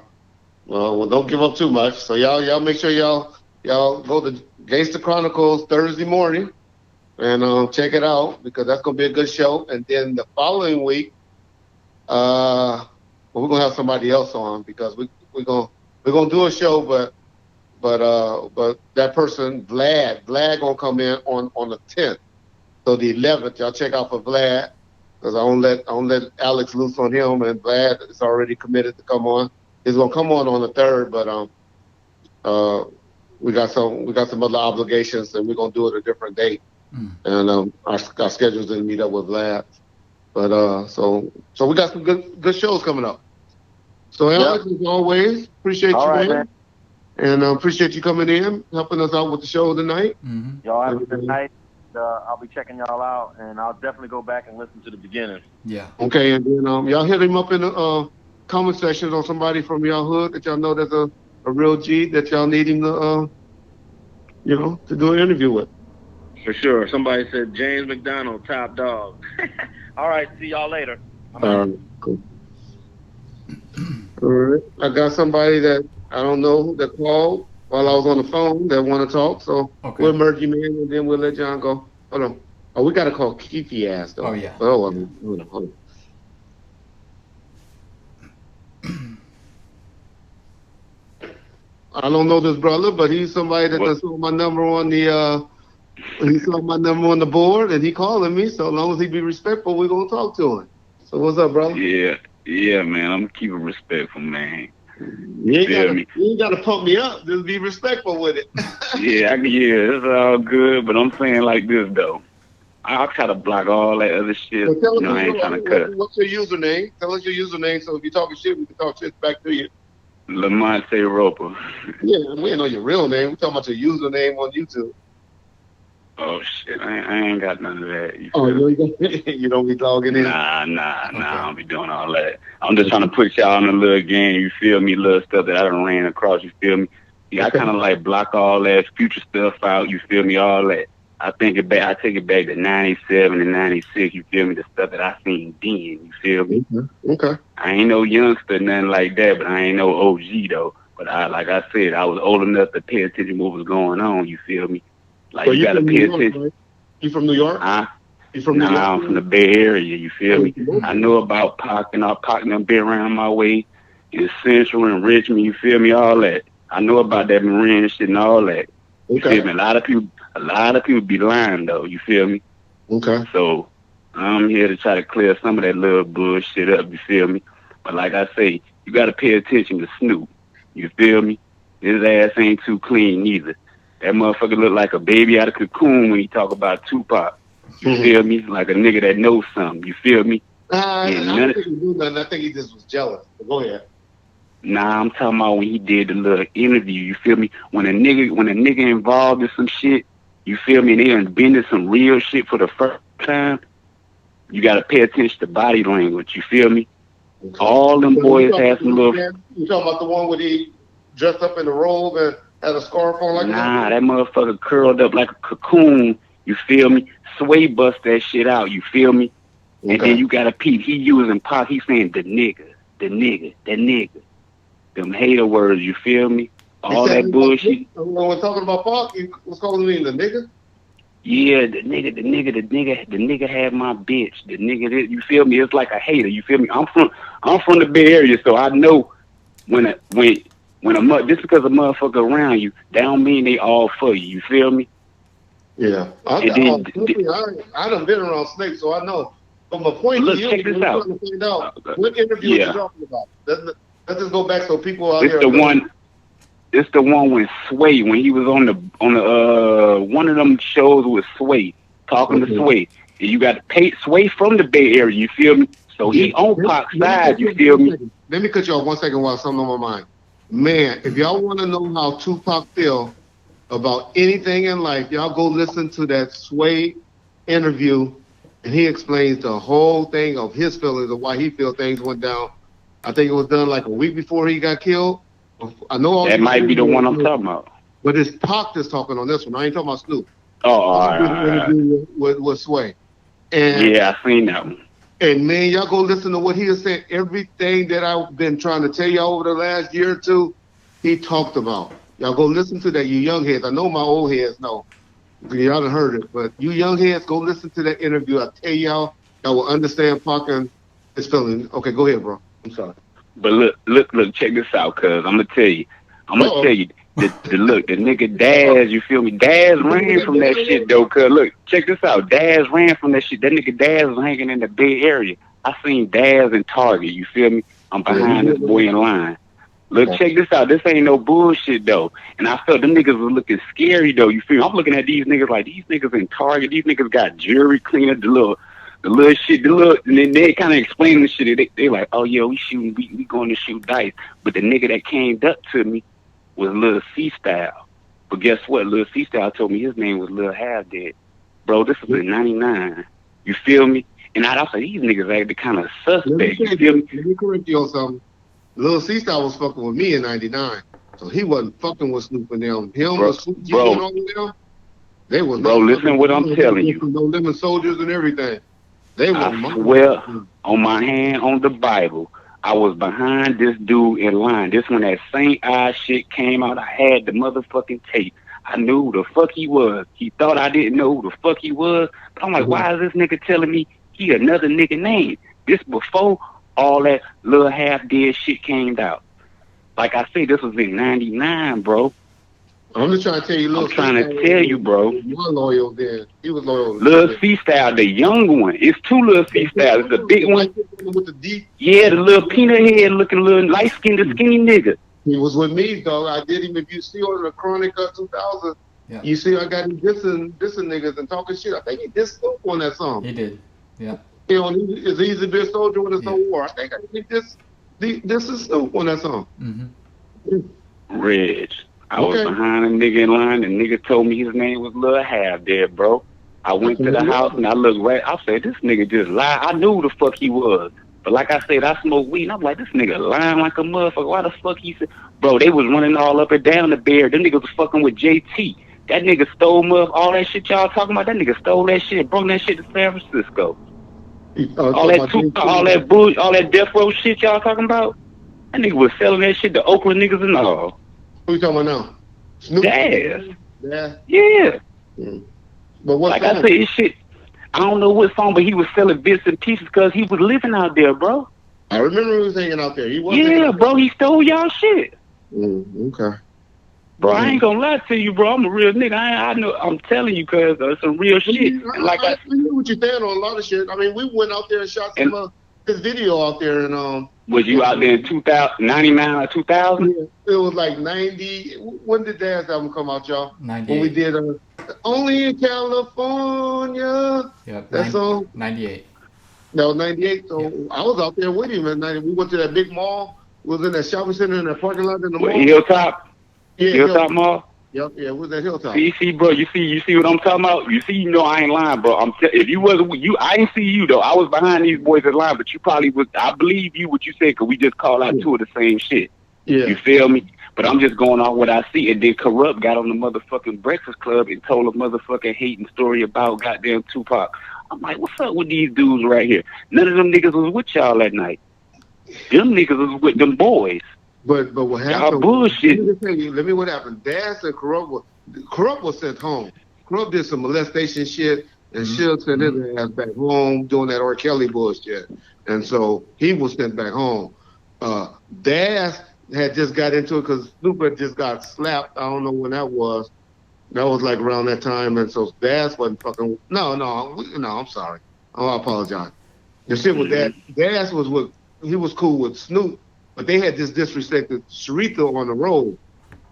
well, don't give up too much. So y'all make sure y'all go to Gangster Chronicles Thursday morning and check it out because that's gonna be a good show. And then the following week, well, we're gonna have somebody else on because we're gonna do a show, but that person Vlad gonna come in on the 10th. So the 11th, y'all check out for Vlad because I don't let Alex loose on him, and Vlad is already committed to come on. He's gonna come on the 3rd, but we got some other obligations, and we're gonna do it a different date. And our schedules didn't meet up with Vlad, but so we got some good shows coming up. So Alex, as always, appreciate you, man. And appreciate you coming in, helping us out with the show tonight. Y'all have a good night. I'll be checking y'all out, and I'll definitely go back and listen to the beginning. Yeah. Okay, and then y'all hit him up in the comment section on somebody from y'all hood that y'all know that's a real G that y'all need him to to do an interview with. For sure. Somebody said James McDonald, top dog. All right, see y'all later. Cool. All right. I got somebody that I don't know that called while I was on the phone that want to talk, so we'll merge him in and then we'll let John go. Hold on. Oh, we got to call Keithy ass though. Oh, yeah. Oh, hold on. I don't know this brother, but he's somebody that saw my number on the board, and he calling me. So as long as he be respectful, we're gonna talk to him. So what's up, brother? Yeah, man. I'm keeping respectful, man. You ain't gotta pump me up. Just be respectful with it. yeah, it's all good. But I'm saying like this though. I'll try to block all that other shit. Well, I ain't trying to cut. What's your username? Tell us your username. So if you're talking shit, we can talk shit back to you. Lamonte Roper. Yeah, we ain't know your real name. We talking about your username on YouTube. Oh shit, I ain't got none of that. You don't be logging in? Nah, I don't be doing all that. I'm just trying to put y'all in a little game, you feel me? Little stuff that I done ran across, you feel me? Yeah, I kind of like block all that future stuff out, you feel me? All that. I take it back to 97 and 96, you feel me? The stuff that I seen then, you feel me? Okay. I ain't no youngster, nothing like that, but I ain't no OG though. But like I said, I was old enough to pay attention to what was going on, you feel me? Like, so you gotta pay attention. Right? You from New York? You from New York? I'm from the Bay Area, you feel me? I know about Pac and all Pac and been around my way in Central and Richmond, you feel me? All that. I know about that Marine shit and all that. You feel me? A lot of people be lying though, you feel me? Okay. So I'm here to try to clear some of that little bullshit up, you feel me? But like I say, you gotta pay attention to Snoop. You feel me? His ass ain't too clean neither. That motherfucker look like a baby out of cocoon when he talk about Tupac. You feel me? Like a nigga that knows something. You feel me? I don't think he knew nothing. I think he just was jealous. But go ahead. Nah, I'm talking about when he did the little interview. You feel me? When a nigga involved in some shit, you feel me? And they done been to some real shit for the first time. You gotta pay attention to body language. You feel me? Okay. All them boys have some little. You talking about the one where he dressed up in the robe and had a scarf on like that motherfucker curled up like a cocoon, you feel me? Sway bust that shit out, you feel me? And then you gotta peep, he using Pac, he saying the nigga. Them hater words, you feel me? All that bullshit. When we're talking about Pac, he was calling me the nigga? Yeah, the nigga had my bitch. The nigga, you feel me? It's like a hater, you feel me? I'm from the Bay Area, so I know just because a motherfucker around you, that don't mean they all for you. You feel me? Yeah. I done been around Snake, so I know. From a point of view, check this out. To find out what interview you're talking about. Let's just go back so people out It's the one with Sway when he was on the one of them shows with Sway, talking to Sway. And you got to pay Sway from the Bay Area. You feel me? So he on Pac's side. You feel me? Let me cut you off 1 second while something on my mind. Man, if y'all want to know how Tupac feel about anything in life, y'all go listen to that Sway interview, and he explains the whole thing of his feelings of why he feel things went down. I think it was done like a week before he got killed. I know that might be the one I'm talking about. But it's Pac that's talking on this one. I ain't talking about Snoop. Oh, all Pac did an right. interview with Sway. And Yeah, I seen that one. And man, y'all go listen to what he has said. Everything that I've been trying to tell y'all over the last year or two, he talked about. Y'all go listen to that, you young heads. I know my old heads know. Y'all done heard it. But you young heads, go listen to that interview. I tell y'all will understand Pac and his feeling. Okay, go ahead, bro. I'm sorry. But look, check this out, cuz. I'm gonna tell you. The nigga Daz, you feel me? Daz ran from that shit though, cuz look, check this out. Daz ran from that shit. That nigga Daz was hanging in the Bay Area. I seen Daz in Target, you feel me? I'm behind this boy in line. Look, check this out. This ain't no bullshit though. And I felt them niggas was looking scary though, you feel me? I'm looking at these niggas like these niggas in Target, these niggas got jewelry cleaner, the little shit, and then they kind of explain the shit. They like, oh yeah, we going to shoot dice. But the nigga that came up to me was Lil C-Style. But guess what? Lil C-Style told me his name was Lil Half Dead. Bro, this was in 99. You feel me? And I was like, these niggas acted kind of suspect. You feel me? Let me correct you on something. Lil C-Style was fucking with me in 99. So he wasn't fucking with Snoop and them. Him with Snoop G and all of them, they was bro, listen what I'm telling you. No Lemon Soldiers and everything. I swear on my hand on the Bible, I was behind this dude in line. This when that St. Eye shit came out, I had the motherfucking tape. I knew who the fuck he was. He thought I didn't know who the fuck he was. But I'm like, why is this nigga telling me he another nigga name? This before all that Lil Half Dead shit came out. Like I said, this was in 99, bro. I'm just trying to tell you, I'm trying to tell you, bro. You were loyal then. He was loyal. Lil C-Style, the young one. It's two Lil C-Styles. It's the big one. With the deep. Yeah, the little peanut head looking little light-skinned, skinny nigga. He was with me, dog. I did him. If you see on the Chronic 2000, you see I got him dissing niggas and talking shit. I think he dissed Snoop on that song. He did. Yeah. You know, it's easy to be a soldier when there's no war. I think this is Snoop on that song. Mm-hmm. Reg. I was behind a nigga in line, and nigga told me his name was Lil Half Dead, bro. I went to the house, and I looked right. I said, this nigga just lied. I knew who the fuck he was. But like I said, I smoked weed, and I'm like, this nigga lying like a motherfucker. Why the fuck he said? Bro, they was running all up and down the bear. Them niggas was fucking with JT. That nigga stole all that shit y'all talking about. That nigga stole that shit, brought that shit to San Francisco. All that bullshit, all that death row shit y'all talking about. That nigga was selling that shit to Oakland niggas and all. Who you talking about now? Snoop? Daz. Yeah. But what like song? I said, his shit, I don't know what song, but he was selling bits and pieces because he was living out there, bro. I remember he was hanging out there. He was. Yeah, bro, he stole y'all shit. Okay. Bro, I ain't gonna lie to you, bro. I'm a real nigga. I know. I'm telling you, cuz some real shit. I knew what you're saying on a lot of shit. I mean, we went out there and shot some this video out there, and Was you out there in 99 or 2000? Yeah, it was like 90. When did Dance album come out, y'all? 98. When we did Only in California. Yep. That song. 98. That was 98. So I was out there with him at 90. We went to that big mall. We was in that shopping center in that parking lot in the mall. Hilltop? Yeah, Hilltop Mall? Yep, yeah, it was at Hilltop. See, bro, you see what I'm talking about? You know I ain't lying, bro. If you wasn't you, I ain't see you though. I was behind these boys in line, but you probably was. I believe you what you said because we just called out two of the same shit. Yeah, you feel me? But I'm just going off what I see. And then Corrupt got on the motherfucking Breakfast Club and told a motherfucking hating story about goddamn Tupac. I'm like, what's up with these dudes right here? None of them niggas was with y'all that night. Them niggas was with them boys. But what happened? Y'all bullshit. Let me what happened. Daz and Corrupt was sent home. Corrupt did some molestation shit, and Suge sent his ass back home doing that R. Kelly bullshit, and so he was sent back home. Daz had just got into it because Snoop had just got slapped. I don't know when that was. That was like around that time, and so Daz wasn't fucking. No, I'm sorry. I apologize. The shit with that. Daz was he was cool with Snoop. But they had just disrespected Sharitha on the road.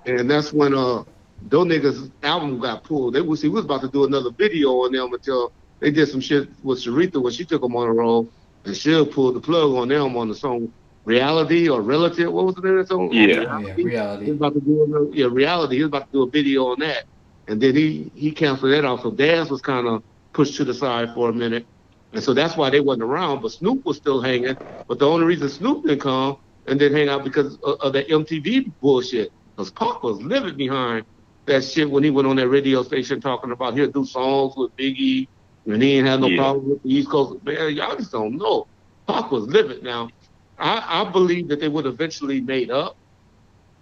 And that's when those niggas' album got pulled. He was about to do another video on them until they did some shit with Sharitha when she took them on the road. And Suge pulled the plug on them on the song Reality or Relative. What was the name of that song? Reality. He was about to do Reality. He was about to do a video on that. And then he canceled that off. So Daz was kind of pushed to the side for a minute. And so that's why they wasn't around. But Snoop was still hanging. But the only reason Snoop didn't come and then hang out because of that MTV bullshit. Because Pac was living behind that shit when he went on that radio station talking about he'll do songs with Biggie and he ain't had no problem with the East Coast. Man, y'all just don't know. Pac was living. Now, I believe that they would eventually made up.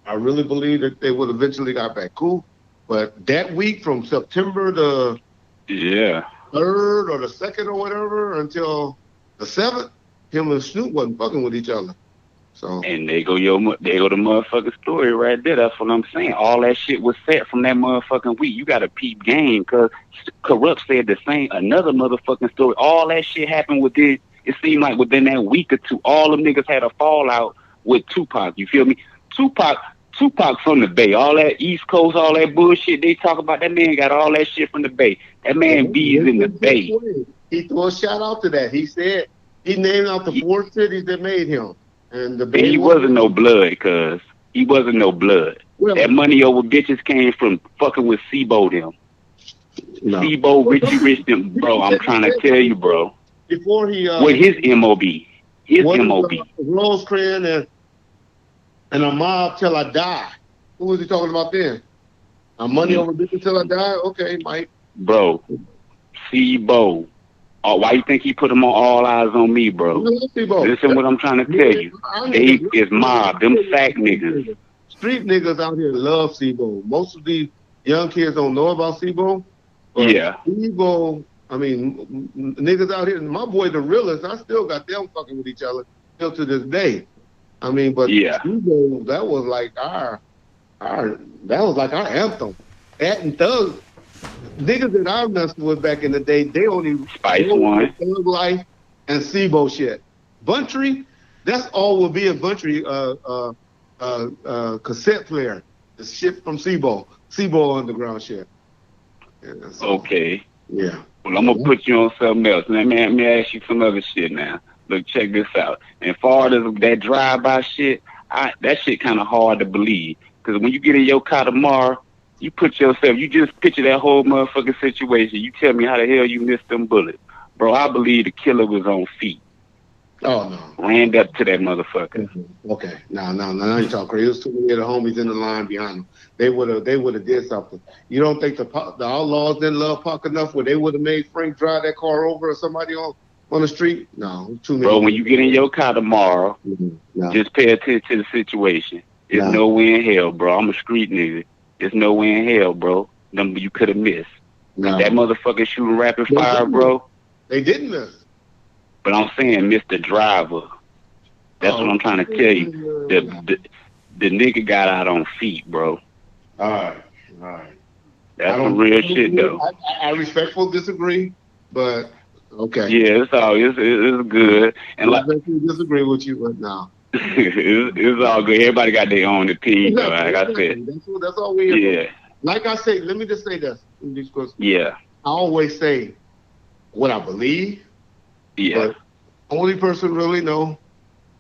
I really believe that they would eventually got back cool. But that week from September the 3rd or the 2nd or whatever until the 7th, him and Snoop wasn't fucking with each other. So and they go the motherfucking story right there. That's what I'm saying. All that shit was set from that motherfucking week. You got to peep game because Corrupt said the same. Another motherfucking story. All that shit happened within. It seemed like within that week or two, all them niggas had a fallout with Tupac. You feel me? Tupac from the Bay. All that East Coast, all that bullshit they talk about. That man got all that shit from the Bay. That man B's in the Bay. He threw a shout out to that. He said he named out the 4 cities that made him. And the Bay he wasn't no blood, cuz. He wasn't no blood. Well, that money over bitches came from fucking with Sebo them. No. Sebo, Richie Rich them. Bro, I'm trying to tell you, bro. Before he with his MOB. His MOB. Rosecrans and a mob till I die. Who was he talking about then? Money over bitches till I die? Okay, Mike. Bro, Sebo. Oh, why you think he put them on All Eyes on Me, bro? Listen what I'm trying to tell you. They is mob. Them sack niggas. Street niggas out here love Sebo. Most of these young kids don't know about Sebo. Yeah. Sebo, I mean, niggas out here, my boy the realest, I still got them fucking with each other till to this day. I mean, but Sebo, that was like our anthem. That and Thug. Niggas that I messed with back in the day, they only Spice One, Thug Life, and Sebo shit. Buntry, that's all will be a Buntry cassette player. The shit from Sebo Underground shit. Yeah, so, okay. Yeah. Well, I'm gonna put you on something else. Let me ask you some other shit now. Look, check this out. And far as that drive-by shit, that shit kind of hard to believe. Because when you get in your car tomorrow, you just picture that whole motherfucking situation. You tell me how the hell you missed them bullets. Bro, I believe the killer was on feet. Oh, no. Ran up to that motherfucker. Okay. No, you talking crazy. There's too many of the homies in the line behind them. They would have did something. You don't think the Outlaws didn't love Pac enough where they would have made Frank drive that car over or somebody on the street? No, too many. Bro, when you get in your car tomorrow, just pay attention to the situation. There's no way in hell, bro. I'm a street nigga. There's no way in hell, bro. You could have missed. That motherfucker shooting rapid fire, bro. They didn't miss. But I'm saying Mr. Driver. That's what I'm trying to tell you. The nigga got out on feet, bro. All right. That's some real shit, though. I respectfully disagree, but okay. Yeah, it's good. And I disagree with you right now. it's all good. Everybody got their own opinion, though, like I said. That's all we hear. Yeah. Like I say, let me just say this. Yeah. I always say what I believe. Yeah. But only person really know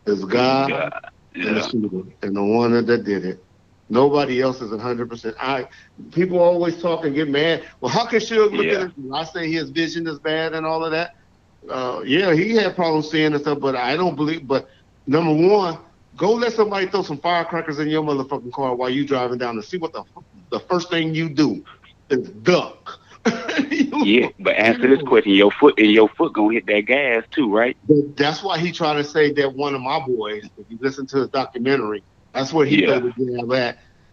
is God and the shooter and the one that did it. Nobody else is 100%. People always talk and get mad. Well, how can Suge look at it? I say his vision is bad and all of that. He had problems seeing and stuff, but I don't believe. But number one, go let somebody throw some firecrackers in your motherfucking car while you driving down to see what the first thing you do is duck. But answer this question: your foot gonna hit that gas too, right? That's why he trying to say that one of my boys, if you listen to his documentary, that's where he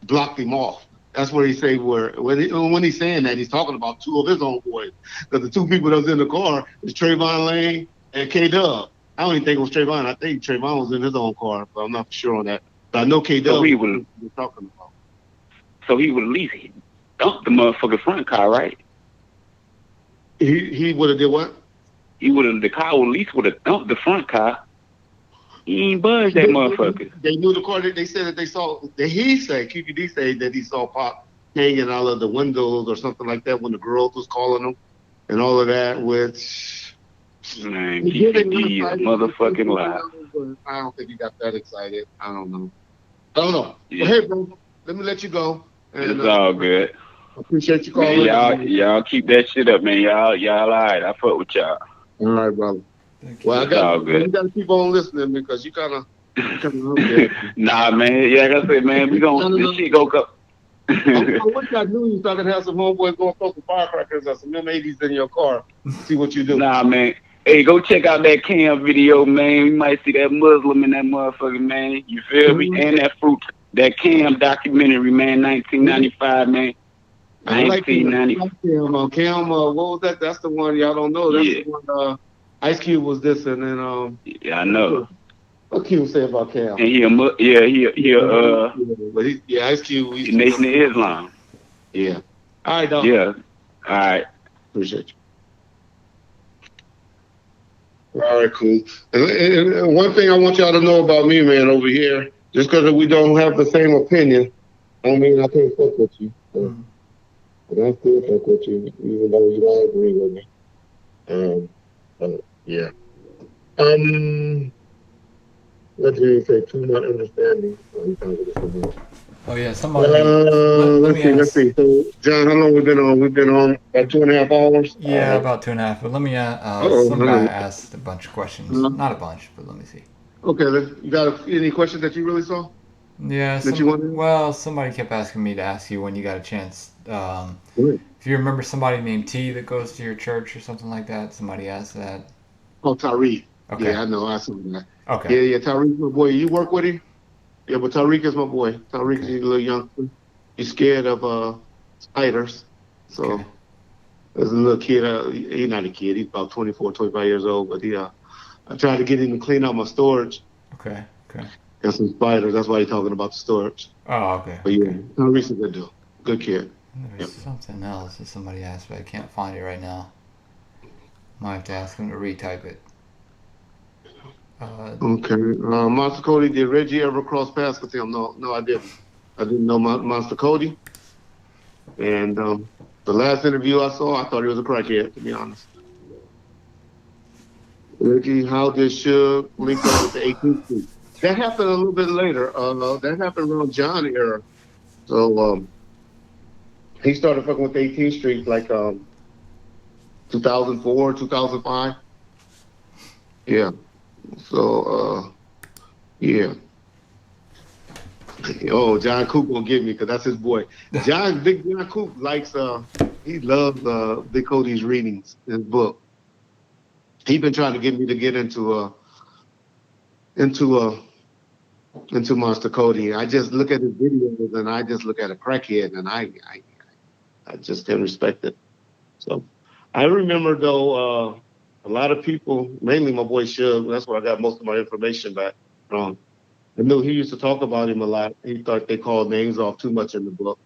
blocked him off. That's where he say when he's saying that he's talking about two of his own boys, because the two people that was in the car is Trayvon Lane and K-Dub. I don't even think it was Trayvon. I think Trayvon was in his own car, but I'm not sure on that. But I know K-Dub was talking about. So he would at least dump the motherfucking front car, right? He would have did what? The car at least would have dumped the front car. He ain't buzzed that motherfucker. They knew the car. They said that they saw. QPD said that he saw Pac hanging out of the windows or something like that when the girls was calling him and all of that. Which man, QPD is a motherfucking lie. I don't think he got that excited. I don't know. Yeah. Well, hey, bro, let me let you go. And, it's all good. I appreciate you calling. Man, y'all keep that shit up, man. Y'all all right. I fuck with y'all. All right, brother. Well, you got to keep on listening because you kind of nah, man. Yeah, like I said, man, this shit go up. I wish I knew you so I could have some homeboys go and throw some firecrackers or some M80s in your car. See what you do. Nah, man. Hey, go check out that Cam video, man. You might see that Muslim in that motherfucker, man. You feel me? And that fruit, that Cam documentary, man, 1995, man. I like Cam. 1990. Cam, what was that? That's the one y'all don't know. That's Yeah. the one Ice Cube was this and then Yeah, I know. what Cube say about Cam? And Ice Cube. Nation of Islam. Yeah. All right, dog. Yeah. All right. Appreciate you. All right, cool. And one thing I want y'all to know about me, man, over here, just because we don't have the same opinion, I don't mean I can't fuck with you. But I still fuck with you, even though you don't agree with me. Yeah. What did you say? Too much understanding. Oh yeah, somebody. Let's see. So, John, how long we been on? We've been on about 2.5 hours. Yeah, about 2.5. But let me. Some guy asked a bunch of questions. Not a bunch, but let me see. Okay, you got any questions that you really saw? Yeah. Somebody kept asking me to ask you when you got a chance. If you remember somebody named T that goes to your church or something like that. Somebody asked that. Oh, Tariq. Okay. Yeah, I know. I saw that. Okay. Yeah. Tariq's my boy. You work with him? Yeah, but Tariq is my boy. Tariq is a little youngster. He's scared of spiders. So there's a little kid. He's not a kid. He's about 24, 25 years old. But I tried to get him to clean out my storage. Okay. Got some spiders. That's why he's talking about the storage. Oh, okay. But yeah, Tariq's a good dude. Good kid. There's something else that somebody asked, but I can't find it right now. Might have to ask him to retype it. Okay. Monster Cody, did Reggie ever cross paths with him? No, I didn't. I didn't know Monster Cody. And the last interview I saw, I thought he was a crackhead, to be honest. Reggie, how did Suge link up with the 18th Street? That happened a little bit later. That happened around John era. So he started fucking with the 18th Street like 2004, 2005. Yeah. So, yeah. Oh, John Coop gonna get me because that's his boy. Big John Coop likes, he loves Big Cody's readings, his book. He been trying to get me to get into Monster Cody. I just look at his videos and I just look at a crackhead and I just can't respect it. So I remember though, a lot of people, mainly my boy Suge, that's where I got most of my information back from. I knew he used to talk about him a lot. He thought they called names off too much in the book.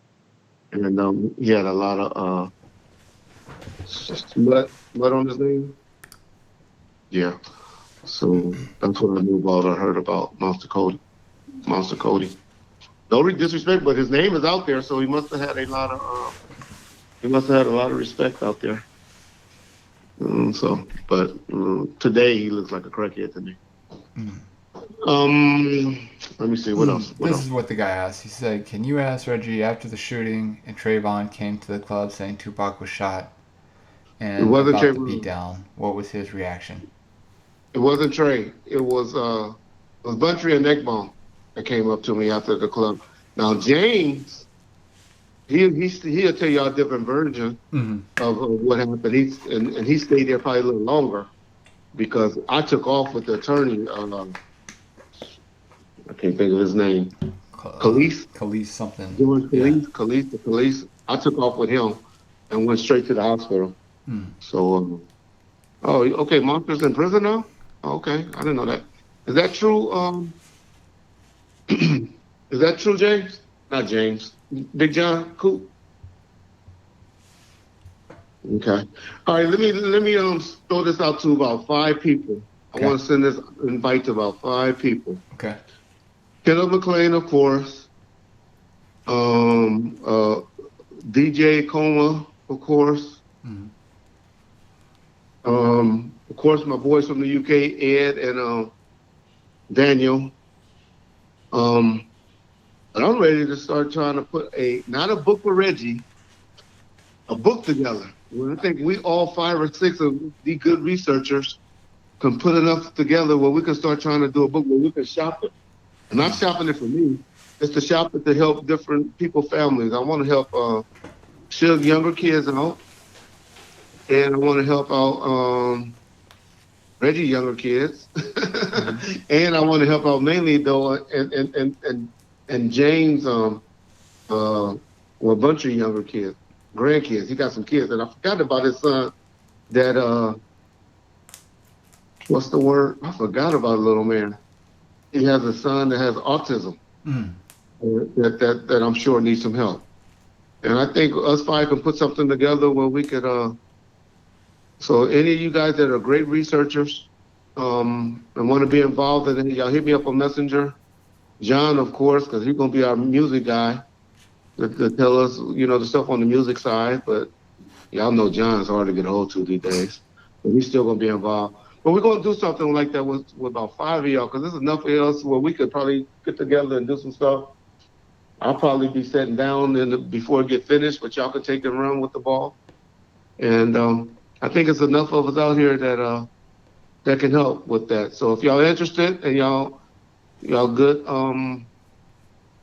And he had a lot of mud on his name. Yeah. So that's what I knew about or heard about Monster Cody. No disrespect, but his name is out there, so he must have had a lot of respect out there. Today he looks like a crackhead to me. Let me see, what else? This is what the guy asked. He said, can you ask Reggie after the shooting and Trayvon came to the club saying Tupac was shot and about the beatdown, what was his reaction? It wasn't Trey. It was Buntry and Neckbone that came up to me after the club. Now James, he'll tell y'all a different version of what happened. He stayed there probably a little longer because I took off with the attorney. I can't think of his name. Khalees something. George Khalees, the police. I took off with him and went straight to the hospital. So, okay, Monster's in prison now? Oh, okay, I didn't know that. Is that true? Is that true, James? Not James. Big John Coop. Okay. All right. Let me throw this out to about 5 people. Okay. I want to send this invite to about 5 people. Okay. Kenneth McLean, of course. DJ Coma, of course. Of course, my boys from the UK, Ed and Daniel. But I'm ready to start trying to put not a book for Reggie, a book together. I think we all 5 or 6 of the good researchers can put enough together where we can start trying to do a book where we can shop it. And not shopping it for me, It's the shop to help different people, families. I want to help Suge younger kids out, and I want to help out Reggie younger kids, and I want to help out mainly though, and James well, a bunch of younger kids, grandkids. He got some kids, and I forgot about his son. That what's the word? I forgot about a little man. He has a son that has autism. That I'm sure needs some help. And I think us five can put something together where we could. So any of you guys that are great researchers and want to be involved in it, y'all hit me up on Messenger. John, of course, because he's gonna be our music guy to tell us, the stuff on the music side. But y'all know John's hard to get hold to these days, but he's still gonna be involved. But we're gonna do something like that with about 5 of y'all, because there's enough of us where we could probably get together and do some stuff. I'll probably be sitting down before it get finished, but y'all can take and run with the ball. And I think it's enough of us out here that can help with that. So if y'all interested and y'all good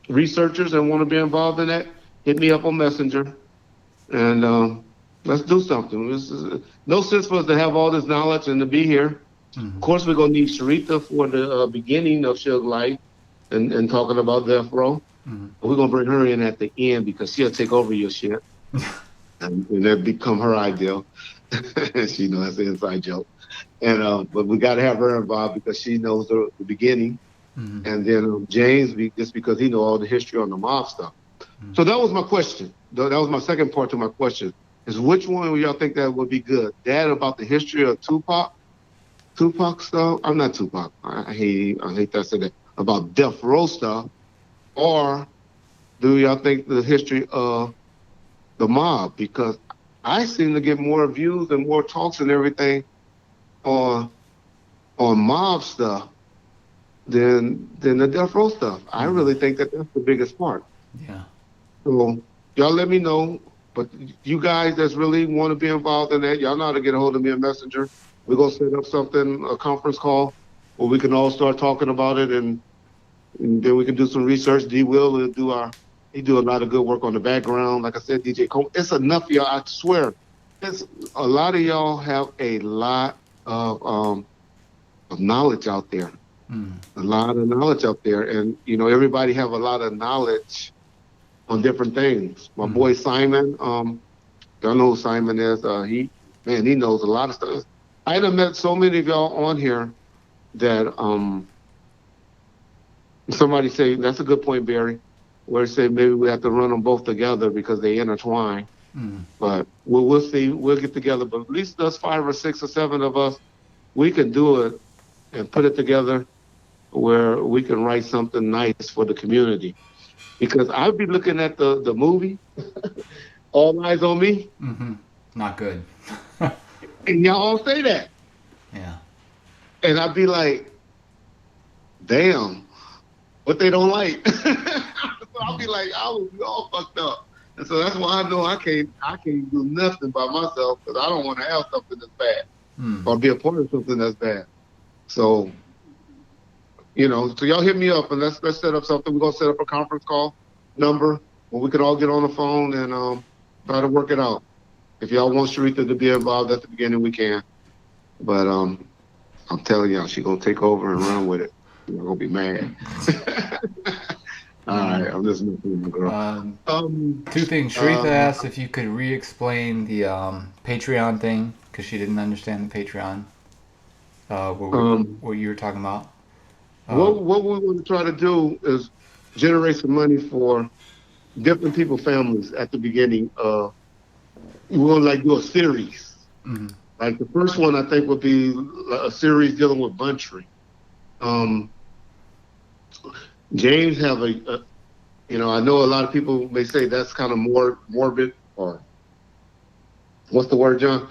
researchers and want to be involved in that, hit me up on Messenger, and let's do something. No sense for us to have all this knowledge and to be here. Of course, we're gonna need Sharita for the beginning of Suge Life and talking about Death Row. We're gonna bring her in at the end because she'll take over your shit, and that become her ideal. She knows that's an inside joke. And but we got to have her involved because she knows the beginning, and then James, just because he knows all the history on the mob stuff. So that was my question. That was my second part to my question: is which one of y'all think that would be good? That about the history of Tupac stuff. I'm not Tupac. I hate that I said that about Death Row stuff. Or do y'all think the history of the mob? Because I seem to get more views and more talks and everything on mob stuff than the Death Row stuff. I really think that's the biggest part. Yeah. So y'all let me know. But you guys that's really want to be involved in that, y'all know how to get a hold of me on Messenger. We're going to set up something, a conference call, where we can all start talking about it, and then we can do some research. D. Will he do a lot of good work on the background. Like I said, DJ Cole, it's enough of y'all, I swear. A lot of y'all have a lot of knowledge out there. A lot of knowledge out there. And, everybody have a lot of knowledge on different things. My boy Simon, y'all know who Simon is. He knows a lot of stuff. I done met so many of y'all on here that somebody say, that's a good point, Barry, where they say maybe we have to run them both together because they intertwine. But we'll see. We'll get together. But at least us 5 or 6 or 7 of us, we can do it and put it together where we can write something nice for the community. Because I'd be looking at the movie, All Eyes on Me. Not good. And y'all all say that. Yeah. And I'd be like, damn, what they don't like. So I'll be like, I will be all fucked up. And so that's why I know I can't do nothing by myself, because I don't want to have something that's bad or be a part of something that's bad. So, so y'all hit me up and let's set up something. We're gonna set up a conference call number where we can all get on the phone and try to work it out. If y'all want Sharita to be involved at the beginning, we can. But I'm telling y'all, she's gonna take over and run with it. You're gonna be mad. All right, I'm just messing with my girl. 2 things. Sharita asked if you could re-explain the Patreon thing, because she didn't understand the Patreon. What you were talking about. What we want to try to do is generate some money for different people, families at the beginning. We want to do a series. Like the first one, I think, would be a series dealing with Buntry. James have I know a lot of people may say that's kind of more morbid, or what's the word, John?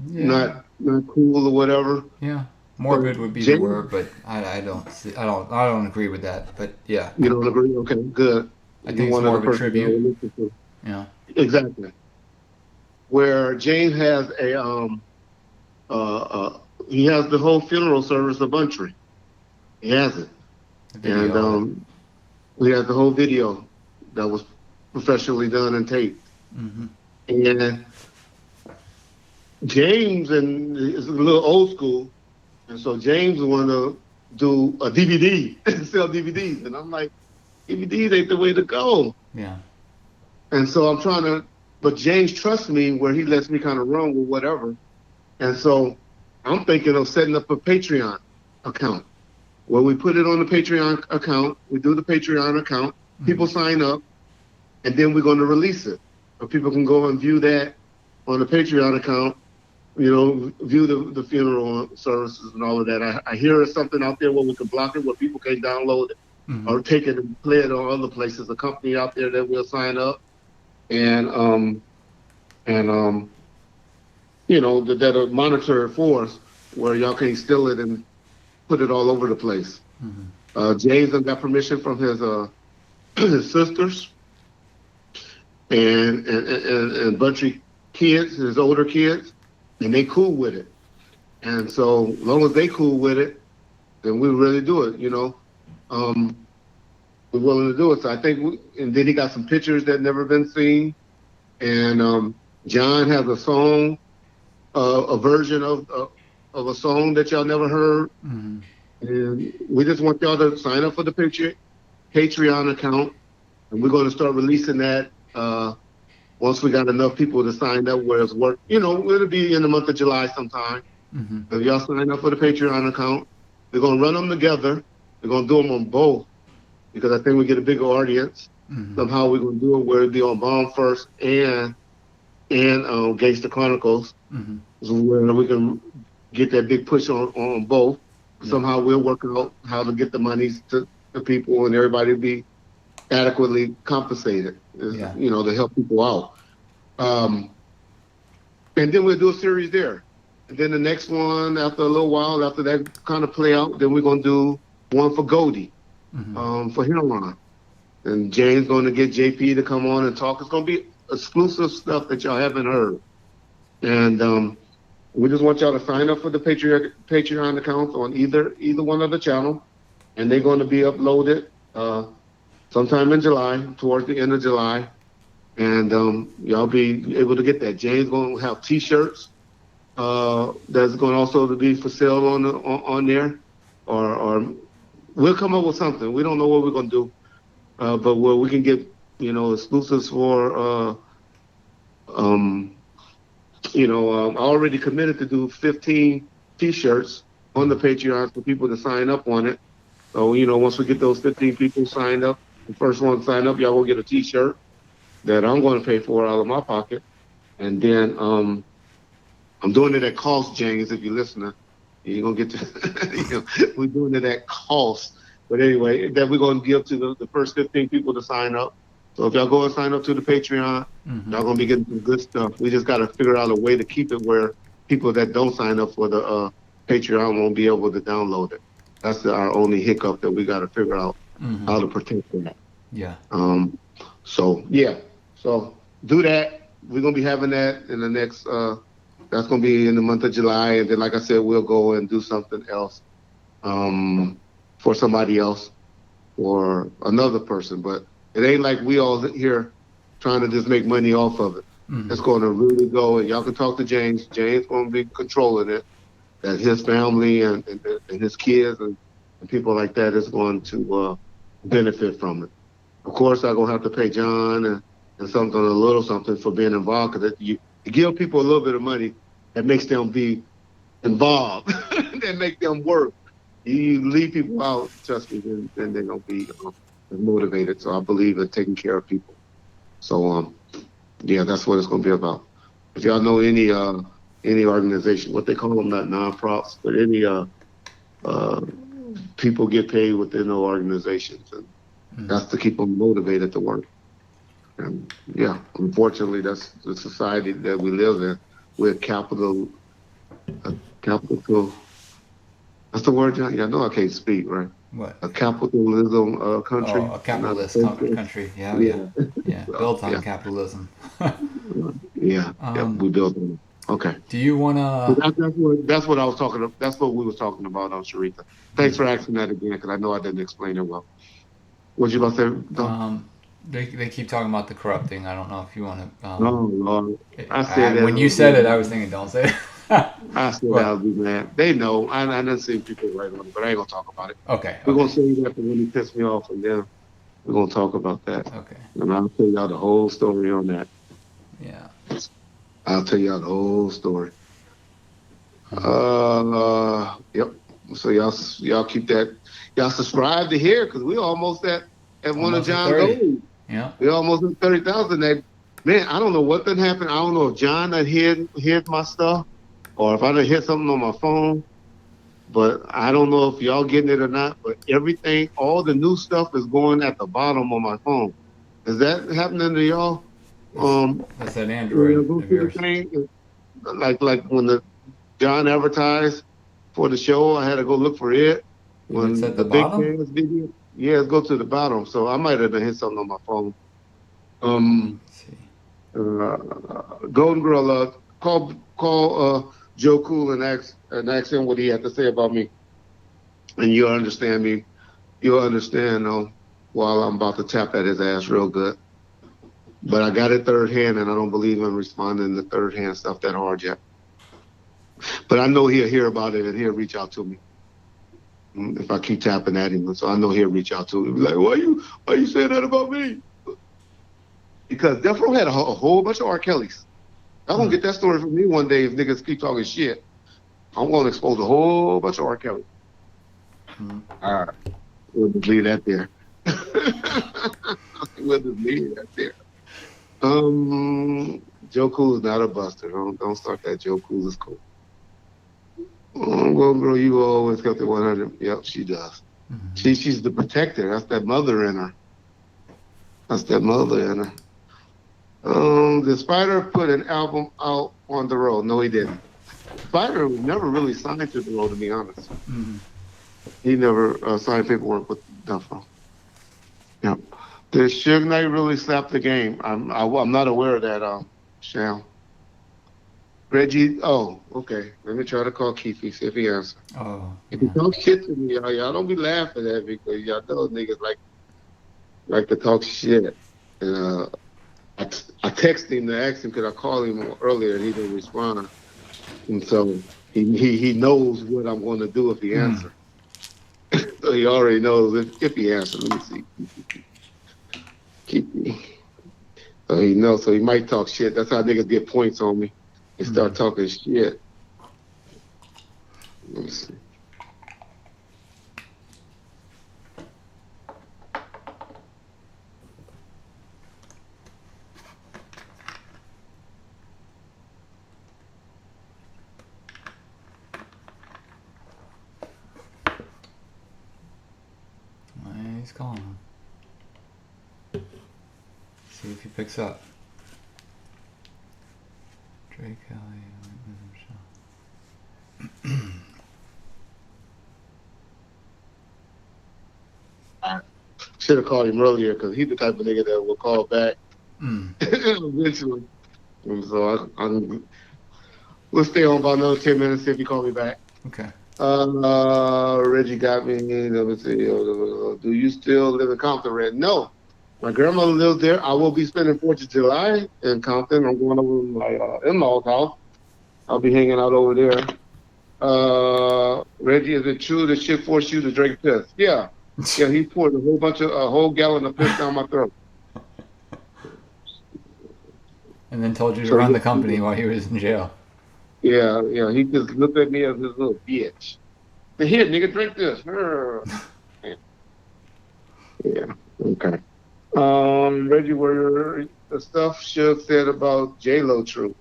Yeah. Not cool or whatever. Yeah. Morbid would be the word, but I don't agree with that. But yeah. You don't agree? Okay, good. I think it's more of a tribute. Yeah. Exactly. Where James has he has the whole funeral service of Buntry. He has it. And We had the whole video that was professionally done and taped. Mm-hmm. And James is a little old school, and so James wanted to do a DVD, sell DVDs, and I'm like, DVDs ain't the way to go. Yeah. And so I'm trying to, but James trusts me where he lets me kind of run with whatever. And so I'm thinking of setting up a Patreon account where we put it on the Patreon account. We do the Patreon account. People sign up, and then we're going to release it. So people can go and view that on the Patreon account, view the funeral services and all of that. I hear something out there where we can block it, where people can download it or take it and play it on other places. A company out there that will sign up that'll monitor it for us, where y'all can steal it and put it all over the place. James got permission from his his sisters and bunch of kids, his older kids, and they cool with it. And so as long as they cool with it, then we really do it, we're willing to do it. So I think, and then he got some pictures that never been seen. And John has a song, a version of a song that y'all never heard. And we just want y'all to sign up for the Patreon account. And we're going to start releasing that once we got enough people to sign up where it's work. It'll be in the month of July sometime. If y'all sign up for the Patreon account, we're going to run them together. We're going to do them on both because I think we get a bigger audience. Somehow we're going to do it where it'll be on Bomb First and Gangster Chronicles, so where we can get that big push on both. Somehow we'll work out how to get the monies to the people and everybody be adequately compensated, to help people out. And then we'll do a series there. And then the next one, after a little while, after that kind of play out, then we're going to do one for Goldie, for Heron. And James going to get JP to come on and talk. It's going to be exclusive stuff that y'all haven't heard. And we just want y'all to sign up for the Patreon accounts on either one of the channel. And they're going to be uploaded sometime in July, towards the end of July. And y'all be able to get that. James going to have T-shirts that's going to also be for sale on there. Or we'll come up with something. We don't know what we're going to do. But where we can get, exclusives for, I already committed to do 15 T-shirts on the Patreon for people to sign up on it. So, once we get those 15 people signed up, the first one signed up, y'all will get a T-shirt that I'm going to pay for out of my pocket. And then I'm doing it at cost, James, if you're listening. You're going to get to, we're doing it at cost. But anyway, that we're going to give to the first 15 people to sign up. So if y'all go and sign up to the Patreon, y'all going to be getting some good stuff. We just got to figure out a way to keep it where people that don't sign up for the Patreon won't be able to download it. That's our only hiccup that we got to figure out how to protect that. Yeah. So do that. We're going to be having that in the next, that's going to be in the month of July. And then, like I said, we'll go and do something else. For somebody else or another person, but it ain't like we all here trying to just make money off of it. It's going to really go, and y'all can talk to James. James going to be controlling it, that his family and his kids and people like that is going to benefit from it. Of course, I'm going to have to pay John and a little something for being involved, because you give people a little bit of money that makes them be involved, that make them work. You leave people out, trust me, then they're going to be motivated. So I believe in taking care of people. So, that's what it's going to be about. If y'all know any organization, what they call them, not non-profits, but any people get paid within those organizations. And that's to keep them motivated to work. And, unfortunately, that's the society that we live in. We're capital. That's the word, John? Yeah, I know I can't speak, right? What? A capitalism country. Oh, a capitalist country. Yeah. Built on capitalism. We built on it. Okay. Do you want to... That's what I was talking about. That's what we was talking about on Sharita. Thanks for asking that again, because I know I didn't explain it well. What you about to say? They keep talking about the corrupting. I don't know if you want to. Oh Lord, I said that. When you said it, I was thinking, don't say it. I said that I'll be mad. They know. I done seen people write on it, but I ain't gonna talk about it. Okay. We're gonna save that for when he pissed me off, and then we're gonna talk about that. Okay. And I'll tell y'all the whole story on that. Yeah. I'll tell y'all the whole story. Yep. So y'all keep that. Y'all subscribe to here because we almost at one of John's goals. Yeah. We almost at 30,000. Man, I don't know what done happened. I don't know if John done hid my stuff or if I done hit something on my phone. But I don't know if y'all getting it or not. But everything, all the new stuff is going at the bottom on my phone. Is that happening to y'all? That's that Android of yours. Like when the John advertised for the show, I had to go look for it. When it's at the big bottom? fans video, yeah, go to the bottom. So I might have hit something on my phone. Let's see. Golden Girl, call Joe Cool and ask him what he had to say about me, and you'll understand me. You'll understand while I'm about to tap at his ass real good. But I got it third hand, and I don't believe in responding to third hand stuff that hard yet. But I know he'll hear about it and he'll reach out to me if I keep tapping at him. So I know he'll reach out to me. Be like, why you saying that about me? Because Death Row had a whole bunch of R. Kellys. I'm gonna get that story from me one day if niggas keep talking shit. I'm gonna expose a whole bunch of R. Kelly. All right, we'll just leave that there. We'll just leave that there. Joe Cool is not a buster. Don't start that. Joe Cool is cool. Golden Girl, you always kept it 100. Yep, she does. Mm-hmm. She's the protector. That's that mother in her. The Spider put an album out on the road. No, he didn't. Spider was never really signed to the road, to be honest. Mm-hmm. He never signed paperwork with Death Row. Yep. Did Suge Knight really slap the game? I'm not aware of that, Sham. Reggie, okay. Let me try to call Keefe, see if he answers. Oh. If he talk shit to me, y'all don't be laughing at me because y'all know niggas like to talk shit. And I texted him to ask him because I called him earlier and he didn't respond. And so he knows what I'm going to do if he answers. So he already knows if he answers. Let me see. Keep me. So he knows. So he might talk shit. That's how niggas get points on me. They start talking shit. Let me see. He's calling. See if he picks up. Drake Kelly. I should have called him earlier because he's the type of nigga that will call back eventually. And so we'll stay on about another 10 minutes if he call me back. Okay. Reggie got me. Let me see. Do you still live in Compton, Red? No. My grandmother lives there. I will be spending 4th of July in Compton. I'm going over to my in-laws' house. I'll be hanging out over there. Reggie, is it true that shit forced you to drink piss? Yeah. Yeah, he poured a whole gallon of piss down my throat. And then told you to run the company while he was in jail. Yeah, he just looked at me as this little bitch. But here, nigga, drink this. Yeah, okay. Reggie, were the stuff Suge said about J-Lo true?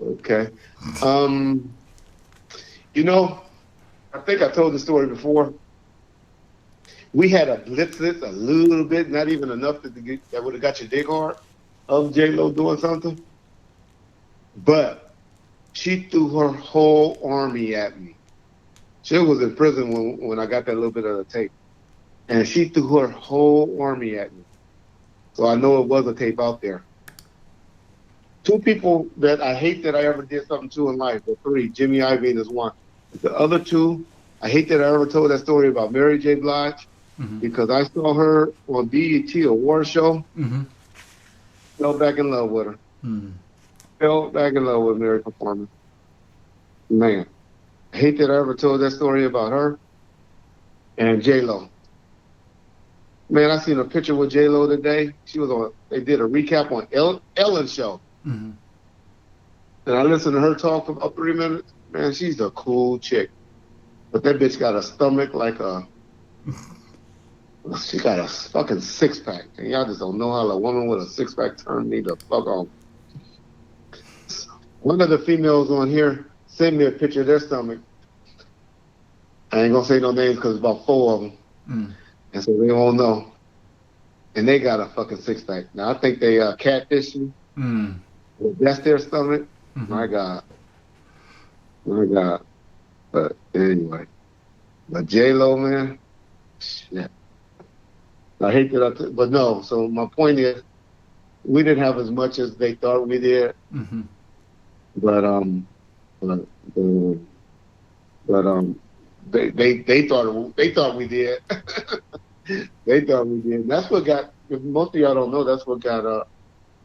Okay. I think I told the story before. We had a blitzlet a little bit, not even enough that would have got your dick hard of J-Lo doing something. But she threw her whole army at me. She was in prison when I got that little bit of the tape. And she threw her whole army at me. So I know it was a tape out there. 2 people that I hate that I ever did something to in life, or 3. Jimmy Iovine is one. The other 2, I hate that I ever told that story about Mary J. Blige because I saw her on BET Award show. Mm-hmm. Fell back in love with her. Fell back in love with Mary performance. Man, I hate that I ever told that story about her and J-Lo. Man, I seen a picture with J-Lo today. She was on. They did a recap on Ellen's show. And I listened to her talk for about 3 minutes. Man, she's a cool chick. But that bitch got a stomach like a... She got a fucking six-pack. And y'all just don't know how a woman with a six-pack turn me the fuck on. One of the females on here sent me a picture of their stomach. I ain't gonna say no names because it's about 4 of them. And so they won't know. And they got a fucking six-pack. Now, I think they catfish you. That's their stomach. My God. My God. But anyway. But J-Lo, man, shit. I hate that but no. So my point is, we didn't have as much as they thought we did. But they thought we did. They thought we did. That's what got. Most of y'all don't know. That's what got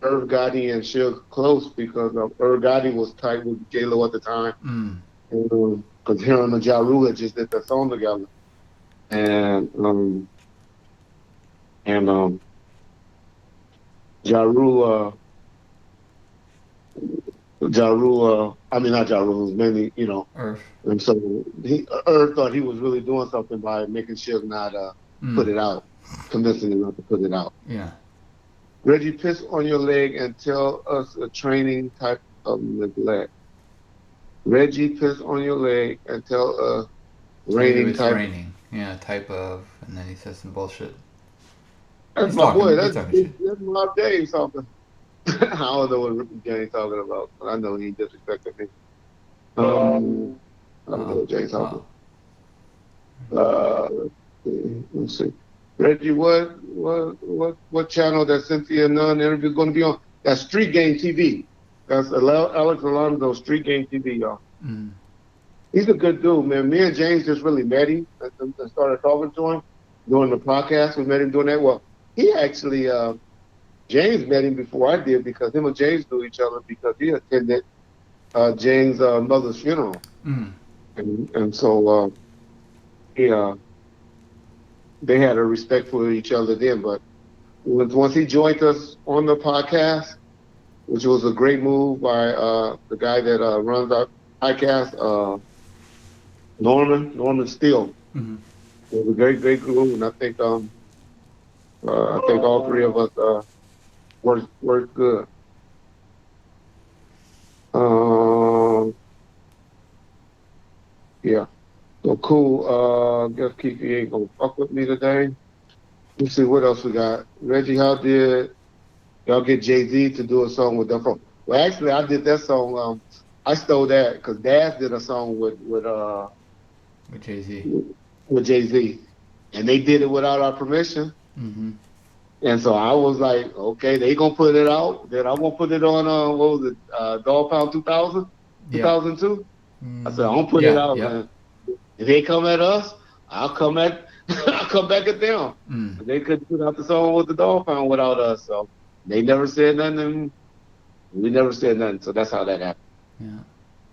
Irv Gotti and Suge close, because Irv Gotti was tight with J-Lo at the time. Because him and Ja Rule had just did that song together. And Ja Rule, I mean, not Ja Rule, it was mainly, Irv. And so Irv thought he was really doing something by making Suge not put it out, convincing him not to put it out. Yeah. Reggie, piss on your leg and tell us a training type of neglect. Reggie, piss on your leg and tell us raining type. Raining. Yeah, type of, and then he says some bullshit. That's my boy. That's Rob Dave talking. I don't know what Ricky James talking about, but I know he disrespected me. I don't know what James talking about. Let's see. Reggie, what channel that Cynthia Nunn interview is going to be on? That's Street Game TV. That's Alex Alonso, Street Game TV, y'all. He's a good dude, man. Me and James just really met him and started talking to him during the podcast. We met him doing that. Well, he actually, James met him before I did, because him and James knew each other because he attended James' mother's funeral. And so they had a respect for each other then. But once he joined us on the podcast, which was a great move by the guy that runs our podcast, Norman Steele. It was a great group, and I think all three of us worked good. Yeah. So cool. Guess Kiki ain't gonna fuck with me today. Let's see what else we got. Reggie, how did y'all get Jay-Z to do a song with them? Well, actually, I did that song. I stole that because Daz did a song with Jay-Z. With Jay-Z, and they did it without our permission. And so I was like, okay, they gonna put it out. Then I'm gonna put it on what was it, Dog Pound 2000, 2002. I said, I'm gonna put it out, man. If they come at us, I'll come back at them. They couldn't put out the song with the Dog Pound without us, so they never said nothing, and we never said nothing. So that's how that happened. Yeah.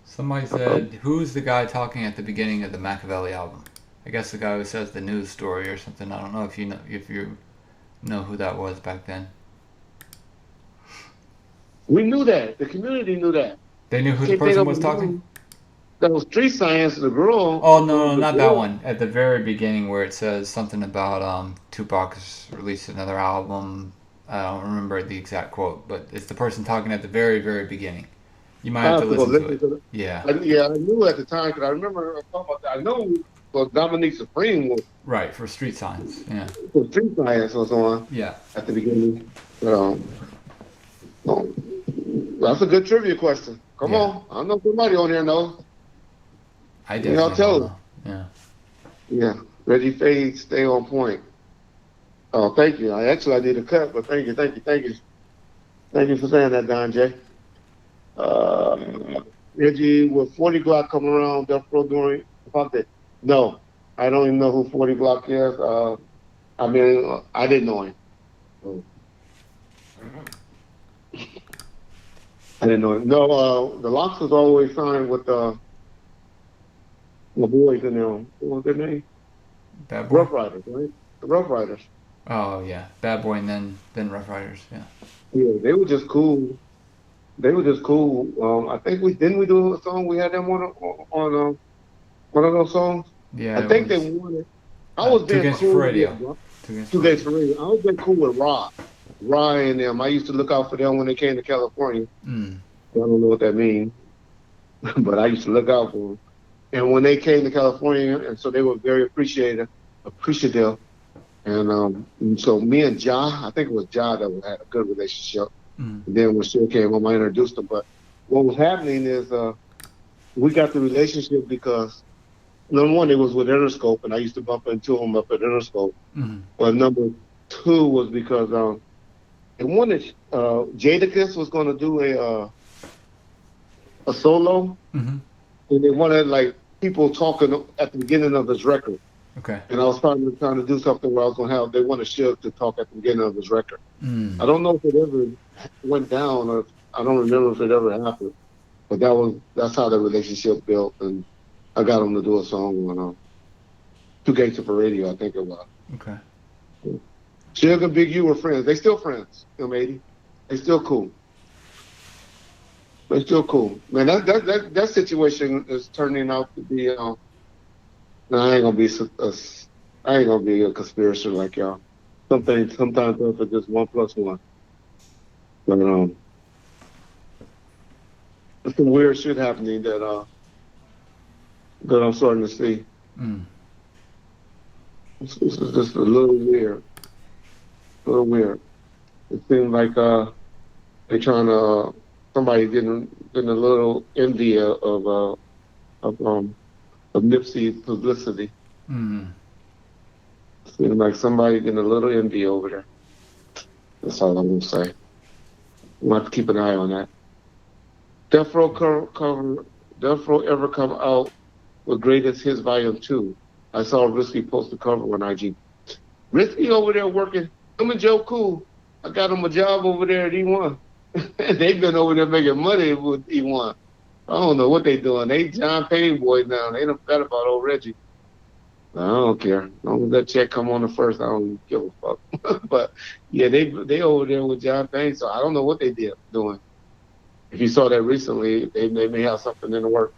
Somebody said, who's the guy talking at the beginning of the Machiavelli album? I guess the guy who says the news story or something. I don't know if you know who that was back then. We knew that. The community knew that. They knew who the person was talking? That was Street Science, the girl. Oh, no, not that one. At the very beginning where it says something about Tupac's released another album. I don't remember the exact quote, but it's the person talking at the very, very beginning. You might have to listen to it. Yeah. I knew at the time, because I remember talking about that. I know Dominique Supreme was. Right, for Street Science, yeah. For Street Science was on. Yeah. At the beginning. That's a good trivia question. Come on. I know somebody on here knows. I definitely I'll tell them. Yeah. Yeah. Reggie Fade, stay on point. Oh, thank you. I did a cut, but thank you. Thank you for saying that, Don J. Reggie, will 40 Glock come around Death Row during about that? No, I don't even know who 40 Glock is. I mean, I didn't know him. So, I didn't know him. No, the Locks was always signed with my boys in there. What was their name? Bad Boy. Rough Riders, right? The Rough Riders. Oh yeah, Bad Boy and then Rough Riders. Yeah. Yeah, they were just cool. They were just cool. I think we do a song. We had them on one of those songs. Yeah, I it think they was wanted. I was Two being Games for cool Radio. with Two Games Two Days for Radio. I was being cool with Rye and them. I used to look out for them when they came to California. Mm. I don't know what that means, but I used to look out for them. And when they came to California, and so they were very appreciative. And so me and Ja, I think it was Ja that had a good relationship. Mm. And then when she came home, I introduced them. But what was happening is we got the relationship because number one, it was with Interscope, and I used to bump into him up at Interscope. Mm. But number two was because they wanted Jadakiss was going to do a solo, Mm-hmm. and they wanted like people talking at the beginning of his record. Okay. And I was trying to do something where I was going to have they wanted Suge to talk at the beginning of his record. Mm. I don't know if it ever went down, or I don't remember if it ever happened. But that's how the relationship built, and I got him to do a song on Two Gates for Radio, I think it was. Okay. Suge and Big U were friends. They still friends, M80. They still cool. They're still cool. Man, that situation is turning out to be. I ain't gonna be a conspirator like y'all. Sometimes it's just 1 + 1. But there's some weird shit happening that I'm starting to see. Mm. This is just a little weird. It seems like they're trying to somebody getting a little envy of Nipsey's publicity. Mm. Seems like somebody getting a little envy over there. That's all I'm gonna say. We'll have to keep an eye on that. Death Row ever come out with Greatest Hits Volume 2? I saw Risky post the cover on IG. Risky over there working. Him and Joe Cool. I got him a job over there at E1. They've been over there making money with E1. I don't know what they doing. They John Payne boys now. They don't forgot about old Reggie. I don't care. As long as that check come on the first, I don't give a fuck. But yeah, they over there with John Payne, so I don't know what they doing. If you saw that recently, they may have something in the work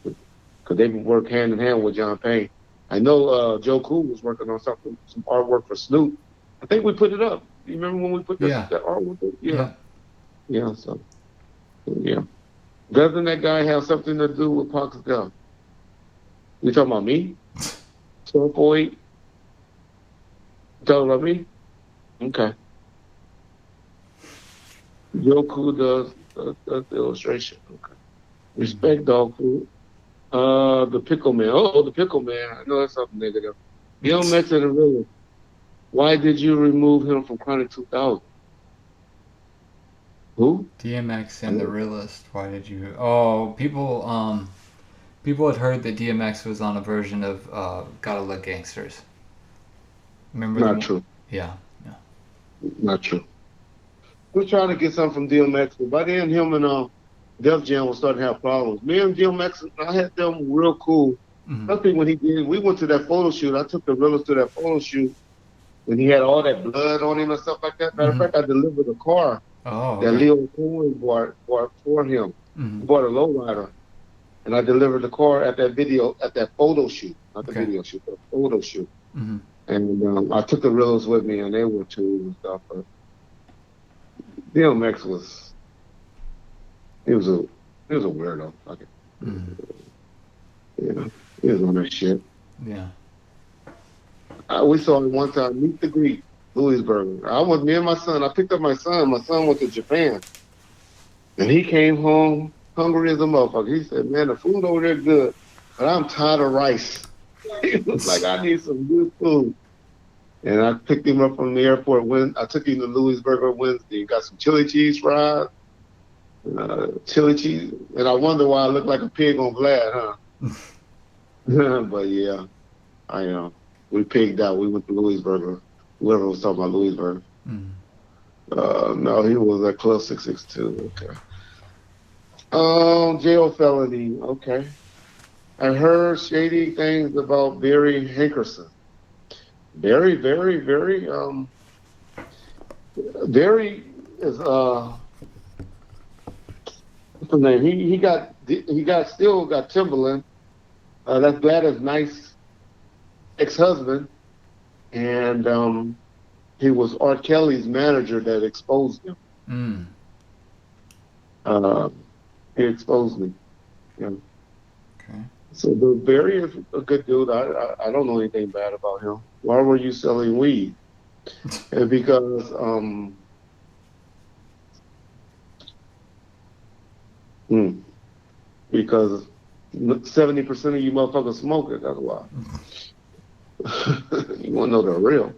because they work hand in hand with John Payne. I know Joe Cool was working on some artwork for Snoop. I think we put it up. You remember when we put that artwork up? Yeah. Yeah. So yeah. Doesn't that guy have something to do with Pac's death? You talking about me? 1208? You talking about me? Okay. Joe Cool does the illustration. Okay. Respect Dog Food. The Pickle Man. Oh, the Pickle Man. I know that's something negative. DMX and the Realist. Why did you remove him from Chronic 2000? Who? DMX and the Realist. Why did you? Oh, people had heard that DMX was on a version of Gotta Love Gangsters. Remember? Not true. Yeah. Not true. We're trying to get something from DMX, but by then him and Def Jam was starting to have problems. Me and DMX, I had them real cool. Mm-hmm. I think when he did, we went to that photo shoot. I took the Realist to that photo shoot when he had all that blood on him and stuff like that. Matter of fact, I delivered a car that Leo Cohen bought for him. Mm-hmm. He bought a lowrider, and I delivered the car at that photo shoot, not the video shoot, but the photo shoot. Mm-hmm. And I took the Realist with me, and they were too and stuff. But DMX was a weirdo. Fucking, yeah, he was on that shit. Yeah. We saw him one time, Meet the Greek, Louisburg. Me and my son. I picked up my son. My son went to Japan, and he came home hungry as a motherfucker. He said, "Man, the food over there good, but I'm tired of rice." He was like, "I need some good food." And I picked him up from the airport. I took him to Louisburg on Wednesday. Got some chili cheese fries, chili cheese. And I wonder why I look like a pig on Vlad, huh? But yeah, we pigged out. We went to Louisburg Whoever was talking about Louisburg. Mm. No, he was at Club 662. Okay. Jail felony. Okay. I heard shady things about Barry Hankerson. Barry is what's his name? He still got Timberland. That's Gladys' nice ex-husband, and he was R. Kelly's manager that exposed him. He exposed me. Yeah. Okay. So the Barry is a good dude. I don't know anything bad about him. Why were you selling weed? And because because 70% of you motherfuckers smoke it. That's why. You want to know the real.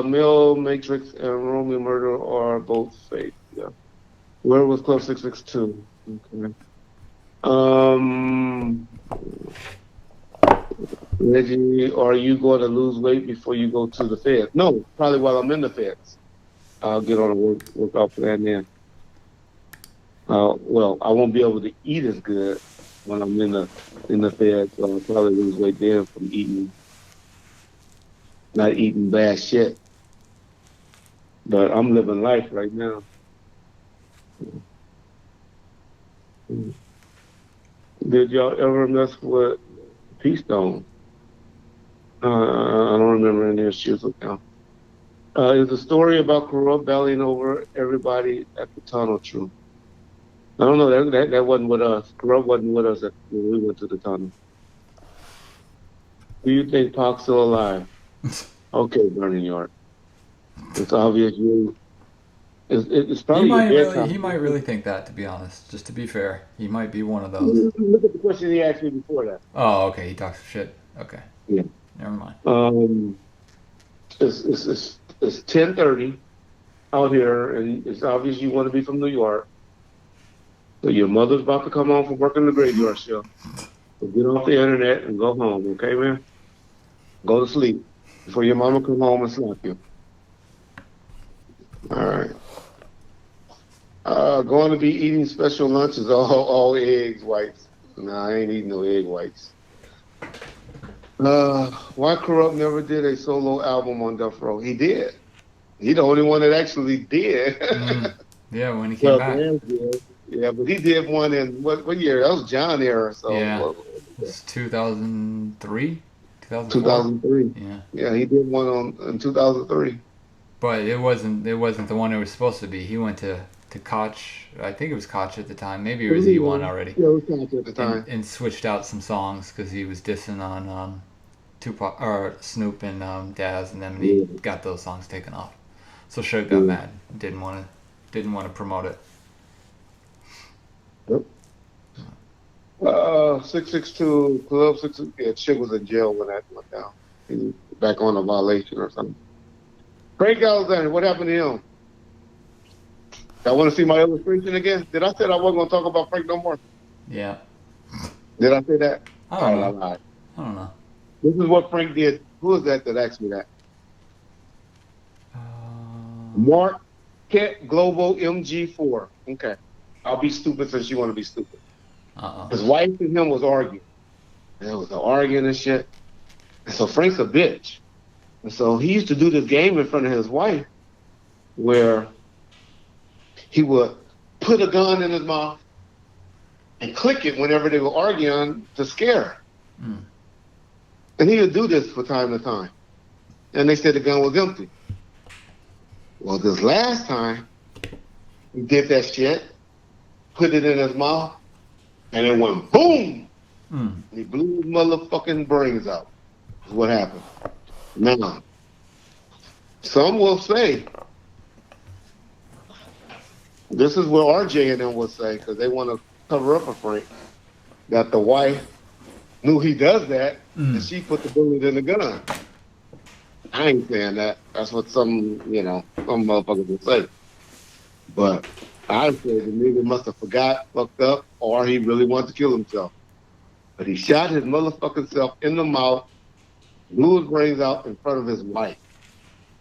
Mill, Matrix, and Romeo Murder are both fake. Yeah. Where was Club 662? Okay. Reggie, are you going to lose weight before you go to the Fed? No, probably while I'm in the Feds. I'll get on a workout plan then. Well, I won't be able to eat as good when I'm in the Feds, so I'll probably lose weight then from not eating bad shit. But I'm living life right now. Did y'all ever mess with Peace Stone? I don't remember any of his shoes now. Is the story about Corrupt bellying over everybody at the tunnel true? I don't know. That wasn't with us. Corrupt wasn't with us when we went to the tunnel. Do you think Pac's still alive? Okay, Burning Yard. It's obvious you. It's probably he might really think that, to be honest. Just to be fair, he might be one of those. Look at the question he asked me before that. Oh, okay. He talks shit. Okay. Yeah. Never mind. It's 10:30 out here, and it's obvious you want to be from New York. So your mother's about to come home from working the graveyard shift. So get off the internet and go home, okay, man? Go to sleep before your mama come home and slap you. All right. Going to be eating special lunches, all eggs whites. Nah, I ain't eating no egg whites. Why Corrupt never did a solo album on Death Row? He did. He the only one that actually did. Yeah, when he came back. Yeah, but he did one in what year? That was John era. So yeah, it's 2003, 2003. Yeah. Yeah, he did one in 2003. But it wasn't the one it was supposed to be. He went to Koch. I think it was Koch at the time. Maybe it was E1 already. Yeah, it was Koch at the time. And switched out some songs because he was dissing on Tupac or Snoop and Daz and them, and he got those songs taken off. So Suge got mad. Didn't want to promote it. Yep. 662 Club 662. Yeah, Suge was in jail when that went down. He was back on a violation or something. Frank Alexander, what happened to him? I want to see my illustration again. Did I say I wasn't going to talk about Frank no more? Yeah. Did I say that? I don't know. I don't know. This is what Frank did. Who is that asked me that? Mark Kent Global MG4. Okay. I'll be stupid since you want to be stupid. His wife and him was arguing. There was arguing and shit. And so Frank's a bitch. And so he used to do this game in front of his wife where he would put a gun in his mouth and click it whenever they were arguing to scare her. And he would do this from time to time. And they said the gun was empty. Well, this last time, he did that shit, put it in his mouth, and it went boom! And he blew his motherfucking brains out. That's what happened. Now, some will say, this is what RJ and them would say, because they want to cover up for Frank, that the wife knew he does that, and she put the bullet in the gun. I ain't saying that. That's what some motherfuckers will say. But I say the nigga must have forgot, fucked up, or he really wanted to kill himself. But he shot his motherfucking self in the mouth blew his brains out in front of his wife.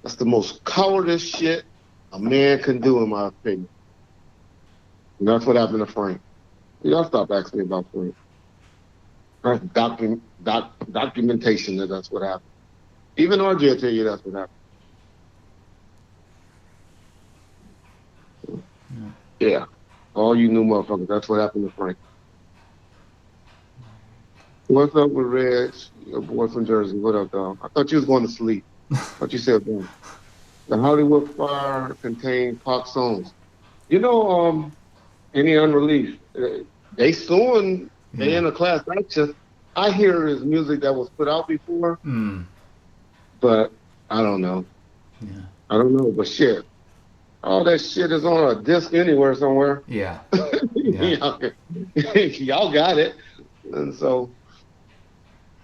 That's the most cowardice shit a man can do, in my opinion. And that's what happened to Frank. Y'all stop asking me about Frank. That's documentation that's what happened. Even RJ will tell you that's what happened. Yeah. All you new motherfuckers, that's what happened to Frank. What's up with Reg, your boy from Jersey? What up, dog? I thought you was going to sleep. I thought you said, boom. The Hollywood Fire contained Pac songs. You know, any unreleased. They suing, they in a class action. I hear his music that was put out before, but I don't know. Yeah. I don't know, but shit. All that shit is on a disc anywhere somewhere. Yeah. Y'all got it. And so.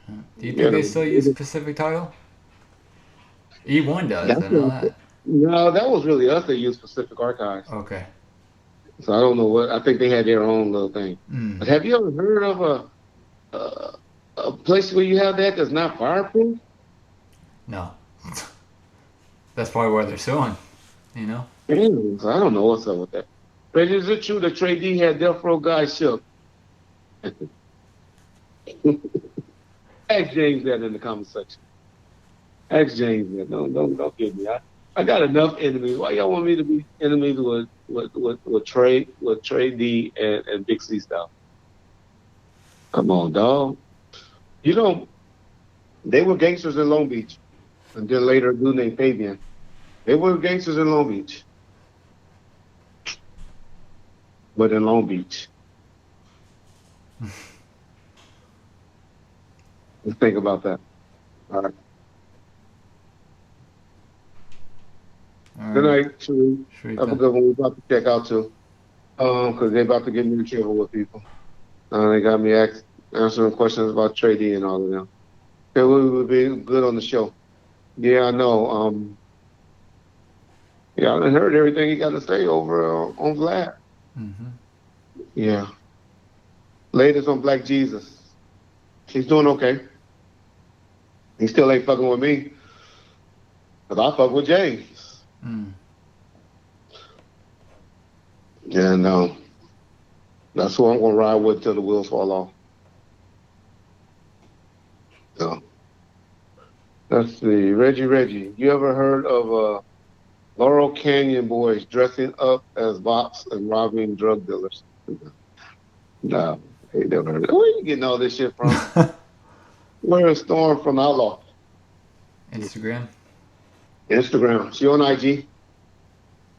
Do you think they still use Pacific Title? E1 does, I know that. No, that was really us that used Pacific Archives. Okay. So I don't know what, I think they had their own little thing. But have you ever heard of a place where you have that's not fireproof? No. That's probably why they're suing, you know? So I don't know what's up with that. But is it true that Trey D had Death Row guys shook? Ask James that in the comment section. Ask James that. Don't get me. I got enough enemies. Why y'all want me to be enemies with Trey D and Big C style? Come on, dog. You know, they were gangsters in Long Beach. And then later a dude named Fabian. They were gangsters in Long Beach. But in Long Beach. Let's think about that. All right. Good night, Sharif. Have a good one. We're about to check out too. Because they're about to get me in trouble with people. They got me answering questions about Trey D and all of them. Okay, we would be good on the show. Yeah, I know. Yeah, I heard everything he got to say over on Vlad. Yeah. Latest on Black Jesus. He's doing okay. He still ain't fucking with me. Because I fuck with James. Yeah, no. That's who I'm going to ride with till the wheels fall off. So. Let's see. Reggie. You ever heard of Laurel Canyon boys dressing up as bops and robbing drug dealers? No. Ain't never heard of it. Where you getting all this shit from? Where is Storm from Outlaw? Instagram. She on IG.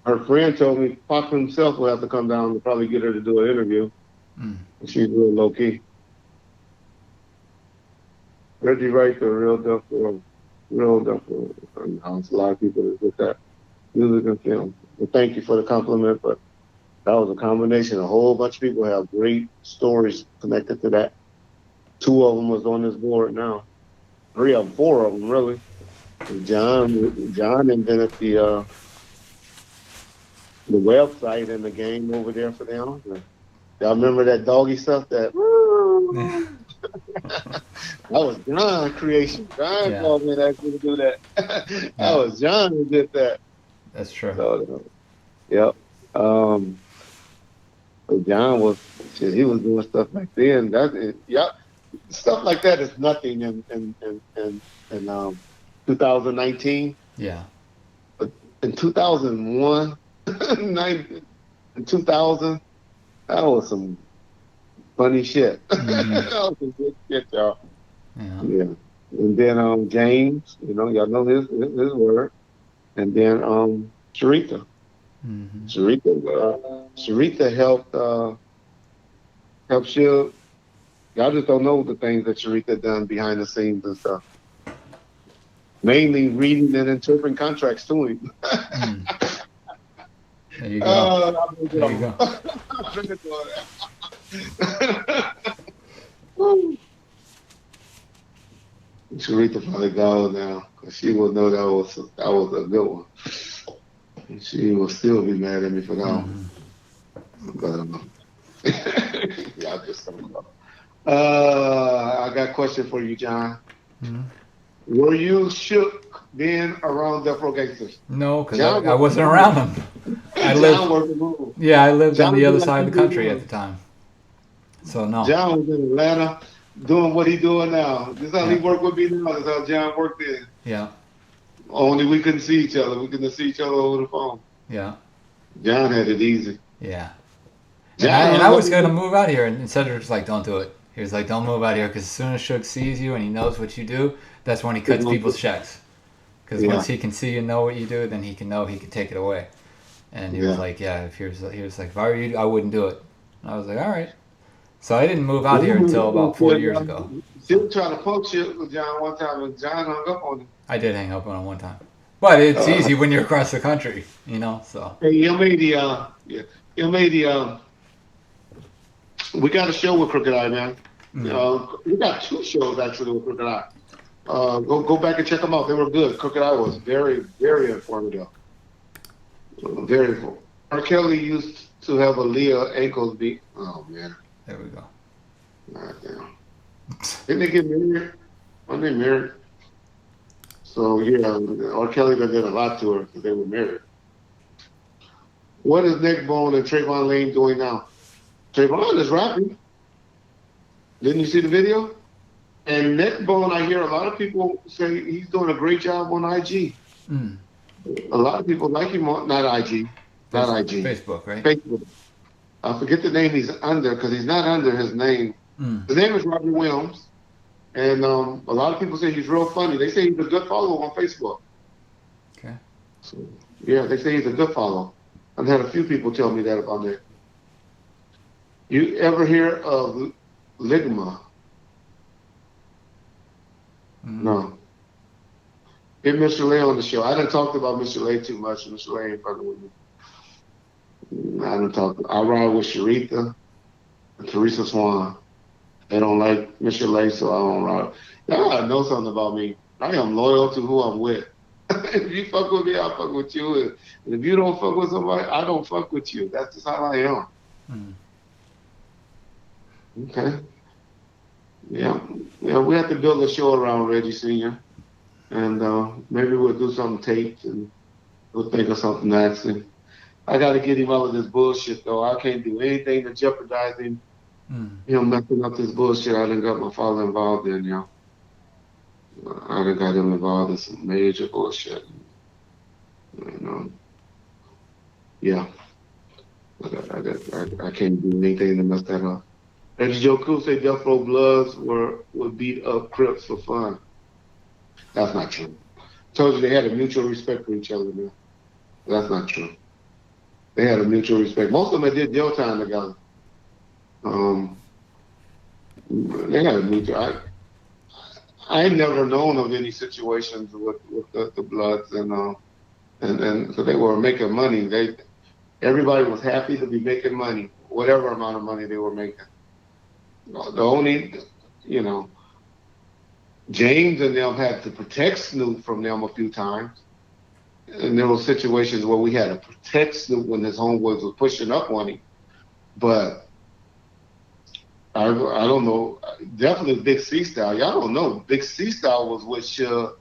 Her friend told me Pac himself will have to come down to probably get her to do an interview. She's real low key. Reggie Wright, a real duffer. A lot of people with that music and film. Well, thank you for the compliment, but that was a combination. A whole bunch of people have great stories connected to that. 2 of them was on this board now. 3 of them, 4 of them, really. John invented the website and the game over there for them. Y'all remember that doggy stuff? That was John's creation. John called me and asked me to do that. That was John who did that. That's true. So, yep. So John was doing stuff back then. Stuff like that is nothing in 2019. Yeah. But in 2001, in 2000, that was some funny shit. That was some good shit, y'all. Yeah. And then James, y'all know his word. And then Sharita. Sharita helped Shield. Y'all just don't know the things that Sharita done behind the scenes and stuff. Mainly reading and interpreting contracts to him. There you go. There you go. Sharita probably gone now, because she will know that was a good one. And she will still be mad at me for that one. But y'all just don't know. I got a question for you, John. Were you shook being around Death Row Gangsters? No, because I wasn't around them. I lived. I lived on the other side of the country at the time. So no. John was in Atlanta doing what he doing now. This is how he worked with me now. This is how John worked in. Yeah. Only we couldn't see each other. We couldn't see each other over the phone. Yeah. John had it easy. Yeah. And I was going to move out here, and Cedric was like, don't do it. He was like, don't move out here, because as soon as Shook sees you and he knows what you do, that's when he cuts people's checks. Because once he can see and know what you do, then he can know he can take it away. And he was like, he was like, if I were you, I wouldn't do it. And I was like, all right. So I didn't move out here until about 4 years ago. Still trying to poke shit with John one time, and John hung up on him. I did hang up on him one time. But it's easy when you're across the country, so. Hey, you made the, we got a show with Crooked Eye, man. We got 2 shows actually with Crooked Eye. Go back and check them out. They were good. Crooked Eye was very, very informative. Very informative. R. Kelly used to have a Leah ankles beat. Oh, man. There we go. God damn. Didn't they get married? Weren't they married? So, R. Kelly did a lot to her because they were married. What is Nick Bone and Trayvon Lane doing now? Trayvon is rapping. Didn't you see the video? And Nick Bone, I hear a lot of people say he's doing a great job on IG. A lot of people like him on, not IG. Facebook, right? Facebook. I forget the name he's under because he's not under his name. His name is Robbie Williams. And a lot of people say he's real funny. They say he's a good follower on Facebook. Okay. So, they say he's a good follower. I've had a few people tell me that about that. You ever hear of Ligma? No. Get Mr. Lay on the show. I didn't talk about Mr. Lay too much. Mr. Lay ain't fucking with me. I ride with Sharitha and Teresa Swan. They don't like Mr. Lay, so I don't ride. Y'all gotta know something about me. I am loyal to who I'm with. If you fuck with me, I'll fuck with you. And if you don't fuck with somebody, I don't fuck with you. That's just how I am. Okay. Yeah, we have to build a show around Reggie Sr. And maybe we'll do something taped and we'll think of something actually. I got to get him out of this bullshit, though. I can't do anything to jeopardize him. Messing up this bullshit I done got my father involved in, I done got him involved in some major bullshit. Yeah. I can't do anything to mess that up. Reggie Joe Cool said Death Row Bloods would beat up Crips for fun. That's not true. Told you they had a mutual respect for each other, man. That's not true. They had a mutual respect. Most of them did jail time together. They had a mutual. I ain't never known of any situations with the Bloods and so they were making money. Everybody was happy to be making money, whatever amount of money they were making. The only, James and them had to protect Snoop from them a few times. And there were situations where we had to protect Snoop when his homeboys was pushing up on him. But I don't know. Definitely Big C Style. Y'all don't know. Big C Style was with Suge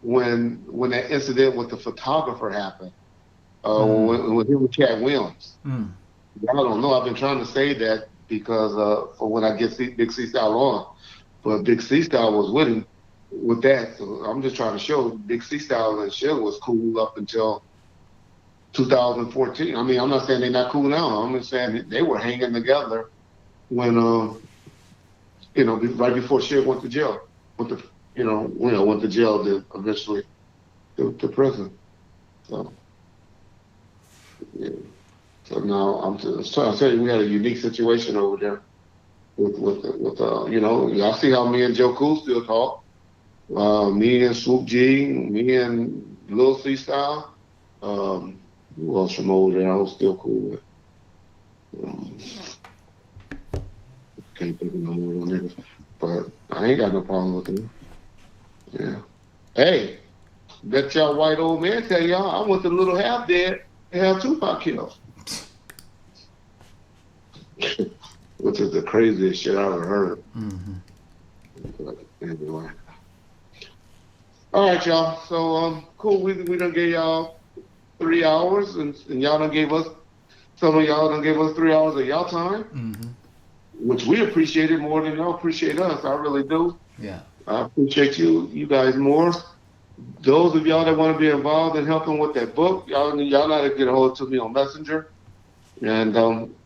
when that incident with the photographer happened. When he was Cat Williams. Y'all don't know. I've been trying to say that because for when I get Big C Style on. But Big C Style was with him with that. So I'm just trying to show Big C Style and Suge was cool up until 2014. I mean, I'm not saying they're not cool now. I'm just saying they were hanging together when, right before Suge went to jail. Went to jail, then eventually to prison. So, yeah. So now I'm trying to tell you, we had a unique situation over there with y'all see how me and Joe Cool still talk. Me and Swoop G, me and Lil C Style. Who else from over there I was still cool with? Can't think of no more niggas. But I ain't got no problem with them. Yeah. Hey, bet y'all white old man tell y'all I went to Little Half Dead and have Tupac killed. Which is the craziest shit I ever heard. But anyway. All right, y'all. So cool. We done gave y'all 3 hours, and y'all done gave us some of y'all done gave us 3 hours of y'all time, which we appreciate it more than y'all appreciate us. I really do. Yeah. I appreciate you guys more. Those of y'all that want to be involved in helping with that book, y'all know how to get a hold of me on Messenger. And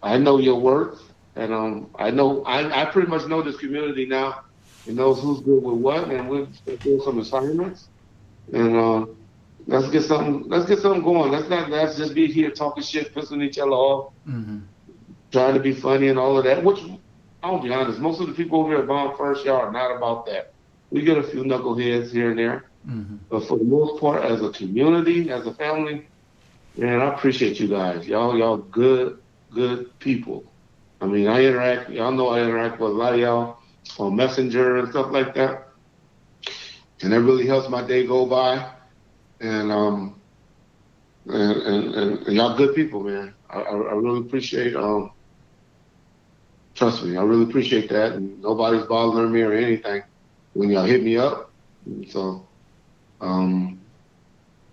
I know your work, and I pretty much know this community now. It knows who's good with what, and we'll do some assignments. And let's get something going. Let's just be here talking shit, pissing each other off, trying to be funny and all of that. Which I'll be honest, most of the people over here at Bomb First, y'all are not about that. We get a few knuckleheads here and there, but for the most part, as a community, as a family, man, I appreciate you guys. Y'all good people. I mean, y'all know I interact with a lot of y'all on Messenger and stuff like that. And that really helps my day go by. And and y'all good people, man. I really appreciate trust me, I really appreciate that. And nobody's bothering me or anything when y'all hit me up. And so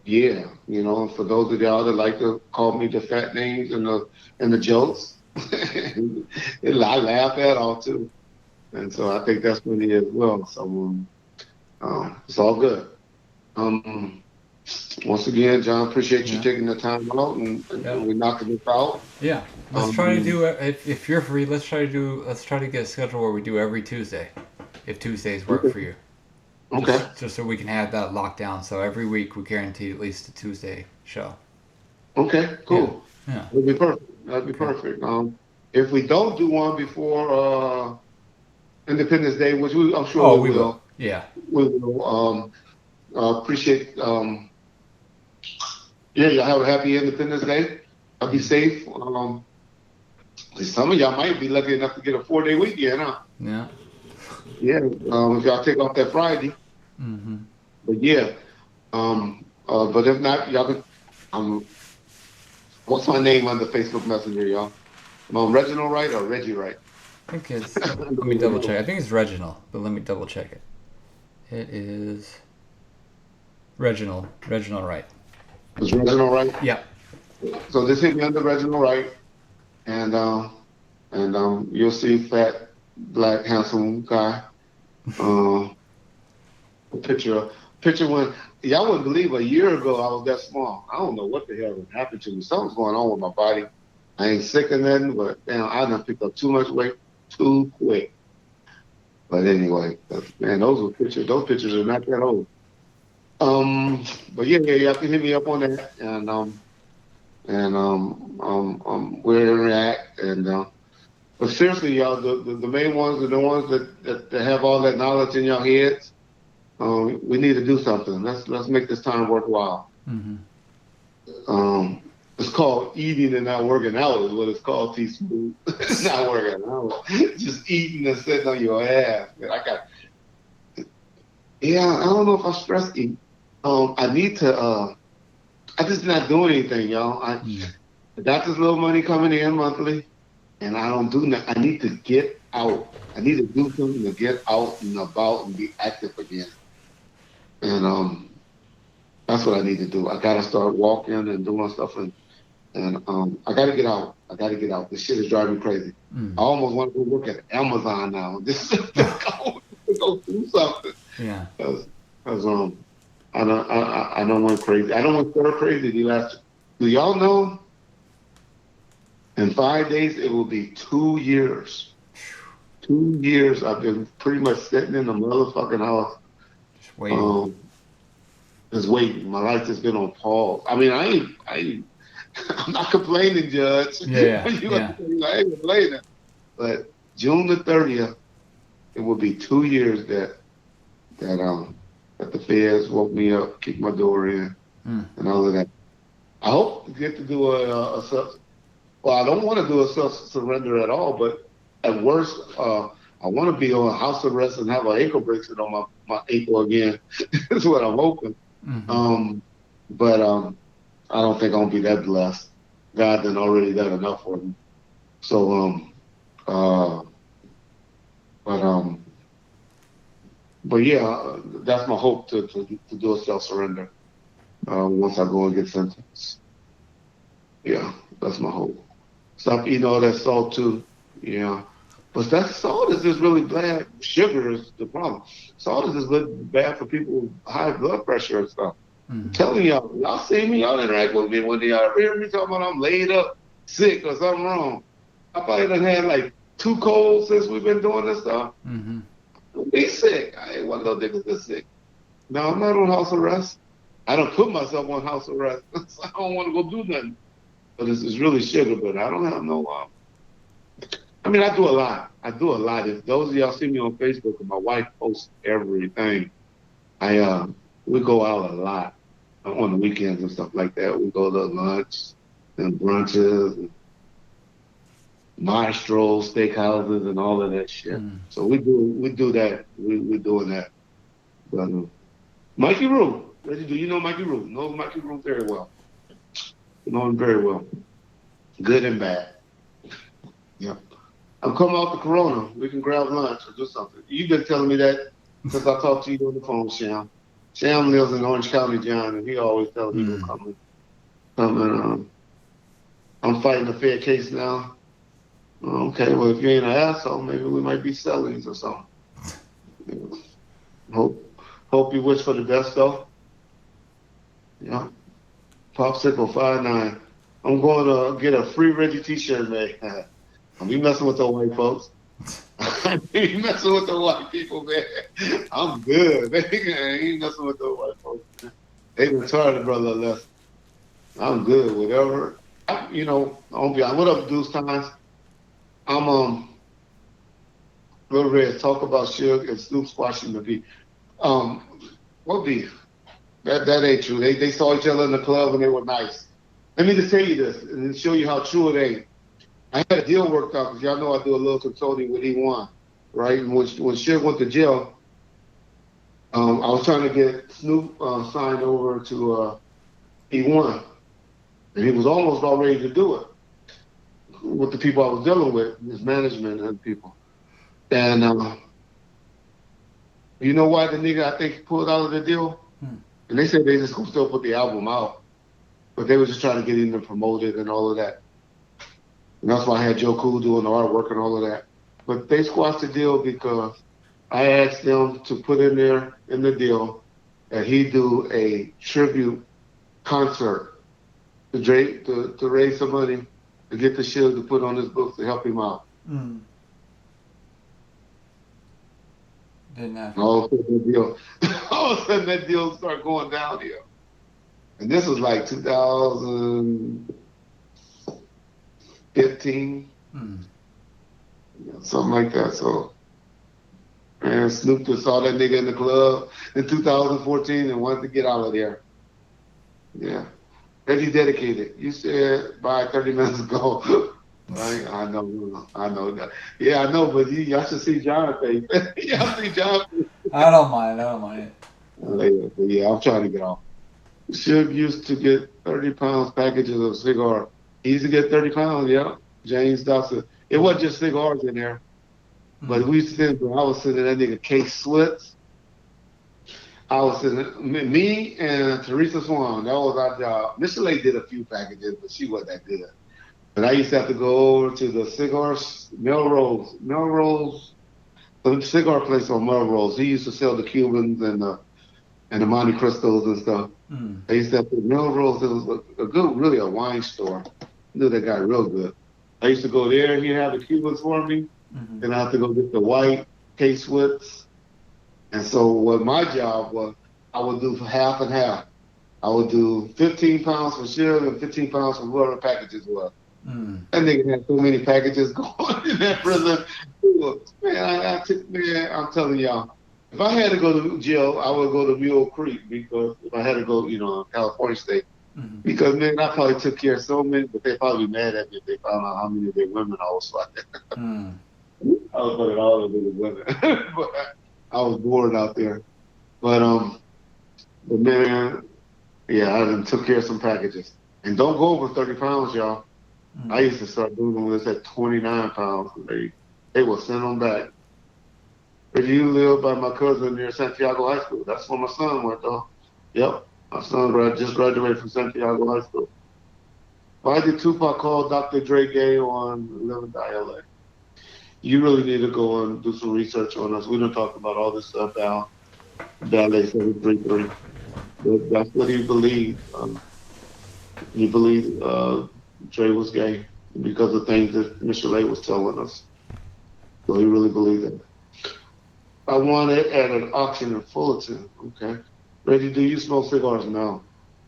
yeah, for those of y'all that like to call me the fat names and the jokes, I laugh at all too, and so I think that's funny as well. So it's all good. Once again, John, appreciate you taking the time out and we knocking this out. Yeah, let's try to do if you're free. Let's try to get a schedule where we do every Tuesday, if Tuesdays work for you. Okay. Just so we can have that locked down. So every week we guarantee at least a Tuesday show. Okay, cool. Yeah. That'd be perfect. That'd be perfect. If we don't do one before Independence Day, which I'm sure we will. Yeah. We will. Appreciate. Y'all have a happy Independence Day. Y'all be safe. Some of y'all might be lucky enough to get a 4-day weekend, huh? Yeah. Yeah. If y'all take off that Friday. But yeah. But if not, y'all can. What's my name on the Facebook Messenger, y'all? Reginald Wright or Reggie Wright? I think it's. Let me double check. I think it's Reginald, but let me double check it. It is Reginald Wright. It's Reginald Wright? Yeah. So just hit me under Reginald Wright, and you'll see fat, black, handsome guy. A picture when y'all wouldn't believe a year ago I was that small. I don't know what the hell happened to me. Something's going on with my body. I ain't sick or nothing, but damn, I done picked up too much weight too quick. But anyway, man, those were pictures. Those pictures are not that old. But yeah, y'all can hit me up on that, and where to react, and but seriously, y'all, the main ones are the ones that have all that knowledge in your heads. We need to do something. Let's make this time worthwhile. It's called eating and not working out is what it's called, T-Smooth. Not working out. Just eating and sitting on your ass. Man, I don't know if I stress eat. I need to, I just not doing anything, y'all. I got this little money coming in monthly, and I don't do nothing. I need to get out. I need to do something to get out and about and be active again. And that's what I need to do. I gotta start walking and doing stuff, and I gotta get out. This shit is driving me crazy. I almost want to go look at Amazon now. Just go do something. Yeah. Cause I don't want crazy. I don't want stir crazy. Do y'all know? In 5 days, it will be 2 years. 2 years I've been pretty much sitting in the motherfucking house. Just waiting. Just waiting. My life has been on pause. I mean, I'm not complaining, Judge. Yeah. I ain't complaining. But June the 30th, it will be 2 years that the feds woke me up, kicked my door in, and all of that. I hope to get to do I don't want to do a self-surrender at all, but at worst, I want to be on house arrest and have an ankle bracelet on my ankle again. That's what I'm hoping. But I don't think I'm going to be that blessed. God done already done enough for me. So, But yeah, that's my hope to do a self-surrender once I go and get sentenced. Yeah, that's my hope. Stop eating all that salt too. Yeah. But that salt is just really bad. Sugar is the problem. Salt is just really bad for people with high blood pressure and stuff. I'm telling y'all see me, y'all interact with me when y'all hear me talking about I'm laid up, sick or something wrong. I probably done had like 2 colds since we've been doing this stuff. Be sick. I ain't one of those niggas that's sick. No, I'm not on house arrest. I don't put myself on house arrest. I don't want to go do nothing. But it's really sugar, but I don't have no I mean, I do a lot. If those of y'all see me on Facebook, and my wife posts everything. We go out a lot on the weekends and stuff like that. We go to lunch and brunches, and maestros, steakhouses, and all of that shit. So we do that. We're doing that. But Mikey Rue, Reggie, do you know Mikey Rue? Know Mikey Rue very well. Know him very well. Good and bad. Yep. I'm coming off the corona. We can grab lunch or do something. You've been telling me that since I talked to you on the phone, Sham. Sham lives in Orange County, John, and he always tells me to come and I'm fighting a fair case now. Okay, well, if you ain't an asshole, maybe we might be sellings or something. Hope you wish for the best, though. Yeah. Popsicle 5'9". I'm going to get a free Reggie t-shirt made. I'll be messing with the white folks. I ain't messing with the white people, man. I'm good. I ain't messing with the white folks, man. They retarded, brother, less. I'm good. Whatever. I'll be honest. What up, Deuce Times? I'm real ready to talk about Suge and Snoop squashing the beef. What beef? That ain't true. They saw each other in the club and they were nice. Let me just tell you this and show you how true it ain't. I had a deal worked out because y'all know I do a little consulting with E1, right? And when Suge went to jail, I was trying to get Snoop signed over to E1, and he was almost all ready to do it with the people I was dealing with, his management and people. And you know why the nigga, I think, pulled out of the deal? And they said they just gonna still put the album out, but they were just trying to get him to promote it and all of that. And that's why I had Joe Cool doing the artwork and all of that. But they squashed the deal because I asked them to put in there in the deal that he do a tribute concert to raise some money to get the Suge to put on his books to help him out. Didn't happen. All of a sudden that deal started going downhill. And this was like 2015, something like that. So, man, Snoop just saw that nigga in the club in 2014 and wanted to get out of there. Yeah. Reggie dedicated. You said by 30 minutes ago. Right? I know that. Yeah, I know, but y'all should see John's face. Y'all see John's face. I don't mind it. Yeah, I'm trying to get off. Suge used to get 30 pounds packages of cigar. He used to get 30 pounds, yeah. James Dawson. It wasn't just cigars in there. But we used to send, I was sending that nigga Case Slits. I was sending, me and Teresa Swan, that was our job. Michelet did a few packages, but she wasn't that good. But I used to have to go over to the cigars, Melrose, the cigar place on Melrose. He used to sell the Cubans and the Monte Cristos and stuff. I used to have to Melrose. It was a good, really a wine store. I knew that guy real good. I used to go there. He'd have the Cubans for me. Then I have to go get the white K-Swits. And so what my job was, I would do half and half. I would do 15 pounds for Suge and 15 pounds for whoever the packages were. That nigga had so many packages going in that prison. Man, I'm telling y'all, if I had to go to jail, I would go to Mule Creek because if I had to go, California State. Because, man, I probably took care of so many, but they'd probably be mad at me if they found out how many of their women I was fucking. I was fucking all of the women. But I was bored out there. But man, yeah, I done took care of some packages. And don't go over 30 pounds, y'all. I used to start doing them when it's at 29 pounds. They will send them back. Reggie, you live by my cousin near Santiago High School. That's where my son went, though. Yep. My son just graduated from Santiago High School. Why did Tupac call Dr. Dre gay on Living Die LA? You really need to go and do some research on us. We don't talk about all this stuff down. Ballet 733. That's what he believed. He believed Dre was gay because of things that Mr. Lay was telling us. So he really believed it. I won it at an auction in Fullerton. Okay. Reggie, do you smoke cigars? No.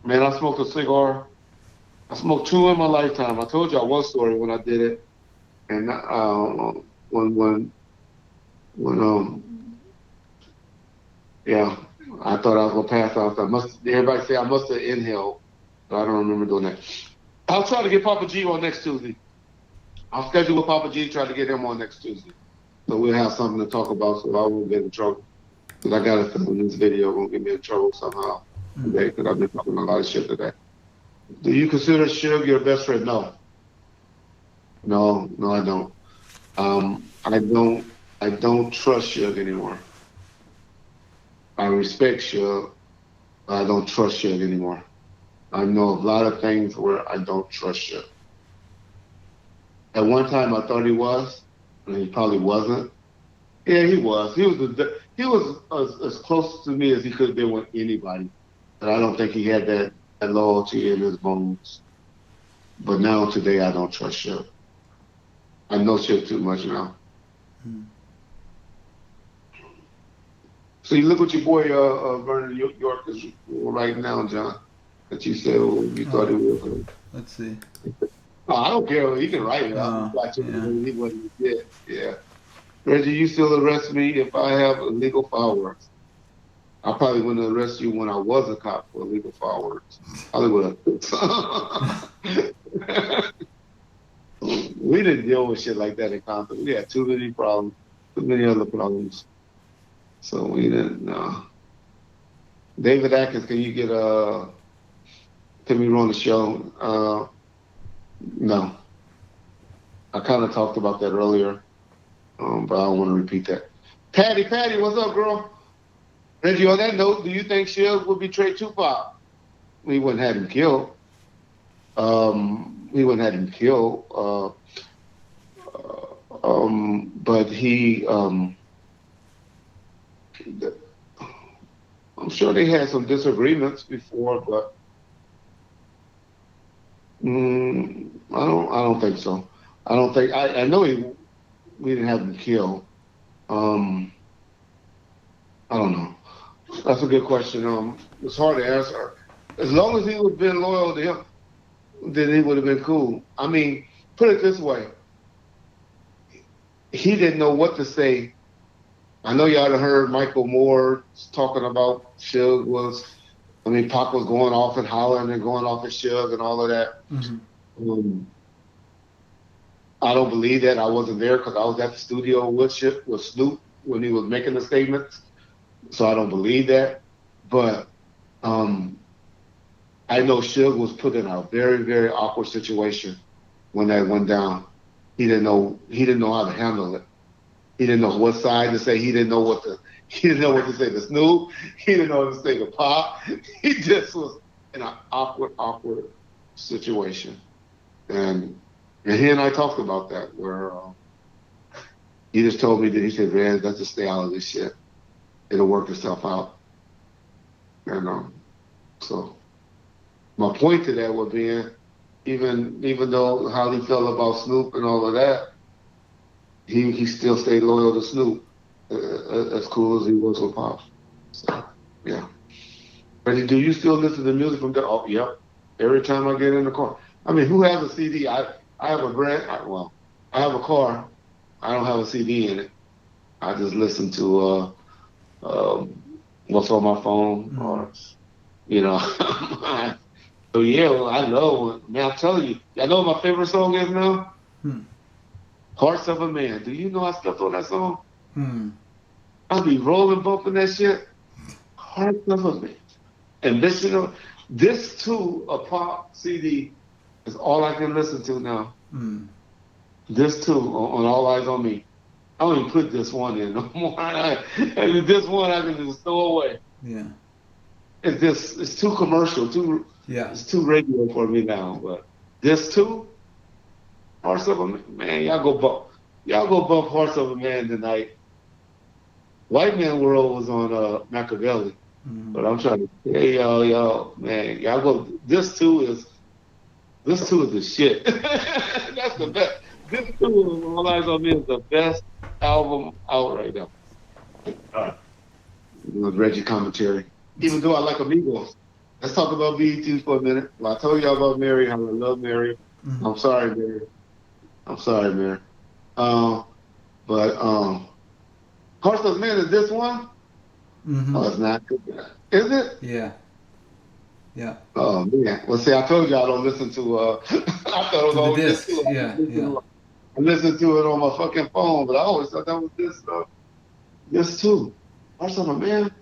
Man, I smoked a cigar. I smoked 2 in my lifetime. I told y'all one story when I did it. And yeah, I thought I was gonna pass out. Everybody say I must have inhaled, but I don't remember doing that. I'll try to get Papa G on next Tuesday. I'll schedule with Papa G, try to get him on next Tuesday. So we'll have something to talk about so I won't get in trouble. Because I got a feeling this video won't get me in trouble somehow today because I've been talking a lot of shit today. Do you consider Suge your best friend? No. No, I don't. I don't trust Suge anymore. I respect Suge, but I don't trust Suge anymore. I know a lot of things where I don't trust Suge. At one time, I thought he was, and he probably wasn't. Yeah, he was. He was as close to me as he could have been with anybody. But I don't think he had that loyalty in his bones. But now, today, I don't trust Suge. I know Suge too much now. So you look what your boy Vernon York is right now, John. That you said you thought he was. Let's see. Oh, I don't care. He can write it. I'll watch it when he did. Yeah. Reggie, you still arrest me if I have illegal fireworks. I probably wouldn't arrest you when I was a cop for illegal fireworks. Hollywood. We didn't deal with shit like that in Compton. We had too many problems, too many other problems. So we didn't. David Atkins, can you get Timmy on the show? No. I kind of talked about that earlier, but I don't want to repeat that. Patty, what's up, girl? Reggie, on that note, do you think Suge would betray Tupac? We wouldn't have him killed. But he, I'm sure they had some disagreements before, but I don't think so. I don't think I know we didn't have him killed. I don't know. That's a good question. It's hard to answer. As long as he would have been loyal to him, then he would have been cool. I mean, put it this way. He didn't know what to say. I know y'all have heard Michael Moore talking about Suge Pac was going off and hollering and going off at Suge and all of that. Mm-hmm. I don't believe that. I wasn't there because I was at the studio with Snoop when he was making the statements. So I don't believe that. But I know Suge was put in a very, very awkward situation when that went down. He didn't know how to handle it. He didn't know what side to say. He didn't know what to say to Snoop. He didn't know what to say to Pop. He just was in an awkward situation. And he and I talked about that where he just told me that he said, "Man, let's just stay out of this shit. It'll work itself out." And so my point to that would be, even though how he felt about Snoop and all of that, he still stayed loyal to Snoop, as cool as he was with Pop. So, yeah. But do you still listen to music from there? Oh, yep. Every time I get in the car. I mean, who has a CD? I have I have a car. I don't have a CD in it. I just listen to what's on my phone, or So yeah, I know. Man, I'm telling you, y'all know what my favorite song is now? Hearts of a Man. Do you know I stepped on that song? I'll be rolling, bumping that shit. Hearts of a Man. And this too, a pop CD is all I can listen to now. This too, on All Eyes on Me. I don't even put this one in no more. And this one I can just throw away. Yeah. It's too commercial, it's too radio for me now. But this too, Hearts of a Man, y'all go bump Hearts of a Man tonight. White Man World was on Machiavelli. But I'm trying to hey y'all, man, y'all go this too is the shit. That's the best. This too, All Eyes on Me is the best album out right now. With Reggie commentary. Even though I like Amigos. Let's talk about BET for a minute. Well, I told y'all about Mary, how I love Mary. I'm sorry, Mary. But Hearts of Man is this one? Oh, it's not good. Is it? Yeah. Yeah. Oh man. Well, see, I told you I don't listen to. I thought it was the only discs. this too. Yeah. I listened to it on my fucking phone, but I always thought that was this too. Hearts of a Man.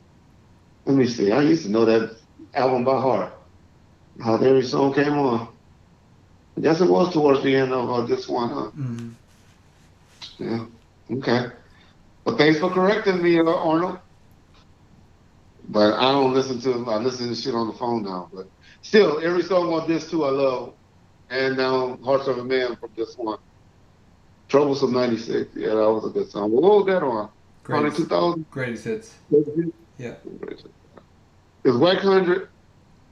Let me see. I used to know that album by heart. How every song came on. I guess it was towards the end of this one, huh? Yeah. Okay. Well, thanks for correcting me, Arnold. But I don't listen to I listen to shit on the phone now. But still, every song on this too I love. And now Hearts of a Man from this one. Troublesome 96. Yeah, that was a good song. Well, what was that on? Probably 2000? Greatest hits. Yeah. Is Whack 100?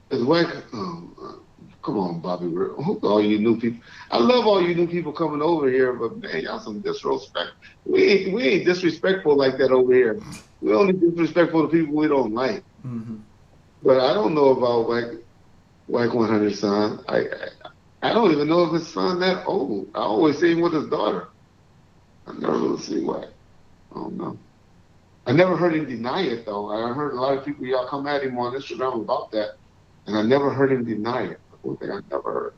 Is Whack... come on, Bobby. All you new people. I love all you new people coming over here, but man, y'all some disrespect. We ain't disrespectful like that over here. We only disrespectful to people we don't like. But I don't know about Whack 100's son. I don't even know if his son that old. I always see him with his daughter. I never really see Whack. I don't know. I never heard him deny it though. I heard a lot of people y'all come at him on Instagram about that, and I never heard him deny it. One thing I never heard.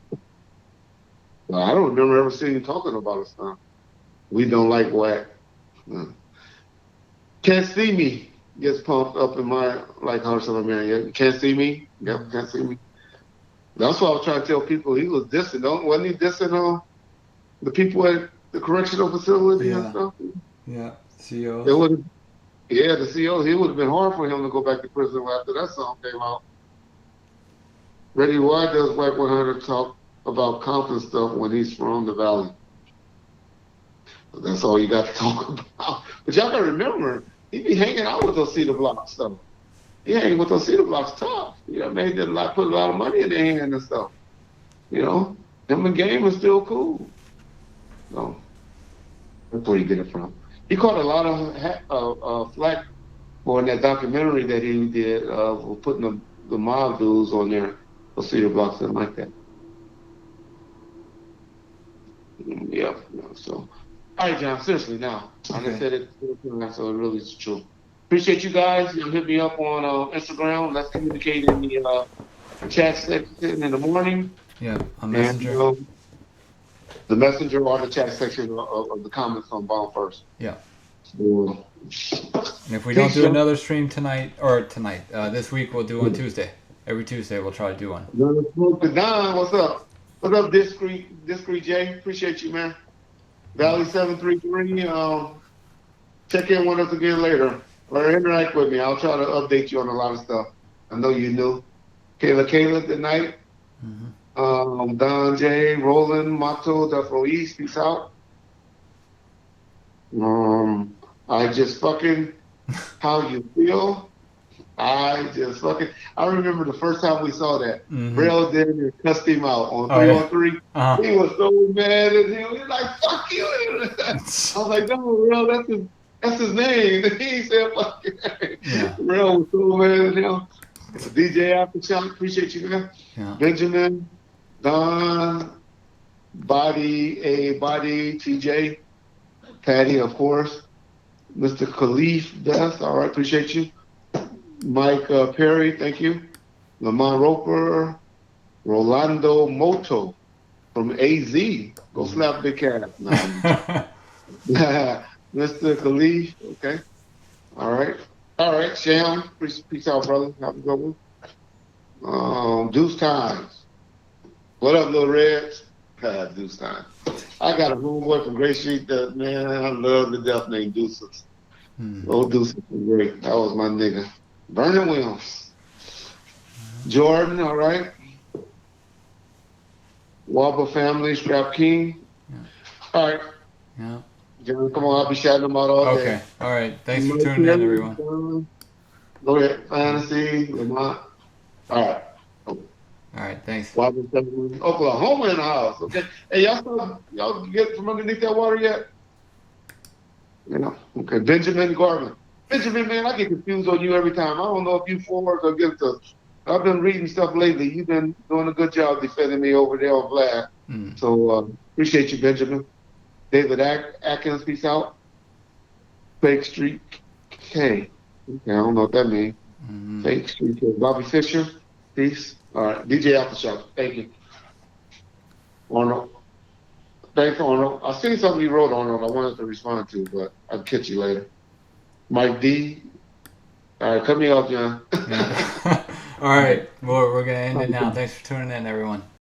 Well, I don't remember ever seeing him talking about his son. We don't like Whack. Can't See Me gets pumped up in my Hearts of a Man. Yeah, Can't See Me. Yep, Can't See Me. That's what I was trying to tell people. He was dissing, wasn't he dissing the people at the correctional facility and stuff? Yeah, CEOs. The CEOs. It would have been hard for him to go back to prison after that song came out. Reggie, why does Whack 100 talk about Compton stuff when he's from the Valley? That's all you got to talk about. But y'all got to remember, he be hanging out with those cedar blocks stuff. He hanging with those cedar blocks tough. You know, they put a lot of money in their hand and stuff. You know, him and Game is still cool. So that's where you get it from. He caught a lot of flack for that documentary that he did for putting the mob dudes on there. Cedar blocks and like that. Yeah. So, all right, John. Seriously, now I just said it, so it really is true. Appreciate you guys. You hit me up on Instagram. Let's communicate in the chat section in the morning. Yeah, on Messenger. And, the Messenger or the chat section of the comments on Bomb First. Yeah. And if we don't do another stream this week, we'll do on Tuesday. Every Tuesday, we'll try to do one. Don, what's up? What's up, Discreet J? Appreciate you, man. Valley 733. Check in with us again later. Or interact with me. I'll try to update you on a lot of stuff. I know you knew. Kayla tonight. Don J, Roland, Mato, Defro East, peace out. I just fucking how you feel. I remember the first time we saw that. Braille did it and cussed him out on 3-on-3. He was so mad at him. He was like, fuck you. I was like, no, Braille, that's his name. He said fuck you. Yeah. Braille was so mad at him. DJ Aftershock, appreciate you, man. Yeah. Benjamin, Don, Body, TJ, Patty, of course. Mr. Khalif, Death, all right, appreciate you. Mike Perry, thank you. Lamont Roper, Rolando Moto from AZ. Go slap Big Cat. No. Mr. Khalif, okay. All right, Sham, peace out, brother. Have a good one. Deuce Times. What up, Little Reds? Deuce time. I got a homeboy from Great Street that, man, I love to death named Deuces. Old Deuces was great. That was my nigga. Vernon Williams. Jordan, all right. Wobble family, Scrap King. Yeah. All right. Yeah. John, come on, I'll be shouting them out all day. Okay. All right. Thanks for tuning in, everyone. Go ahead. Fantasy, Lamont. All right. All right. Thanks. Wobble family. Oklahoma in the house. Okay. Hey, y'all get from underneath that water yet? You know. Okay. Benjamin Garvin. Benjamin, man, I get confused on you every time. I don't know if you forwards or get to. I've been reading stuff lately. You've been doing a good job defending me over there on Vlad. So appreciate you, Benjamin. David Atkins, peace out. Fake Street K. Okay, I don't know what that means. Fake Street K. Bobby Fisher, peace. All right, DJ Aftershock, thank you. Arnold. Thanks, Arnold. I seen something you wrote, Arnold, I wanted to respond to, but I'll catch you later. Mike D. All right, cut me off, John. All right, we're going to end it now. Thanks for tuning in, everyone.